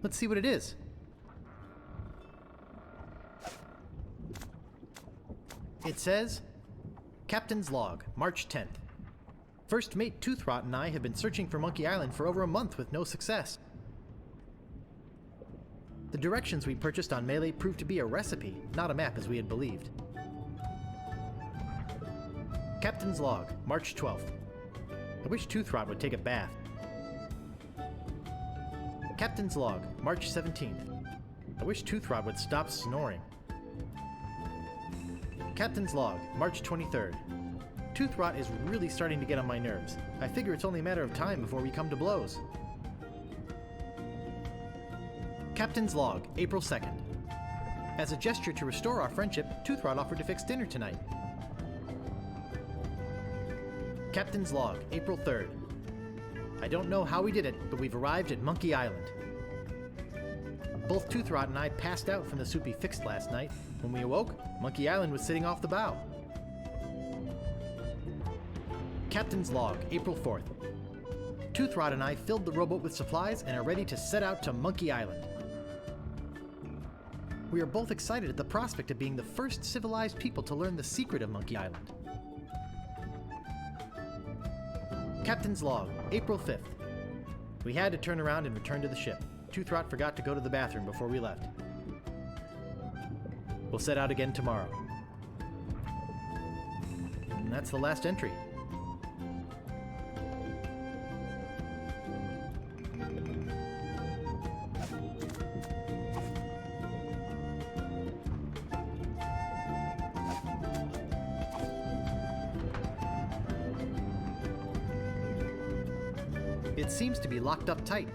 Let's see what it is. It says, Captain's Log, March 10th. First Mate Toothrot and I have been searching for Monkey Island for over a month with no success. The directions we purchased on Melee proved to be a recipe, not a map as we had believed. Captain's Log, March 12th. I wish Toothrot would take a bath. Captain's Log, March 17th. I wish Toothrot would stop snoring. Captain's Log, March 23rd. Toothrot is really starting to get on my nerves. I figure it's only a matter of time before we come to blows. Captain's Log, April 2nd. As a gesture to restore our friendship, Toothrot offered to fix dinner tonight. Captain's Log, April 3rd. I don't know how we did it, but we've arrived at Monkey Island. Both Toothrot and I passed out from the soup he fixed last night. When we awoke, Monkey Island was sitting off the bow. Captain's Log, April 4th. Toothrot and I filled the rowboat with supplies and are ready to set out to Monkey Island. We are both excited at the prospect of being the first civilized people to learn the secret of Monkey Island. Captain's Log, April 5th. We had to turn around and return to the ship. Toothrot forgot to go to the bathroom before we left. We'll set out again tomorrow. And that's the last entry. It seems to be locked up tight.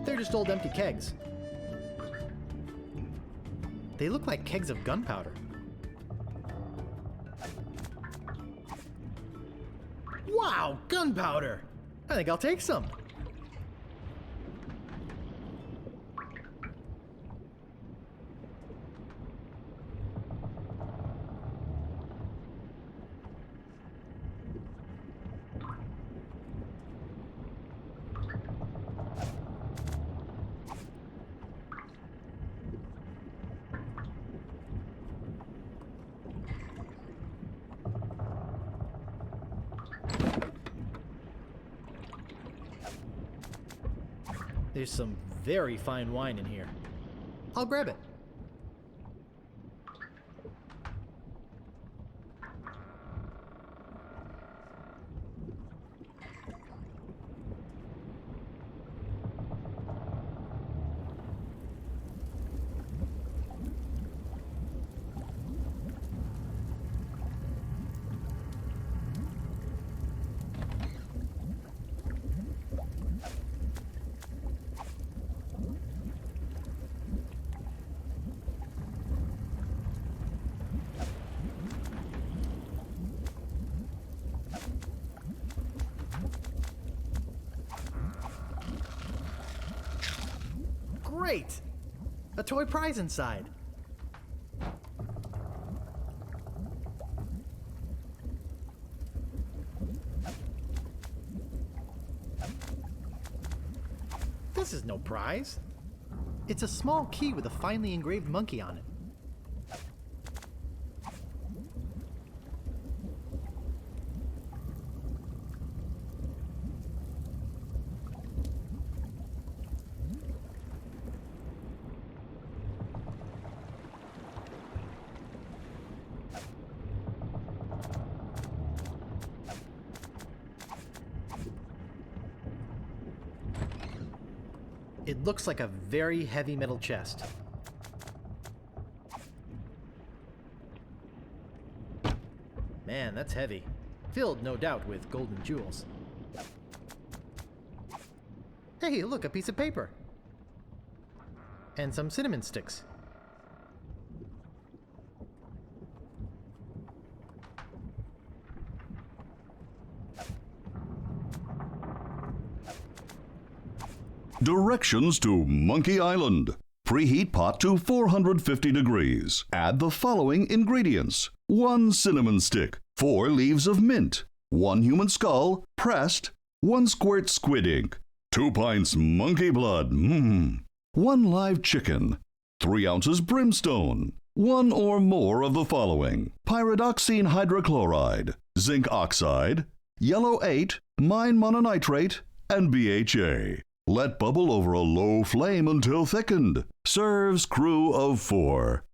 They're just old empty kegs. They look like kegs of gunpowder. Wow, gunpowder! I think I'll take some. There's some very fine wine in here. I'll grab it. Great! A toy prize inside. This is no prize. It's a small key with a finely engraved monkey on it. It looks like a very heavy metal chest. Man, that's heavy. Filled, no doubt, with golden jewels. Hey, look, a piece of paper. And some cinnamon sticks. Directions to Monkey Island. Preheat pot to 450 degrees. Add the following ingredients: 1 cinnamon stick, 4 leaves of mint, 1 human skull, pressed, 1 squirt squid ink, 2 pints monkey blood, 1 live chicken, 3 ounces brimstone, 1 or more of the following: pyridoxine hydrochloride, zinc oxide, yellow 8, mine mononitrate, and BHA. Let bubble over a low flame until thickened. Serves crew of 4.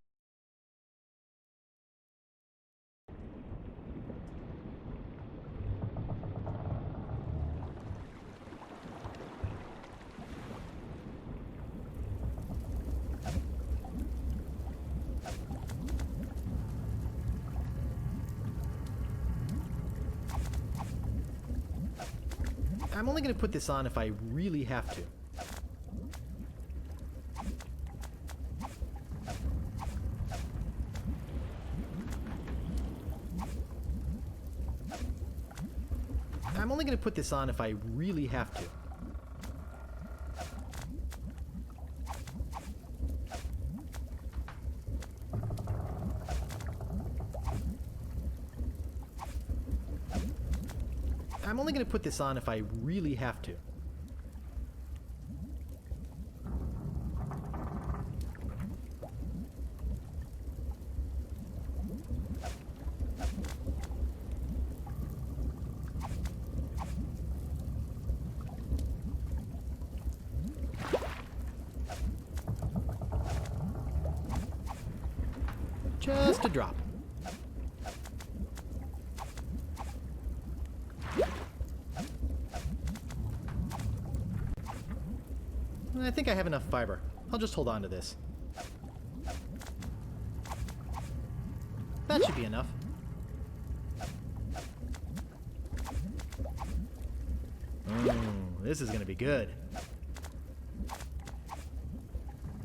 I'm only going to put this on if I really have to. I'm only going to put this on if I really have to. I'm only going to put this on if I really have to. Just a drop. I think I have enough fiber. I'll just hold on to this. That should be enough. This is gonna be good.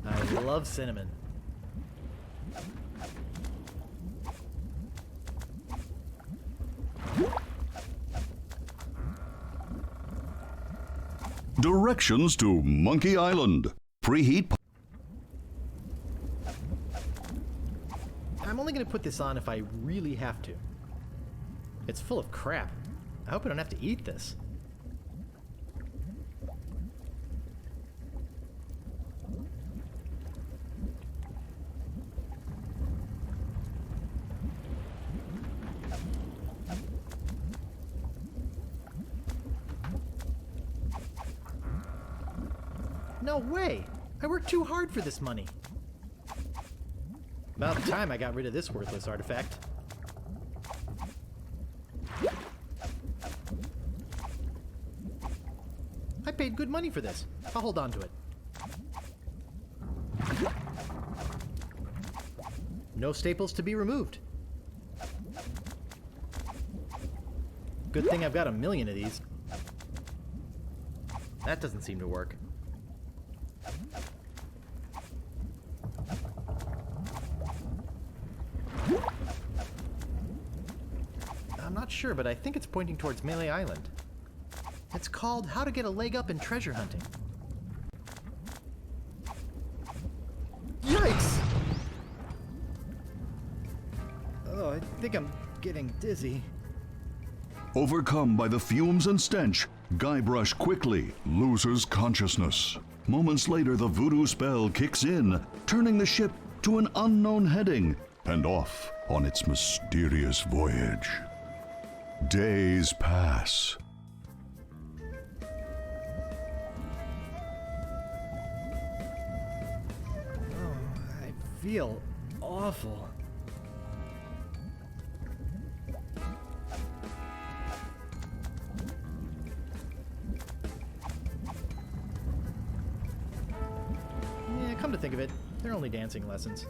I love cinnamon. Directions to Monkey Island. Preheat. I'm only going to put this on if I really have to. It's full of crap. I hope I don't have to eat this. No way! I worked too hard for this money. About time I got rid of this worthless artifact. I paid good money for this. I'll hold on to it. No staples to be removed. Good thing I've got 1,000,000 of these. That doesn't seem to work. I'm not sure, but I think it's pointing towards Melee Island. It's called How to Get a Leg Up in Treasure Hunting. Yikes! Oh, I think I'm getting dizzy. Overcome by the fumes and stench, Guybrush quickly loses consciousness. Moments later, the voodoo spell kicks in, turning the ship to an unknown heading and off on its mysterious voyage. Days pass. Oh, I feel awful. Yeah, come to think of it, they're only dancing lessons.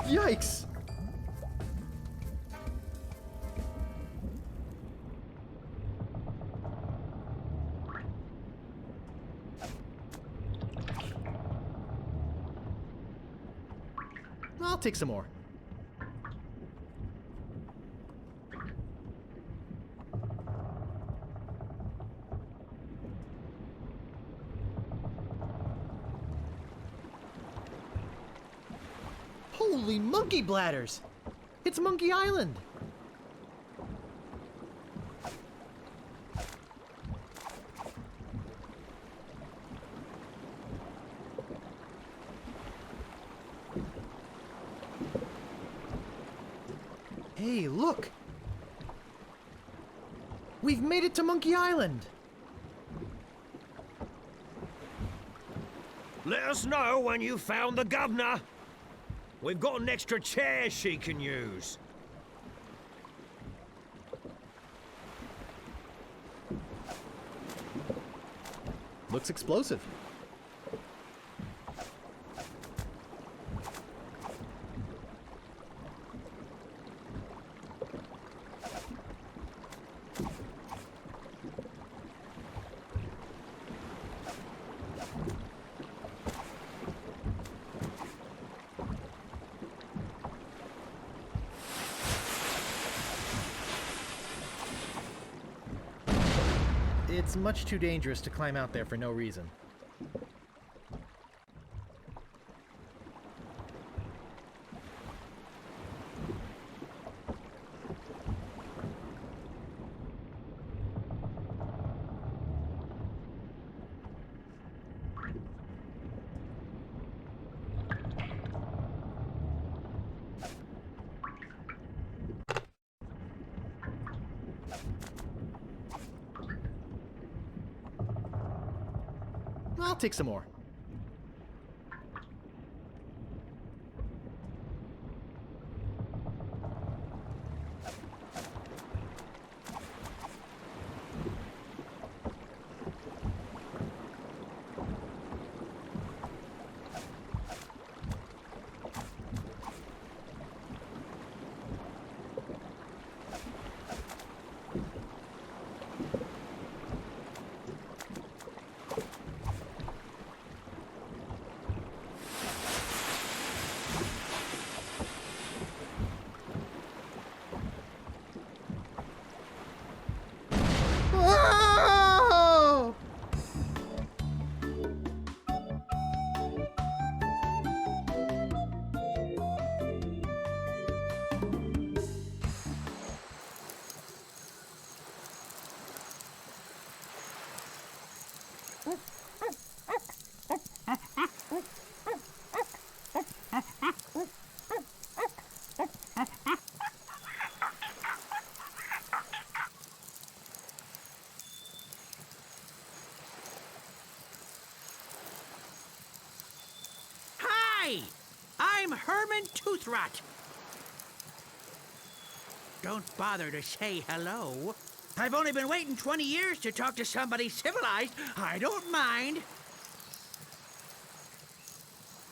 Yikes! I'll take some more. Monkey bladders! It's Monkey Island! Hey, look! We've made it to Monkey Island! Let us know when you found the governor. We've got an extra chair she can use. Looks explosive. It's much too dangerous to climb out there for no reason. I'll take some more. Hi! I'm Herman Toothrot. Don't bother to say hello. I've only been waiting 20 years to talk to somebody civilized. I don't mind.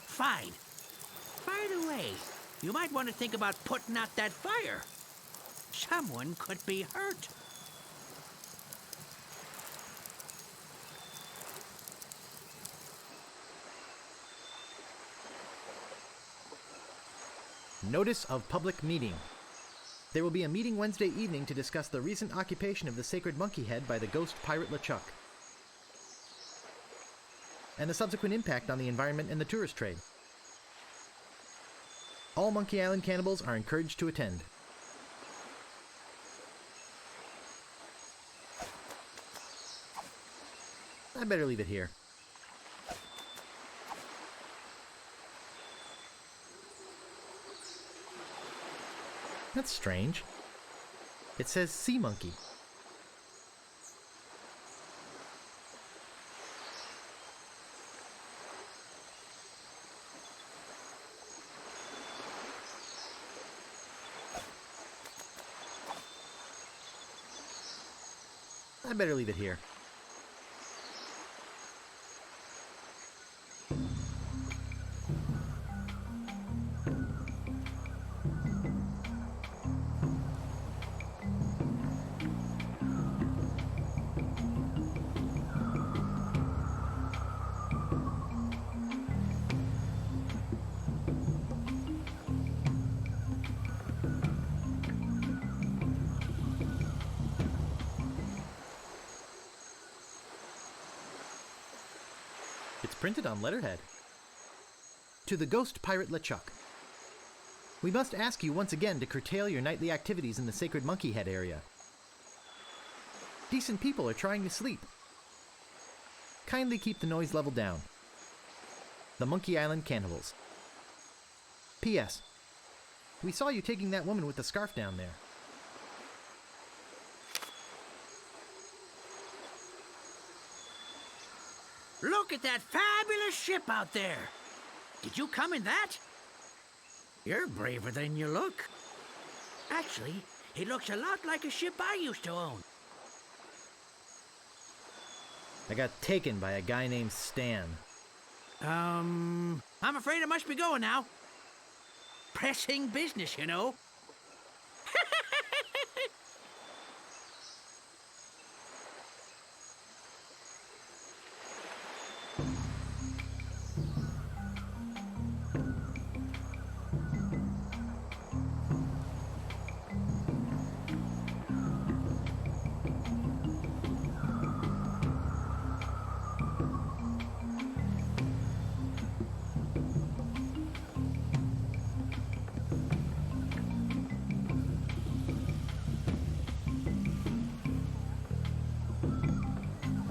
Fine. By the way, you might want to think about putting out that fire. Someone could be hurt. Notice of public meeting. There will be a meeting Wednesday evening to discuss the recent occupation of the sacred monkey head by the ghost pirate LeChuck, and the subsequent impact on the environment and the tourist trade. All Monkey Island cannibals are encouraged to attend. I better leave it here. That's strange. It says sea monkey. I better leave it here. It's printed on letterhead. To the ghost pirate LeChuck. We must ask you once again to curtail your nightly activities in the Sacred Monkey Head area. Decent people are trying to sleep. Kindly keep the noise level down. The Monkey Island Cannibals. P.S. We saw you taking that woman with the scarf down there. Look at that fabulous ship out there. Did you come in that? You're braver than you look. Actually, it looks a lot like a ship I used to own. I got taken by a guy named Stan. I'm afraid I must be going now. Pressing business, you know.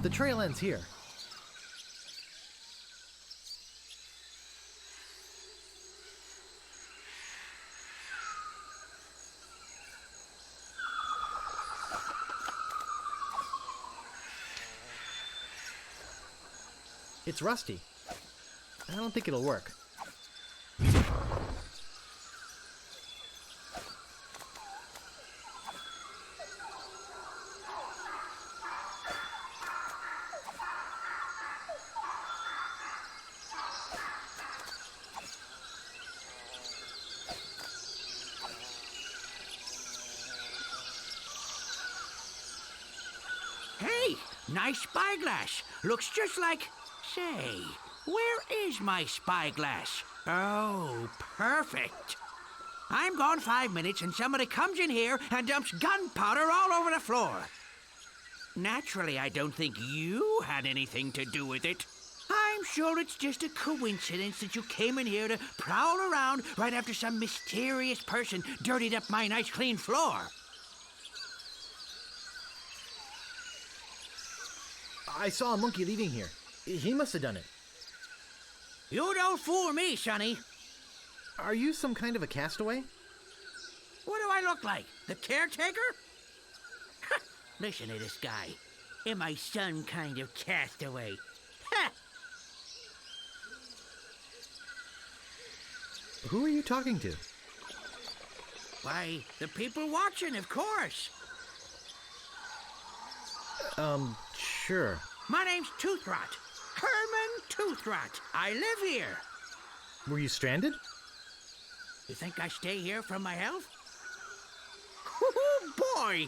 The trail ends here. It's rusty. I don't think it'll work. Hey, nice spyglass. Looks just like... Say, where is my spyglass? Oh, perfect. I'm gone 5 minutes and somebody comes in here and dumps gunpowder all over the floor. Naturally, I don't think you had anything to do with it. I'm sure it's just a coincidence that you came in here to prowl around right after some mysterious person dirtied up my nice clean floor. I saw a monkey leaving here. He must have done it. You don't fool me, Sonny. Are you some kind of a castaway? What do I look like? The caretaker? Listen to this guy. Am I some kind of castaway? Ha! Who are you talking to? Why, the people watching, of course. Sure. My name's Toothrot. Herman Toothrot. I live here. Were you stranded? You think I stay here for my health? Oh, boy!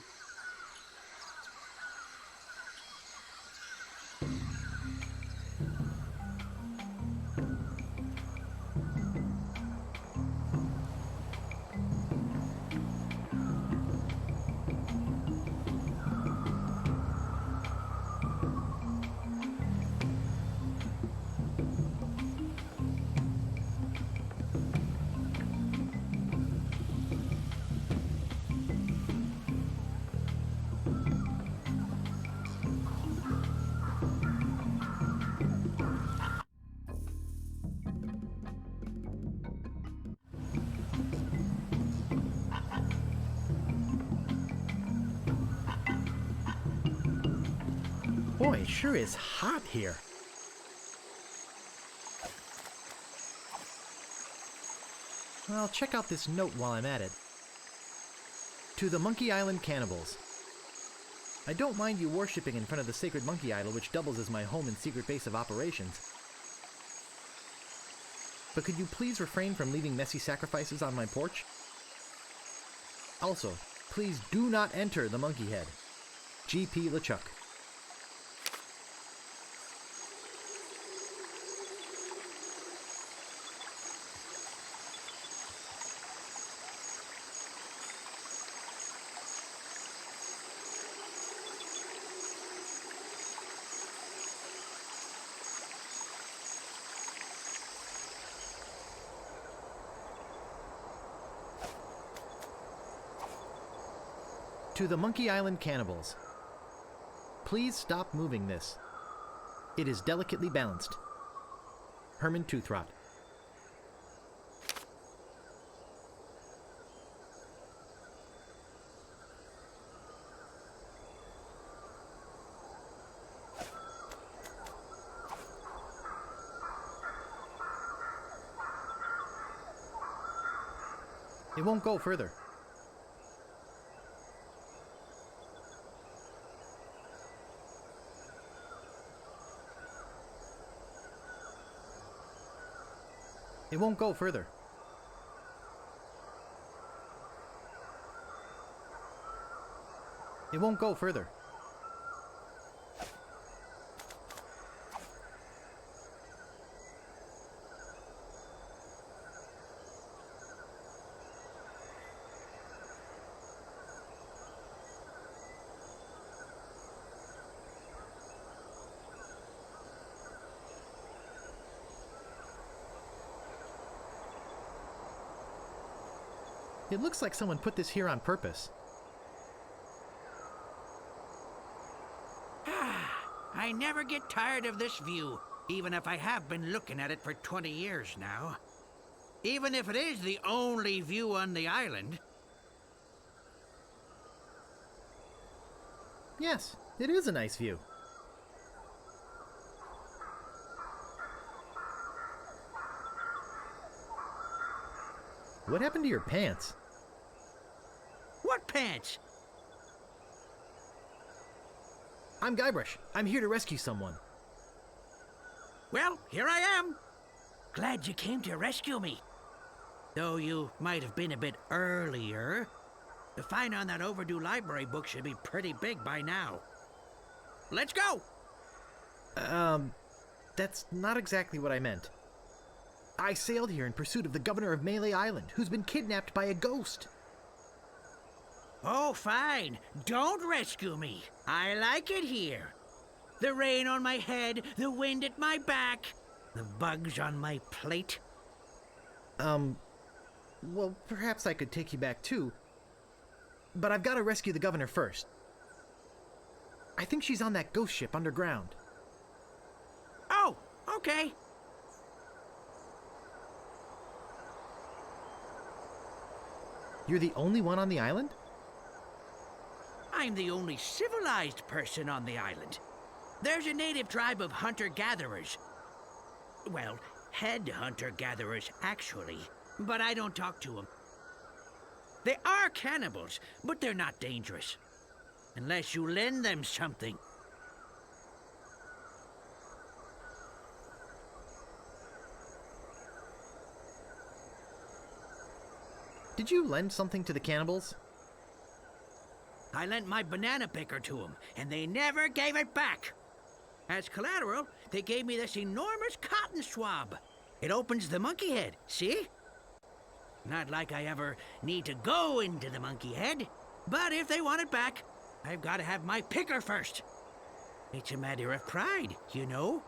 Boy, it sure is hot here. Well, check out this note while I'm at it. To the Monkey Island Cannibals. I don't mind you worshipping in front of the sacred monkey idol, which doubles as my home and secret base of operations. But could you please refrain from leaving messy sacrifices on my porch? Also, please do not enter the Monkey Head. G.P. LeChuck. To the Monkey Island cannibals. Please stop moving this. It is delicately balanced. Herman Toothrot. It won't go further. It won't go further. It won't go further. It looks like someone put this here on purpose. I never get tired of this view, even if I have been looking at it for 20 years now. Even if it is the only view on the island. Yes, it is a nice view. What happened to your pants? What pants? I'm Guybrush. I'm here to rescue someone. Well, here I am. Glad you came to rescue me. Though you might have been a bit earlier. The fine on that overdue library book should be pretty big by now. Let's go! That's not exactly what I meant. I sailed here in pursuit of the governor of Melee Island, who's been kidnapped by a ghost. Oh, fine. Don't rescue me. I like it here. The rain on my head, the wind at my back, the bugs on my plate. Well, perhaps I could take you back too. But I've got to rescue the governor first. I think she's on that ghost ship underground. Oh, okay. You're the only one on the island? I'm the only civilized person on the island. There's a native tribe of hunter-gatherers. Well, head hunter-gatherers, actually. But I don't talk to them. They are cannibals, but they're not dangerous. Unless you lend them something. Did you lend something to the cannibals? I lent my banana picker to them, and they never gave it back. As collateral, they gave me this enormous cotton swab. It opens the monkey head, see? Not like I ever need to go into the monkey head, but if they want it back, I've got to have my picker first. It's a matter of pride, you know?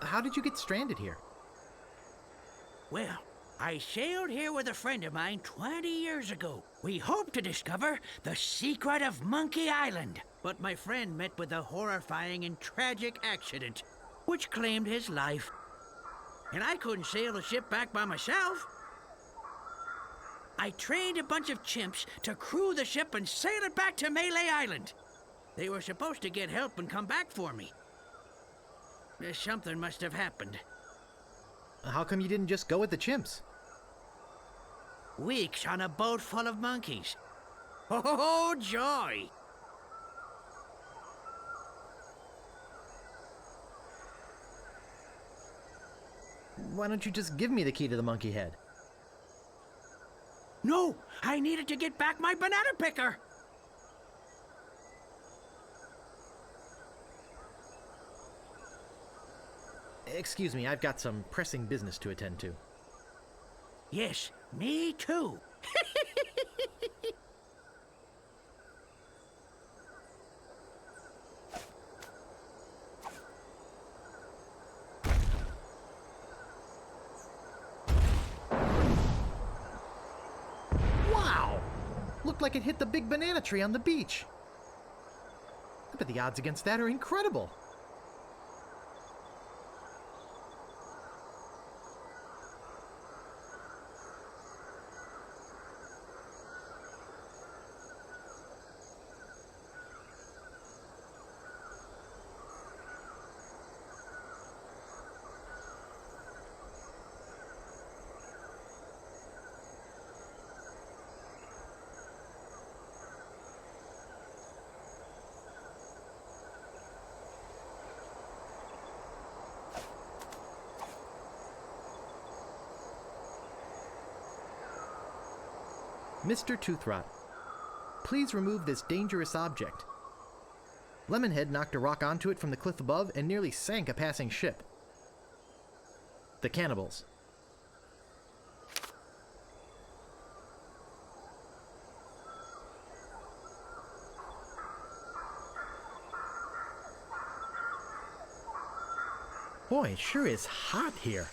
How did you get stranded here? Well, I sailed here with a friend of mine 20 years ago. We hoped to discover the secret of Monkey Island, but my friend met with a horrifying and tragic accident, which claimed his life. And I couldn't sail the ship back by myself. I trained a bunch of chimps to crew the ship and sail it back to Melee Island. They were supposed to get help and come back for me. Something must have happened. How come you didn't just go with the chimps? Weeks on a boat full of monkeys. Oh, joy! Why don't you just give me the key to the monkey head? No! I needed to get back my banana picker! Excuse me, I've got some pressing business to attend to. Yes, me too. Wow! Looked like it hit the big banana tree on the beach. I bet the odds against that are incredible. Mr. Toothrot, please remove this dangerous object. Lemonhead knocked a rock onto it from the cliff above and nearly sank a passing ship. The cannibals. Boy, it sure is hot here.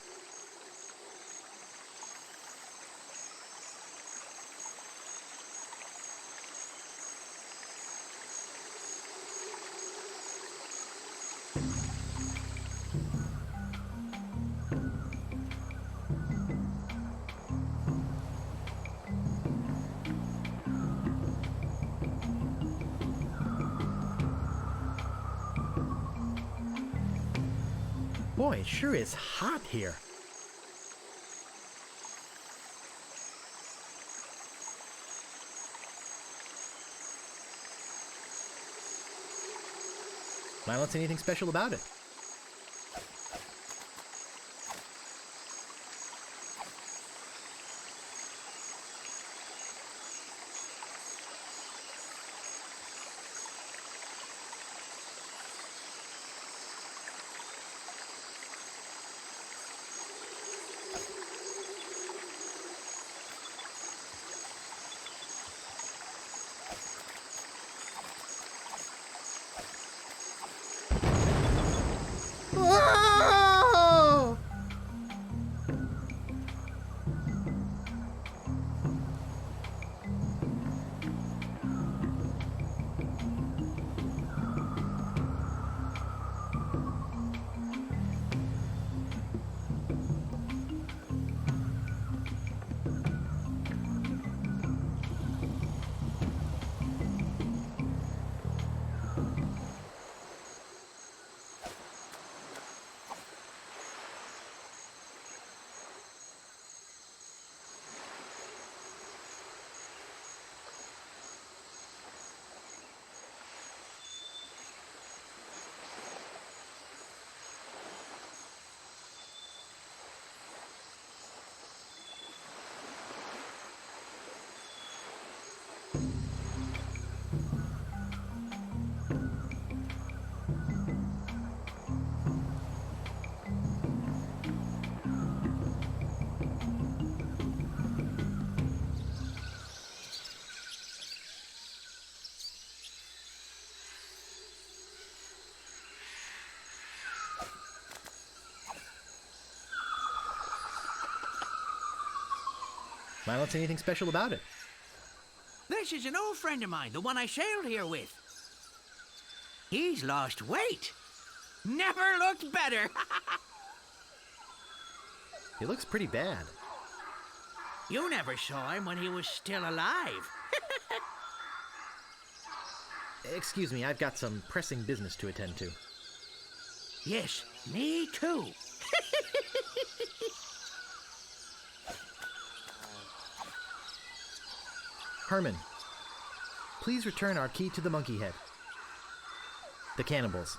Boy, it sure is hot here. I don't see anything special about it. Whoa! I don't see anything special about it. This is an old friend of mine, the one I sailed here with. He's lost weight. Never looked better. He looks pretty bad. You never saw him when he was still alive. Excuse me, I've got some pressing business to attend to. Yes, me too. Herman, please return our key to the monkey head. The cannibals.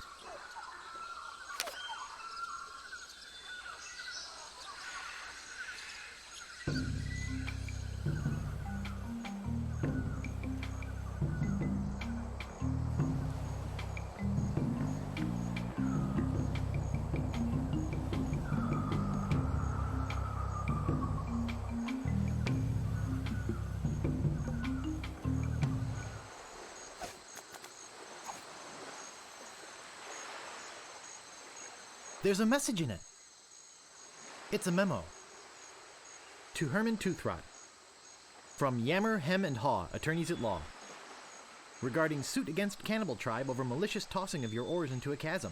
There's a message in it. It's a memo. To Herman Toothrot. From Yammer, Hem, and Haw, attorneys at law. Regarding suit against cannibal tribe over malicious tossing of your oars into a chasm.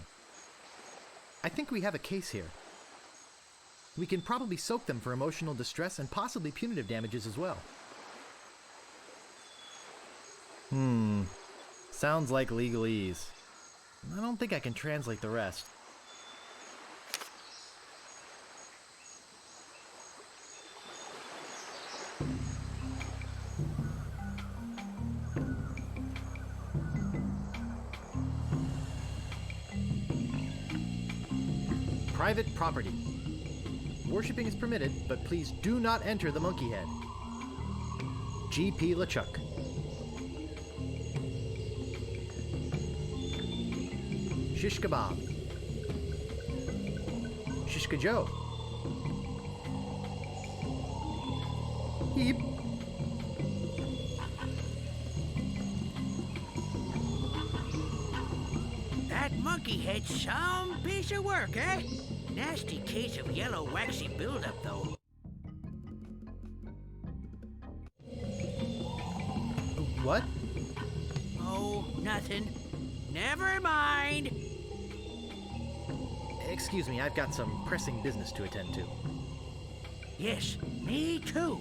I think we have a case here. We can probably soak them for emotional distress and possibly punitive damages as well. Sounds like legalese. I don't think I can translate the rest. Private property. Worshipping is permitted, but please do not enter the Monkey Head. G.P. LeChuck. Shish Kebab. Shishka Joe. Heep. That monkey head's some piece of work, eh? Nasty case of yellow waxy buildup, though. What? Oh, nothing. Never mind. Excuse me, I've got some pressing business to attend to. Yes, me too.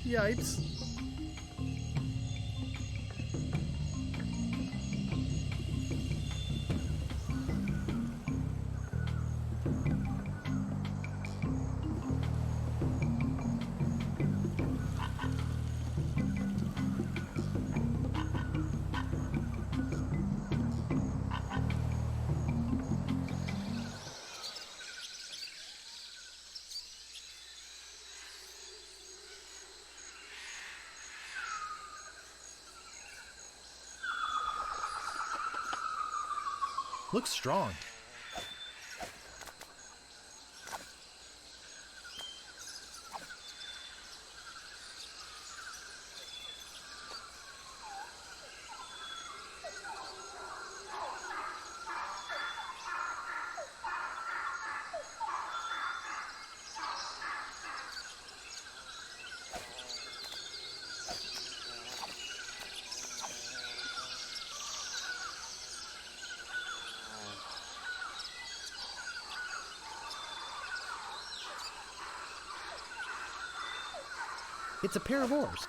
Yipes. Looks strong. It's a pair of oars.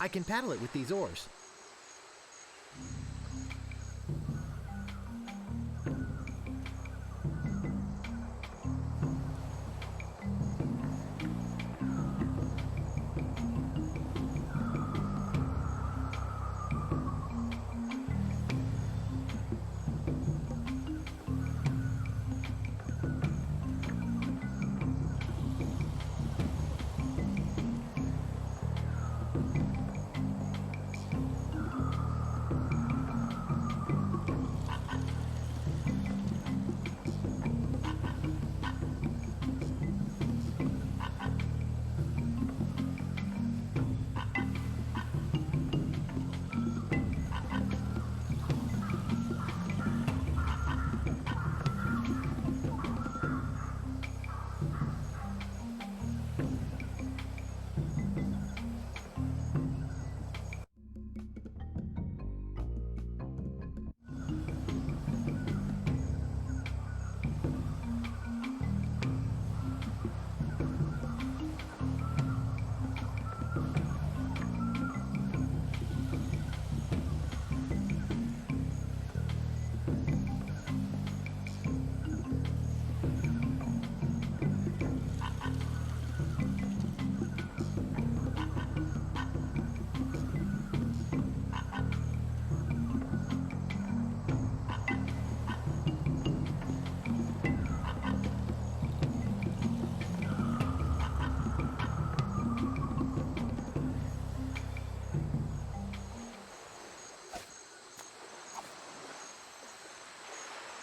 I can paddle it with these oars.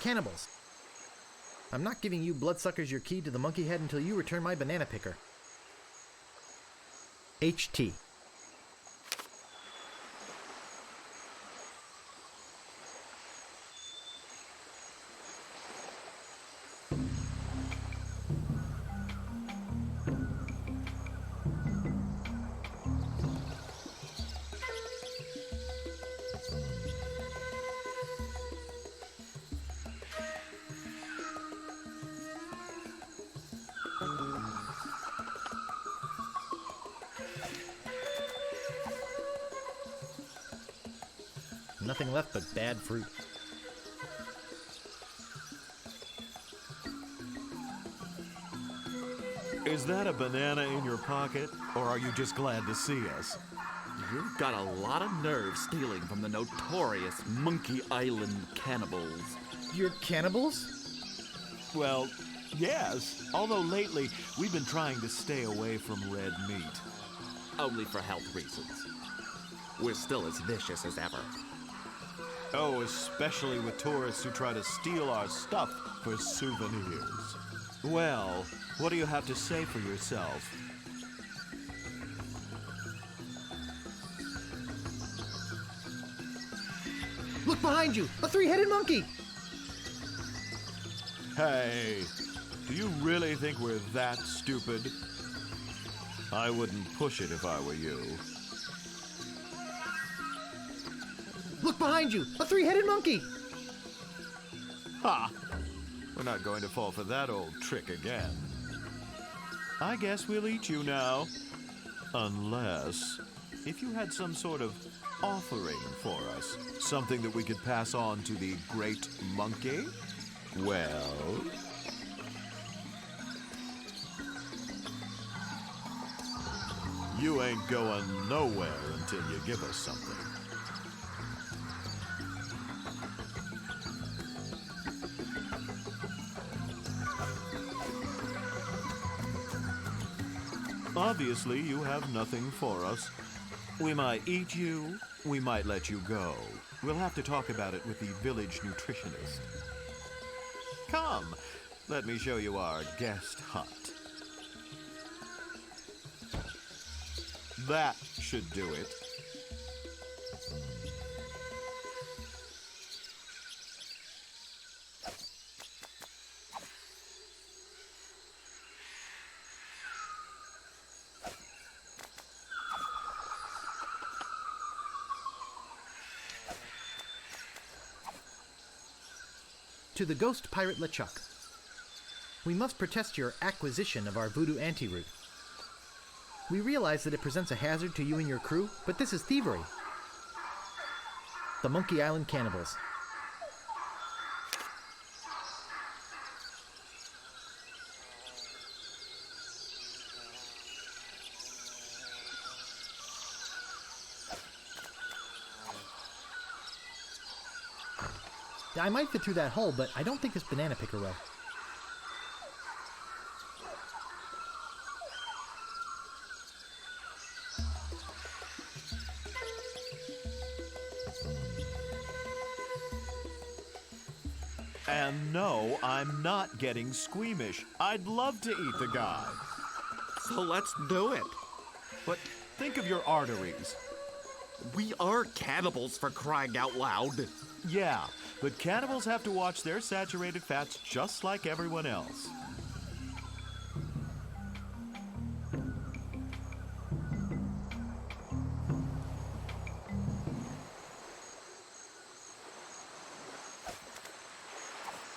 Cannibals. I'm not giving you bloodsuckers your key to the monkey head until you return my banana picker. HT. Nothing left but bad fruit. Is that a banana in your pocket, or are you just glad to see us? You've got a lot of nerve stealing from the notorious Monkey Island cannibals. You're cannibals? Well, yes. Although lately, we've been trying to stay away from red meat. Only for health reasons. We're still as vicious as ever. Oh, especially with tourists who try to steal our stuff for souvenirs. Well, what do you have to say for yourself? Look behind you! A three-headed monkey! Hey, do you really think we're that stupid? I wouldn't push it if I were you. Look behind you! A three-headed monkey! Ha! We're not going to fall for that old trick again. I guess we'll eat you now. Unless, if you had some sort of offering for us, something that we could pass on to the great monkey, well... You ain't going nowhere until you give us something. Obviously, you have nothing for us. We might eat you, we might let you go. We'll have to talk about it with the village nutritionist. Come, let me show you our guest hut. That should do it. To the ghost pirate LeChuck. We must protest your acquisition of our voodoo antiroot. We realize that it presents a hazard to you and your crew, but this is thievery. The Monkey Island Cannibals. I might fit through that hole, but I don't think this banana picker will. And no, I'm not getting squeamish. I'd love to eat the guy. So let's do it. But think of your arteries. We are cannibals, for crying out loud. Yeah, but cannibals have to watch their saturated fats just like everyone else.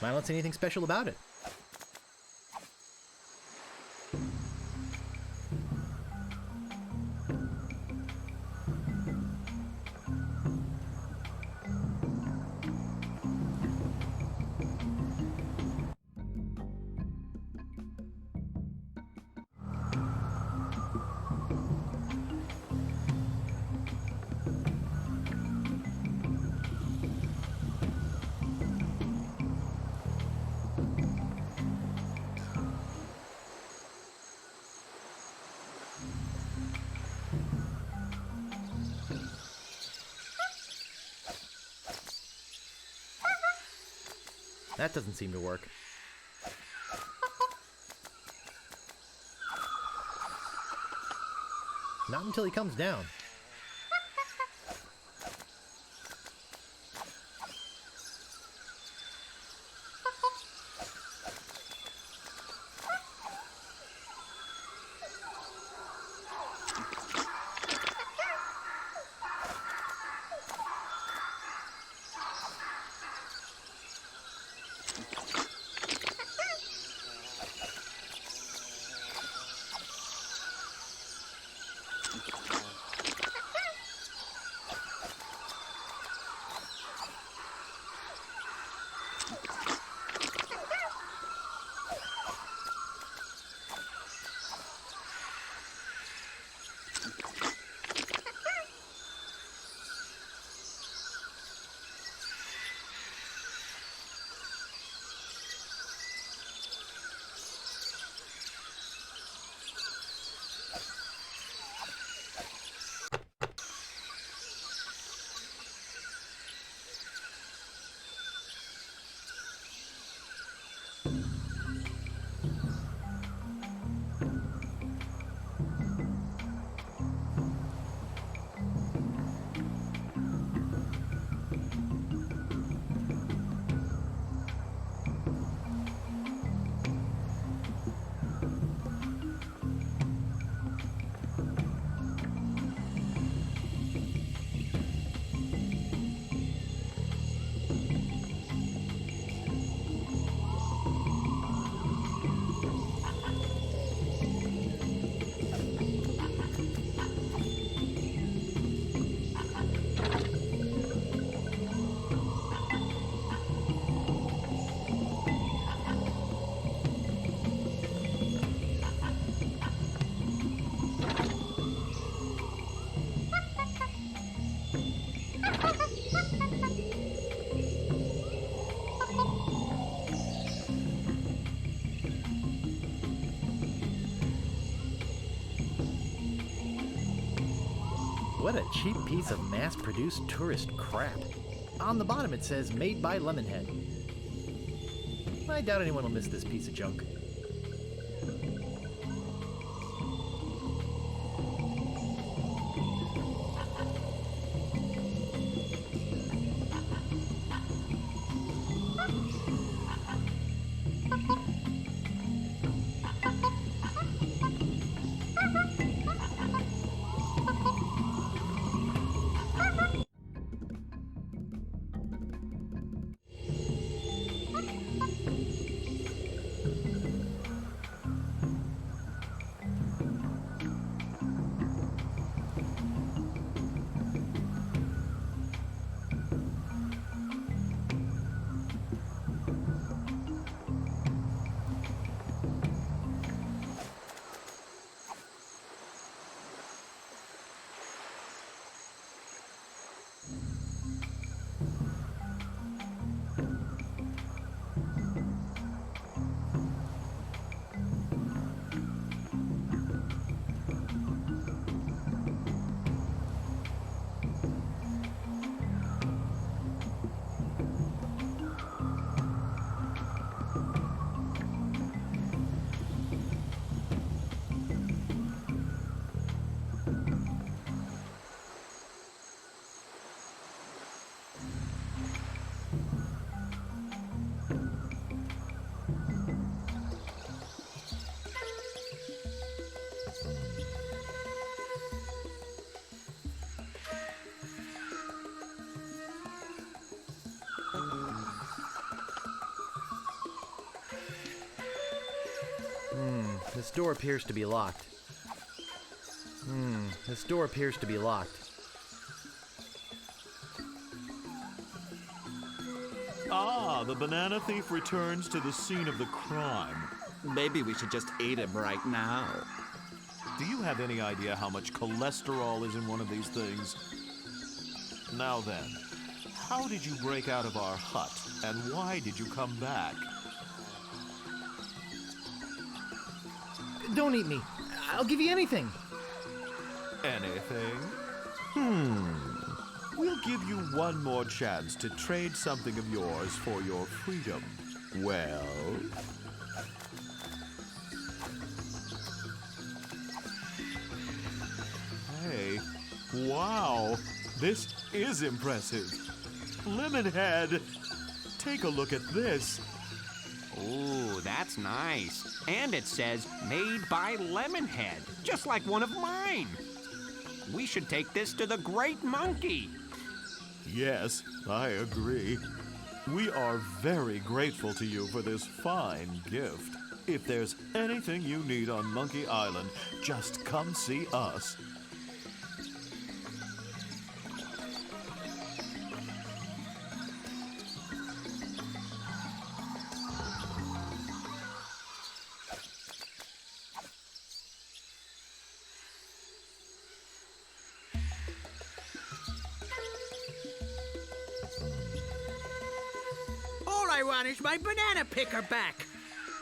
I don't see anything special about it. That doesn't seem to work. Not until he comes down. What a cheap piece of mass-produced tourist crap. On the bottom it says, made by Lemonhead. I doubt anyone will miss this piece of junk. This door appears to be locked. This door appears to be locked. Ah, the banana thief returns to the scene of the crime. Maybe we should just eat him right now. Do you have any idea how much cholesterol is in one of these things? Now then, how did you break out of our hut, and why did you come back? Don't eat me. I'll give you anything. Anything? We'll give you one more chance to trade something of yours for your freedom. Well? Hey, wow, this is impressive. Lemonhead, take a look at this. Ooh, that's nice. And it says, made by Lemonhead, just like one of mine. We should take this to the Great Monkey. Yes, I agree. We are very grateful to you for this fine gift. If there's anything you need on Monkey Island, just come see us. All I want is my banana picker back.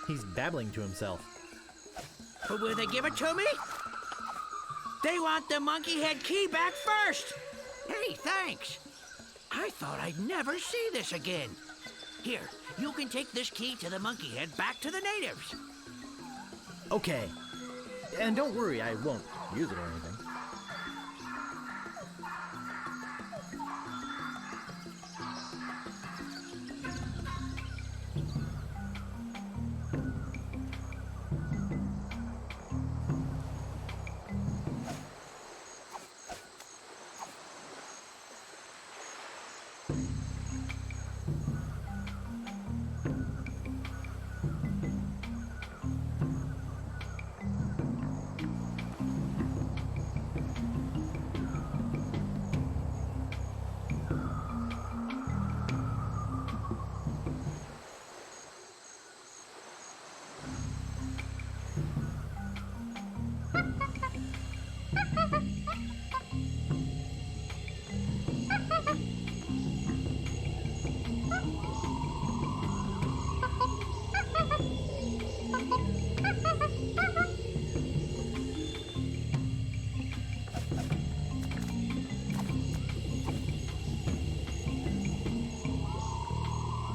He's babbling to himself. But will they give it to me? They want the monkey head key back first. Hey, thanks. I thought I'd never see this again. Here, you can take this key to the monkey head back to the natives. Okay. And don't worry, I won't use it or anything.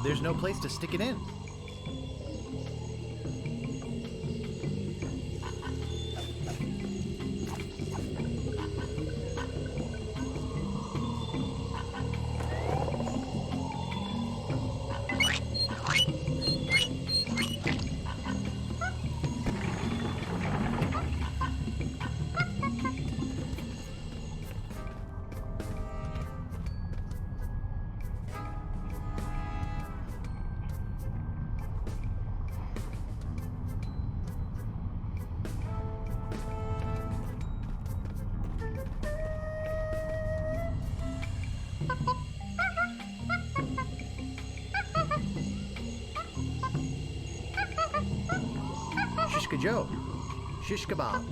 There's no place to stick it in. Shishka Joe. Shish kebab.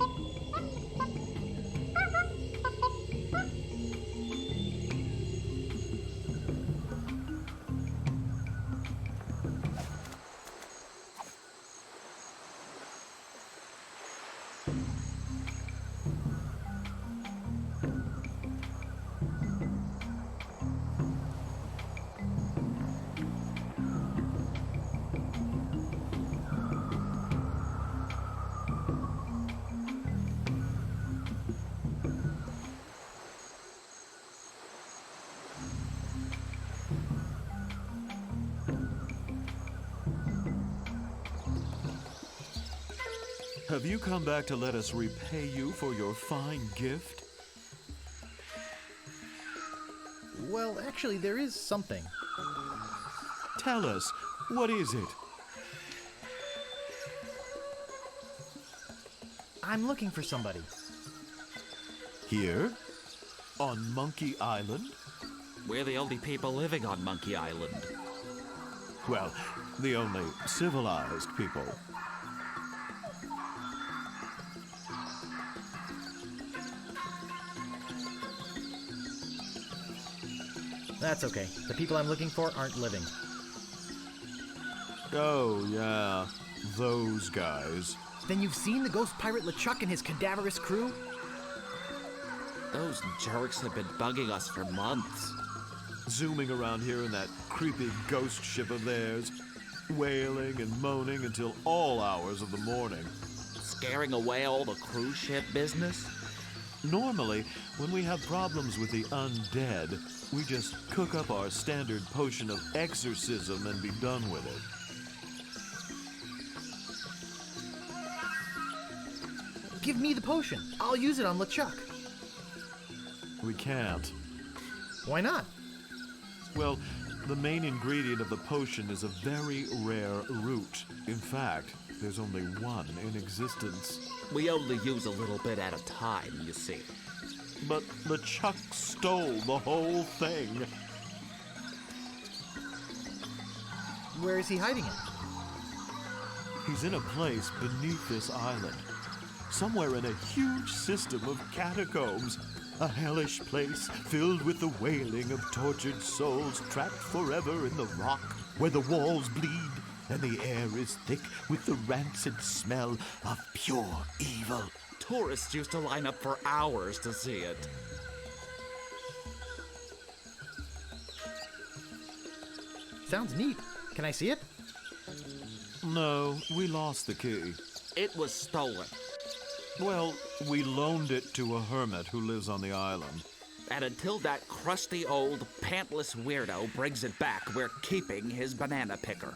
Have you come back to let us repay you for your fine gift? Well, actually, there is something. Tell us, what is it? I'm looking for somebody. Here? On Monkey Island? We're the only people living on Monkey Island. Well, the only civilized people. That's okay. The people I'm looking for aren't living. Oh, yeah. Those guys. Then you've seen the ghost pirate LeChuck and his cadaverous crew? Those jerks have been bugging us for months. Zooming around here in that creepy ghost ship of theirs. wailing and moaning until all hours of the morning. Scaring away all the cruise ship business? Normally, when we have problems with the undead, we just cook up our standard potion of exorcism and be done with it. Give me the potion. I'll use it on LeChuck. We can't. Why not? Well, the main ingredient of the potion is a very rare root. In fact, there's only one in existence. We only use a little bit at a time, you see. But LeChuck stole the whole thing. Where is he hiding it? He's in a place beneath this island. Somewhere in a huge system of catacombs. A hellish place filled with the wailing of tortured souls trapped forever in the rock, where the walls bleed and the air is thick with the rancid smell of pure evil. Tourists used to line up for hours to see it. Sounds neat. Can I see it? No, we lost the key. It was stolen. Well, we loaned it to a hermit who lives on the island. And until that crusty old pantless weirdo brings it back, we're keeping his banana picker.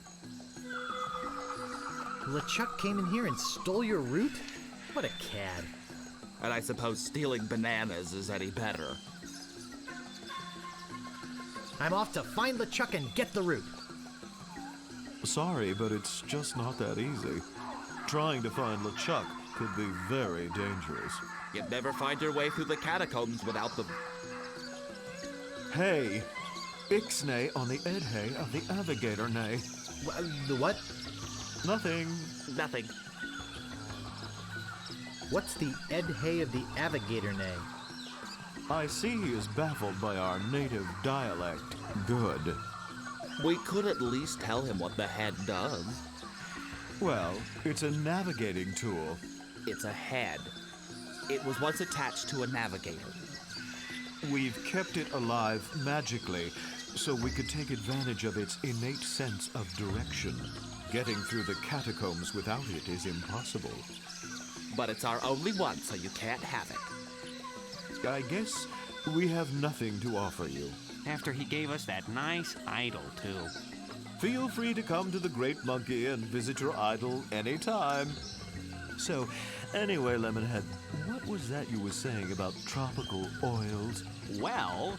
LeChuck came in here and stole your root? What a cad. And I suppose stealing bananas is any better. I'm off to find LeChuck and get the root. Sorry, but it's just not that easy. Trying to find LeChuck could be very dangerous. You'd never find your way through the catacombs without them. Hey, Ixnay on the Edhay of the Navigator Nay. The what? Nothing. Nothing. What's the Edhay of the Navigator Nay? I see he is baffled by our native dialect. Good. We could at least tell him what the head does. Well, it's a navigating tool. It's a head. It was once attached to a navigator. We've kept it alive magically, so we could take advantage of its innate sense of direction. Getting through the catacombs without it is impossible. But it's our only one, so you can't have it. I guess we have nothing to offer you. After he gave us that nice idol, too. Feel free to come to the Great Monkey and visit your idol anytime. So, anyway, Lemonhead, what was that you were saying about tropical oils? Well...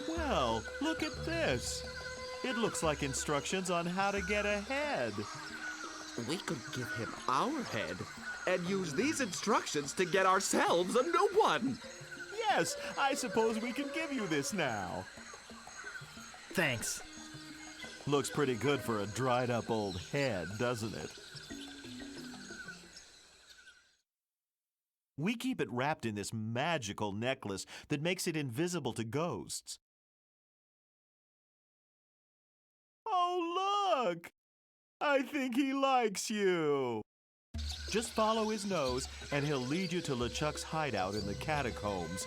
Well, look at this. It looks like instructions on how to get ahead. We could give him our head and use these instructions to get ourselves a new one. Yes, I suppose we can give you this now. Thanks. Looks pretty good for a dried up old head, doesn't it? We keep it wrapped in this magical necklace that makes it invisible to ghosts. Oh, look! I think he likes you. Just follow his nose, and he'll lead you to LeChuck's hideout in the catacombs.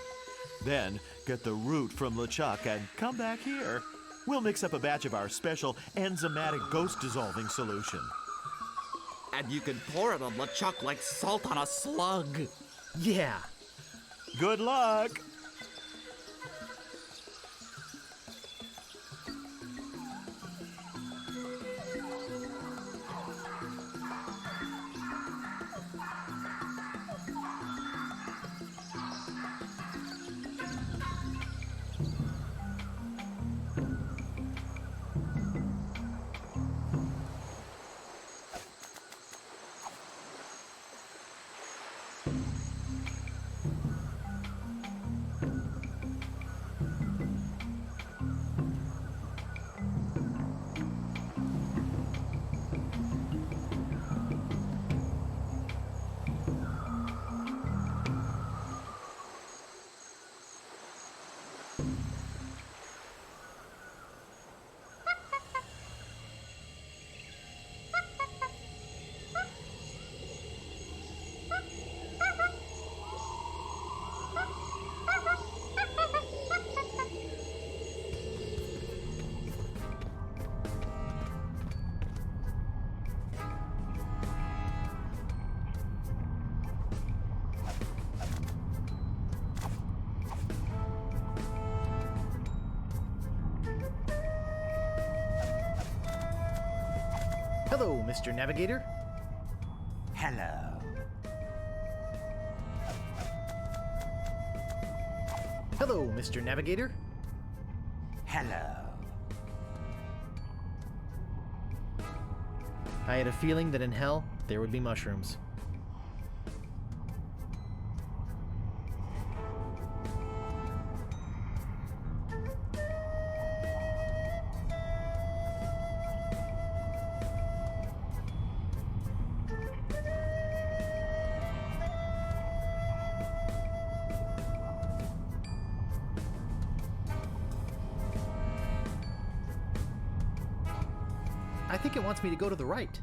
Then, get the root from LeChuck and come back here. We'll mix up a batch of our special enzymatic ghost-dissolving solution. And you can pour it on LeChuck like salt on a slug. Yeah. Good luck! Hello, Mr. Navigator. Hello. Hello, Mr. Navigator. Hello. I had a feeling that in hell, there would be mushrooms. I think it wants me to go to the right.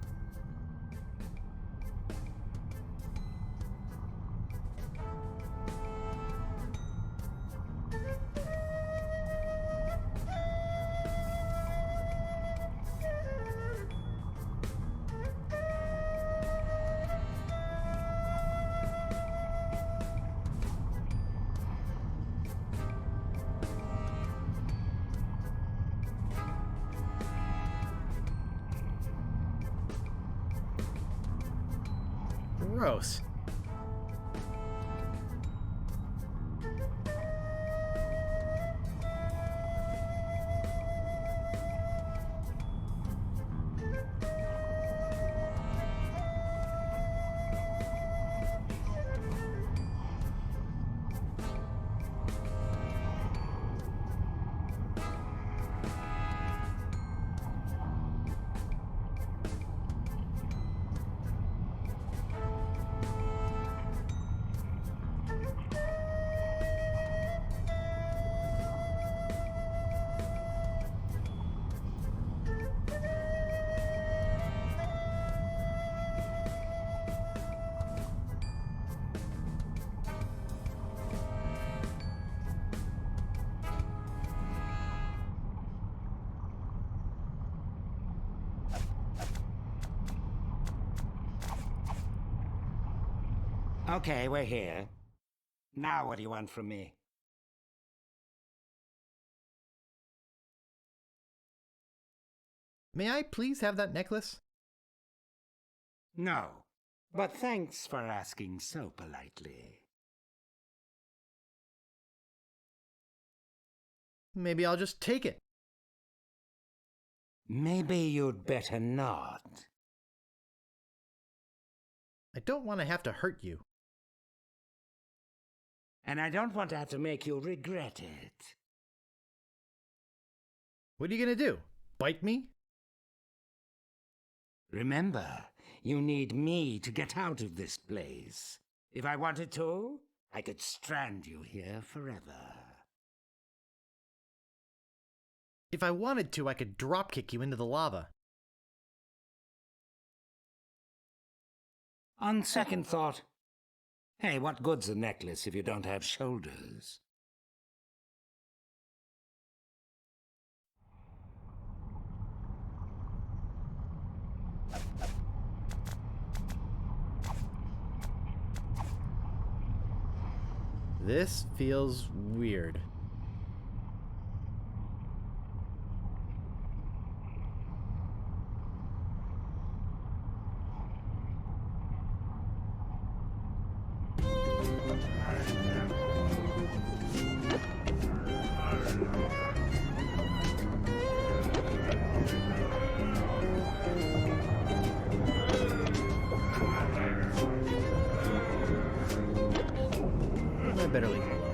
Gross. Okay, we're here. Now what do you want from me? May I please have that necklace? No, but thanks for asking so politely. Maybe I'll just take it. Maybe you'd better not. I don't want to have to hurt you. And I don't want to have to make you regret it. What are you going to do? Bite me? Remember, you need me to get out of this place. If I wanted to, I could strand you here forever. If I wanted to, I could dropkick you into the lava. On second thought, hey, what good's a necklace if you don't have shoulders? This feels weird. I better leave him alone.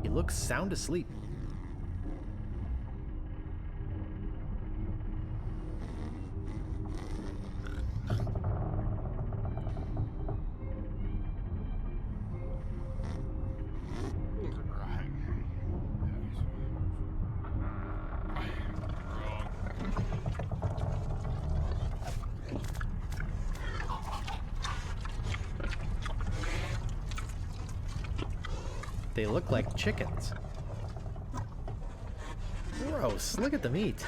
He looks sound asleep. They look like chickens. Gross, look at the meat.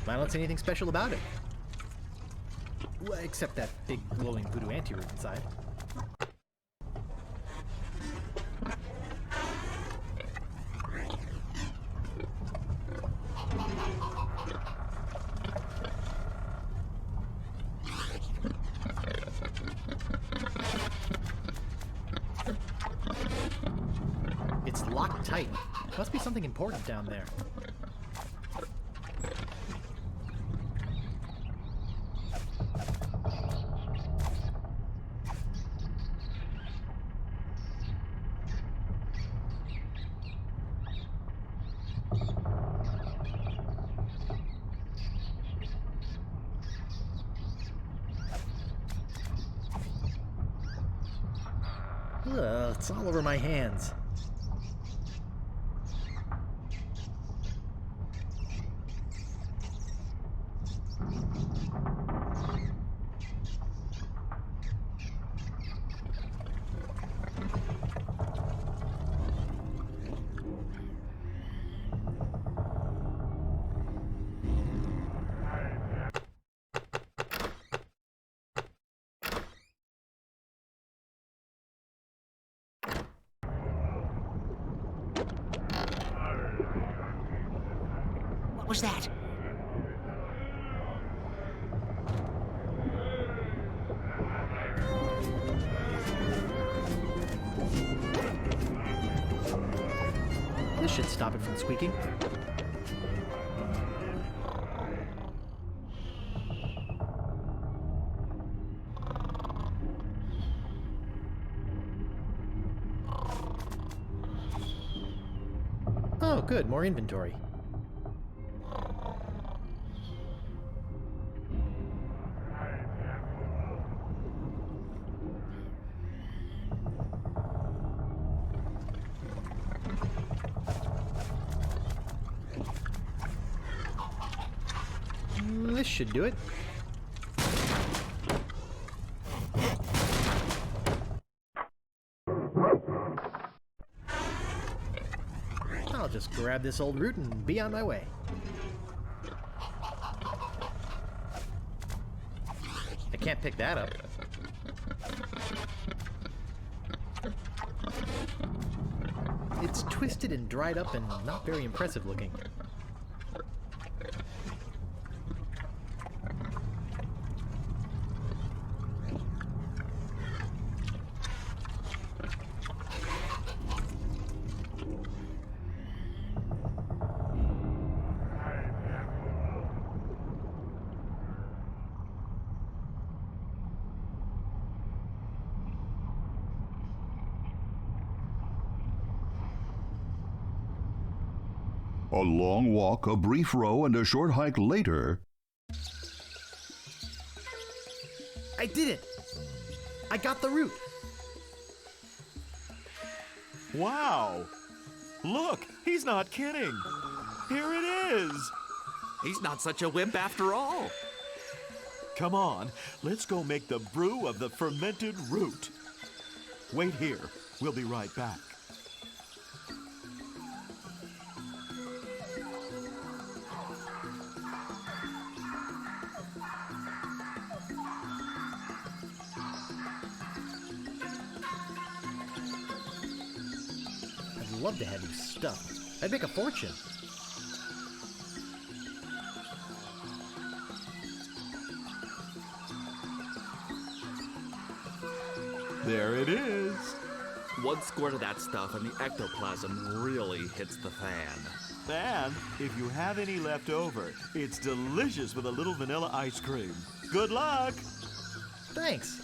I don't see anything special about it. Well, except that big glowing voodoo anti-root inside. It's locked tight. Must be something important down there. Ugh, it's all over my hands. What was that? This should stop it from squeaking. Oh, good, more inventory. This should do it. I'll just grab this old root and be on my way. I can't pick that up. It's twisted and dried up and not very impressive looking. A long walk, a brief row, and a short hike later. I did it! I got the root! Wow! Look, he's not kidding. Here it is. He's not such a wimp after all. Come on, let's go make the brew of the fermented root. Wait here. We'll be right back. I'd love to have you stuffed. I'd make a fortune. There it is. One squirt of that stuff and the ectoplasm really hits the fan. And if you have any left over, it's delicious with a little vanilla ice cream. Good luck! Thanks.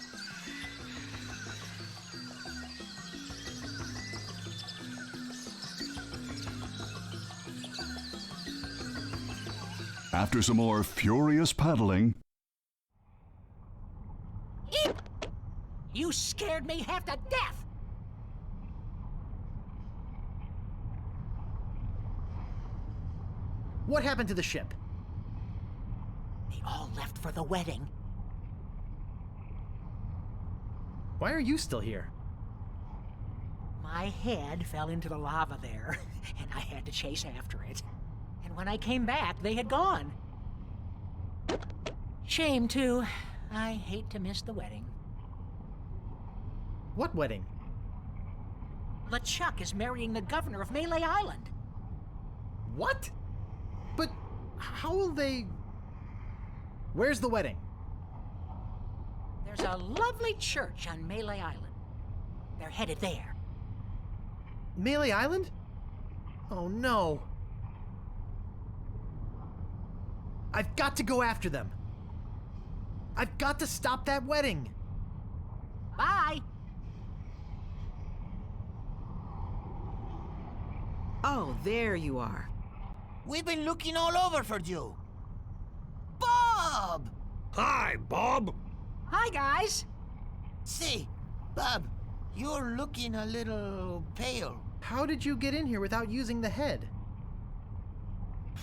After some more furious paddling, You scared me half to death! What happened to the ship? They all left for the wedding. Why are you still here? My head fell into the lava there, and I had to chase after it. And when I came back, they had gone. Shame, too. I hate to miss the wedding. What wedding? LeChuck is marrying the governor of Melee Island. What? But how will they... Where's the wedding? There's a lovely church on Melee Island. They're headed there. Melee Island? Oh no. I've got to go after them. I've got to stop that wedding. Bye. Oh, there you are. We've been looking all over for you. Bob! Hi, Bob. Hi, guys. Say, Bob, you're looking a little pale. How did you get in here without using the head?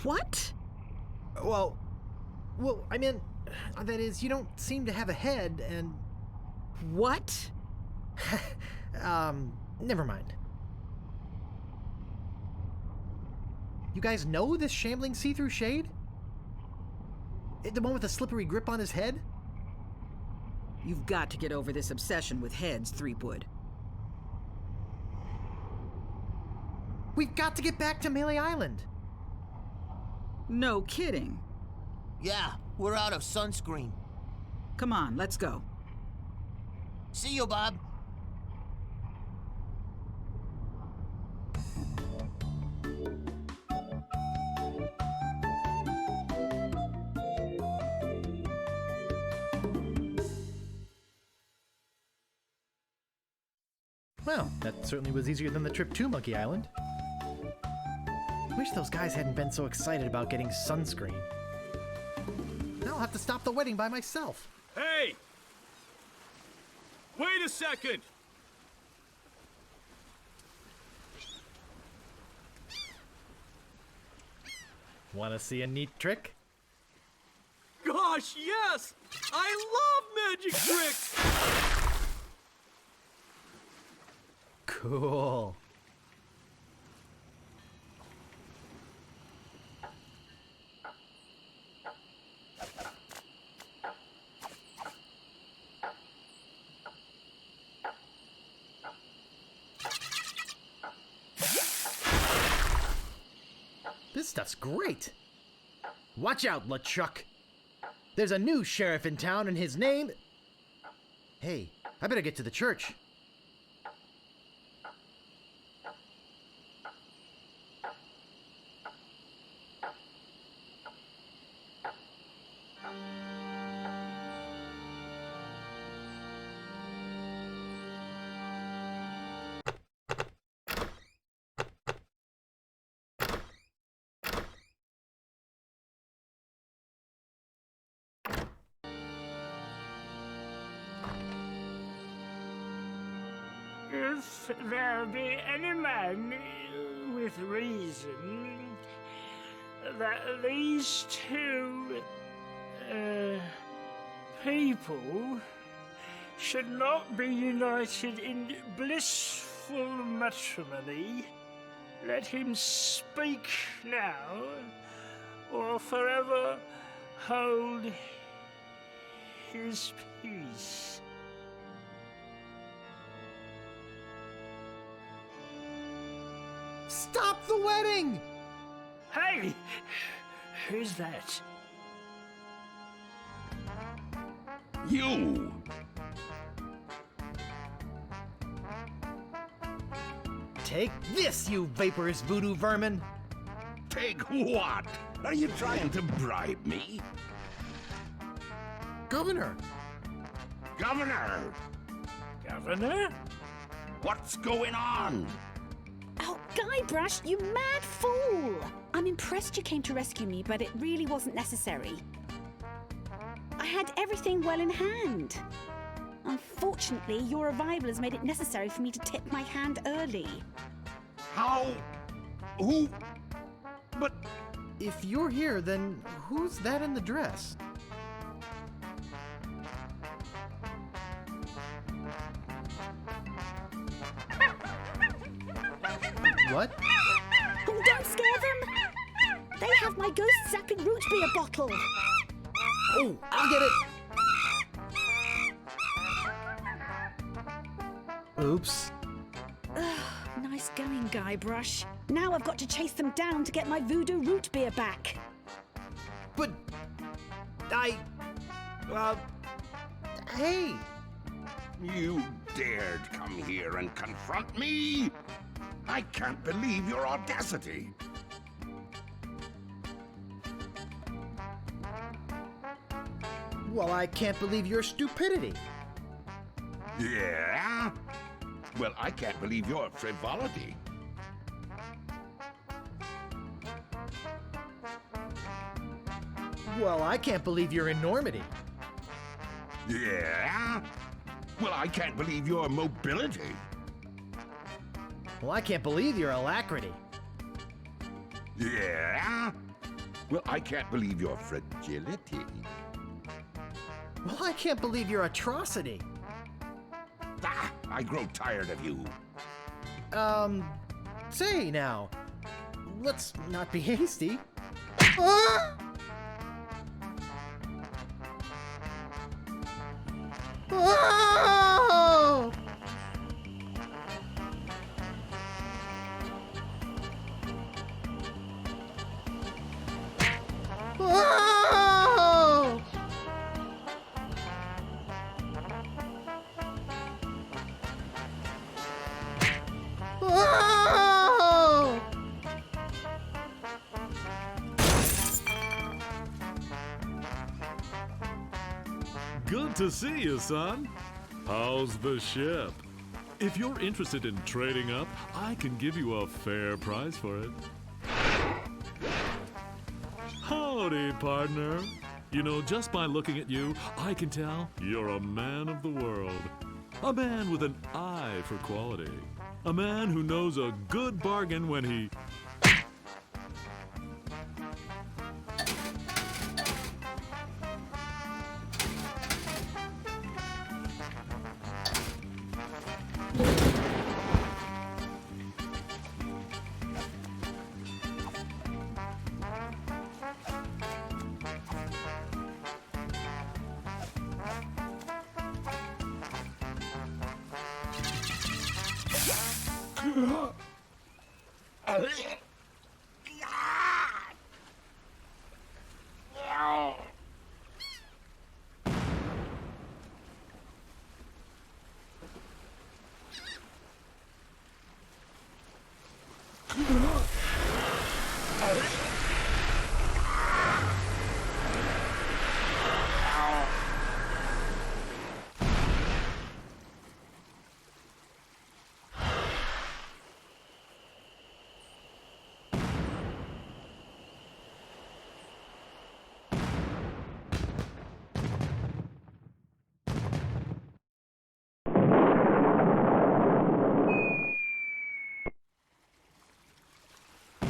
What? Well, I mean, that is, you don't seem to have a head, and... What? Never mind. You guys know this shambling see-through shade? The one with the slippery grip on his head? You've got to get over this obsession with heads, Threepwood. We've got to get back to Melee Island. No kidding. Yeah, we're out of sunscreen. Come on, let's go. See you, Bob. Well, that certainly was easier than the trip to Monkey Island. Wish those guys hadn't been so excited about getting sunscreen. Now I'll have to stop the wedding by myself. Hey! Wait a second! Want to see a neat trick? Gosh, yes! I love magic tricks! Cool. This stuff's great. Watch out, LeChuck. There's a new sheriff in town and his name... Hey, I better get to the church. If there be any man with reason that these two people should not be united in blissful matrimony, let him speak now, or forever hold his peace. Stop the wedding! Hey! Who's that? You! Take this, you vaporous voodoo vermin! Take what? Are you trying to bribe me? Governor! Governor! Governor? What's going on? Oh, Guybrush, you mad fool! I'm impressed you came to rescue me, but it really wasn't necessary. I had everything well in hand. Unfortunately, your arrival has made it necessary for me to tip my hand early. How? Who? But if you're here, then who's that in the dress? What? Oh, don't scare them! They have my ghost-zapping root beer bottle! Oh, I'll get it! Oops. Nice going, Guybrush. Now I've got to chase them down to get my voodoo root beer back. But... Hey! You dared come here and confront me? I can't believe your audacity. Well, I can't believe your stupidity. Yeah? Well, I can't believe your frivolity. Well, I can't believe your enormity. Yeah? Well, I can't believe your mobility. Well, I can't believe your alacrity. Yeah? Well, I can't believe your fragility. Well, I can't believe your atrocity. Ah, I grow tired of you. Say now, let's not be hasty. Ah! Oh! Oh! Oh! Good to see you, son. How's the ship? If you're interested in trading up, I can give you a fair price for it. Howdy, partner. You know, just by looking at you, I can tell you're a man of the world. A man with an eye for quality. A man who knows a good bargain when he...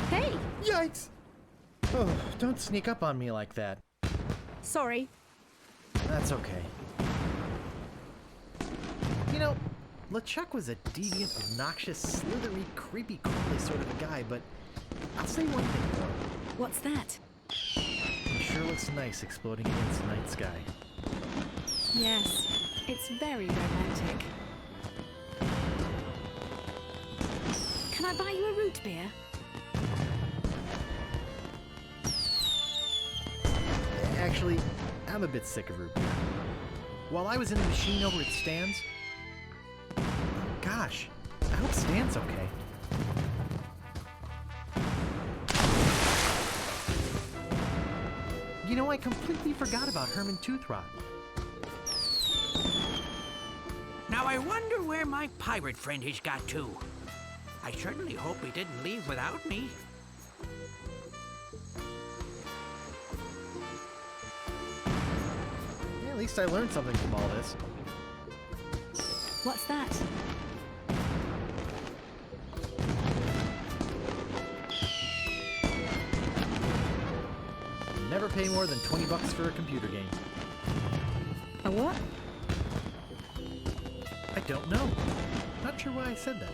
Hey! Yikes! Oh, don't sneak up on me like that. Sorry. That's okay. You know, LeChuck was a deviant, obnoxious, slithery, creepy, crawly sort of a guy, but I'll say one thing for him. What's that? He sure looks nice exploding against the night sky. Yes, it's very romantic. Can I buy you a root beer? Actually, I'm a bit sick of root beer. While I was in the machine over at Stan's... Gosh, I hope Stan's okay. I completely forgot about Herman Toothrot. Now I wonder where my pirate friend has got to. I certainly hope he didn't leave without me. Yeah, at least I learned something from all this. What's that? Never pay more than $20 for a computer game. A what? I don't know. Not sure why I said that.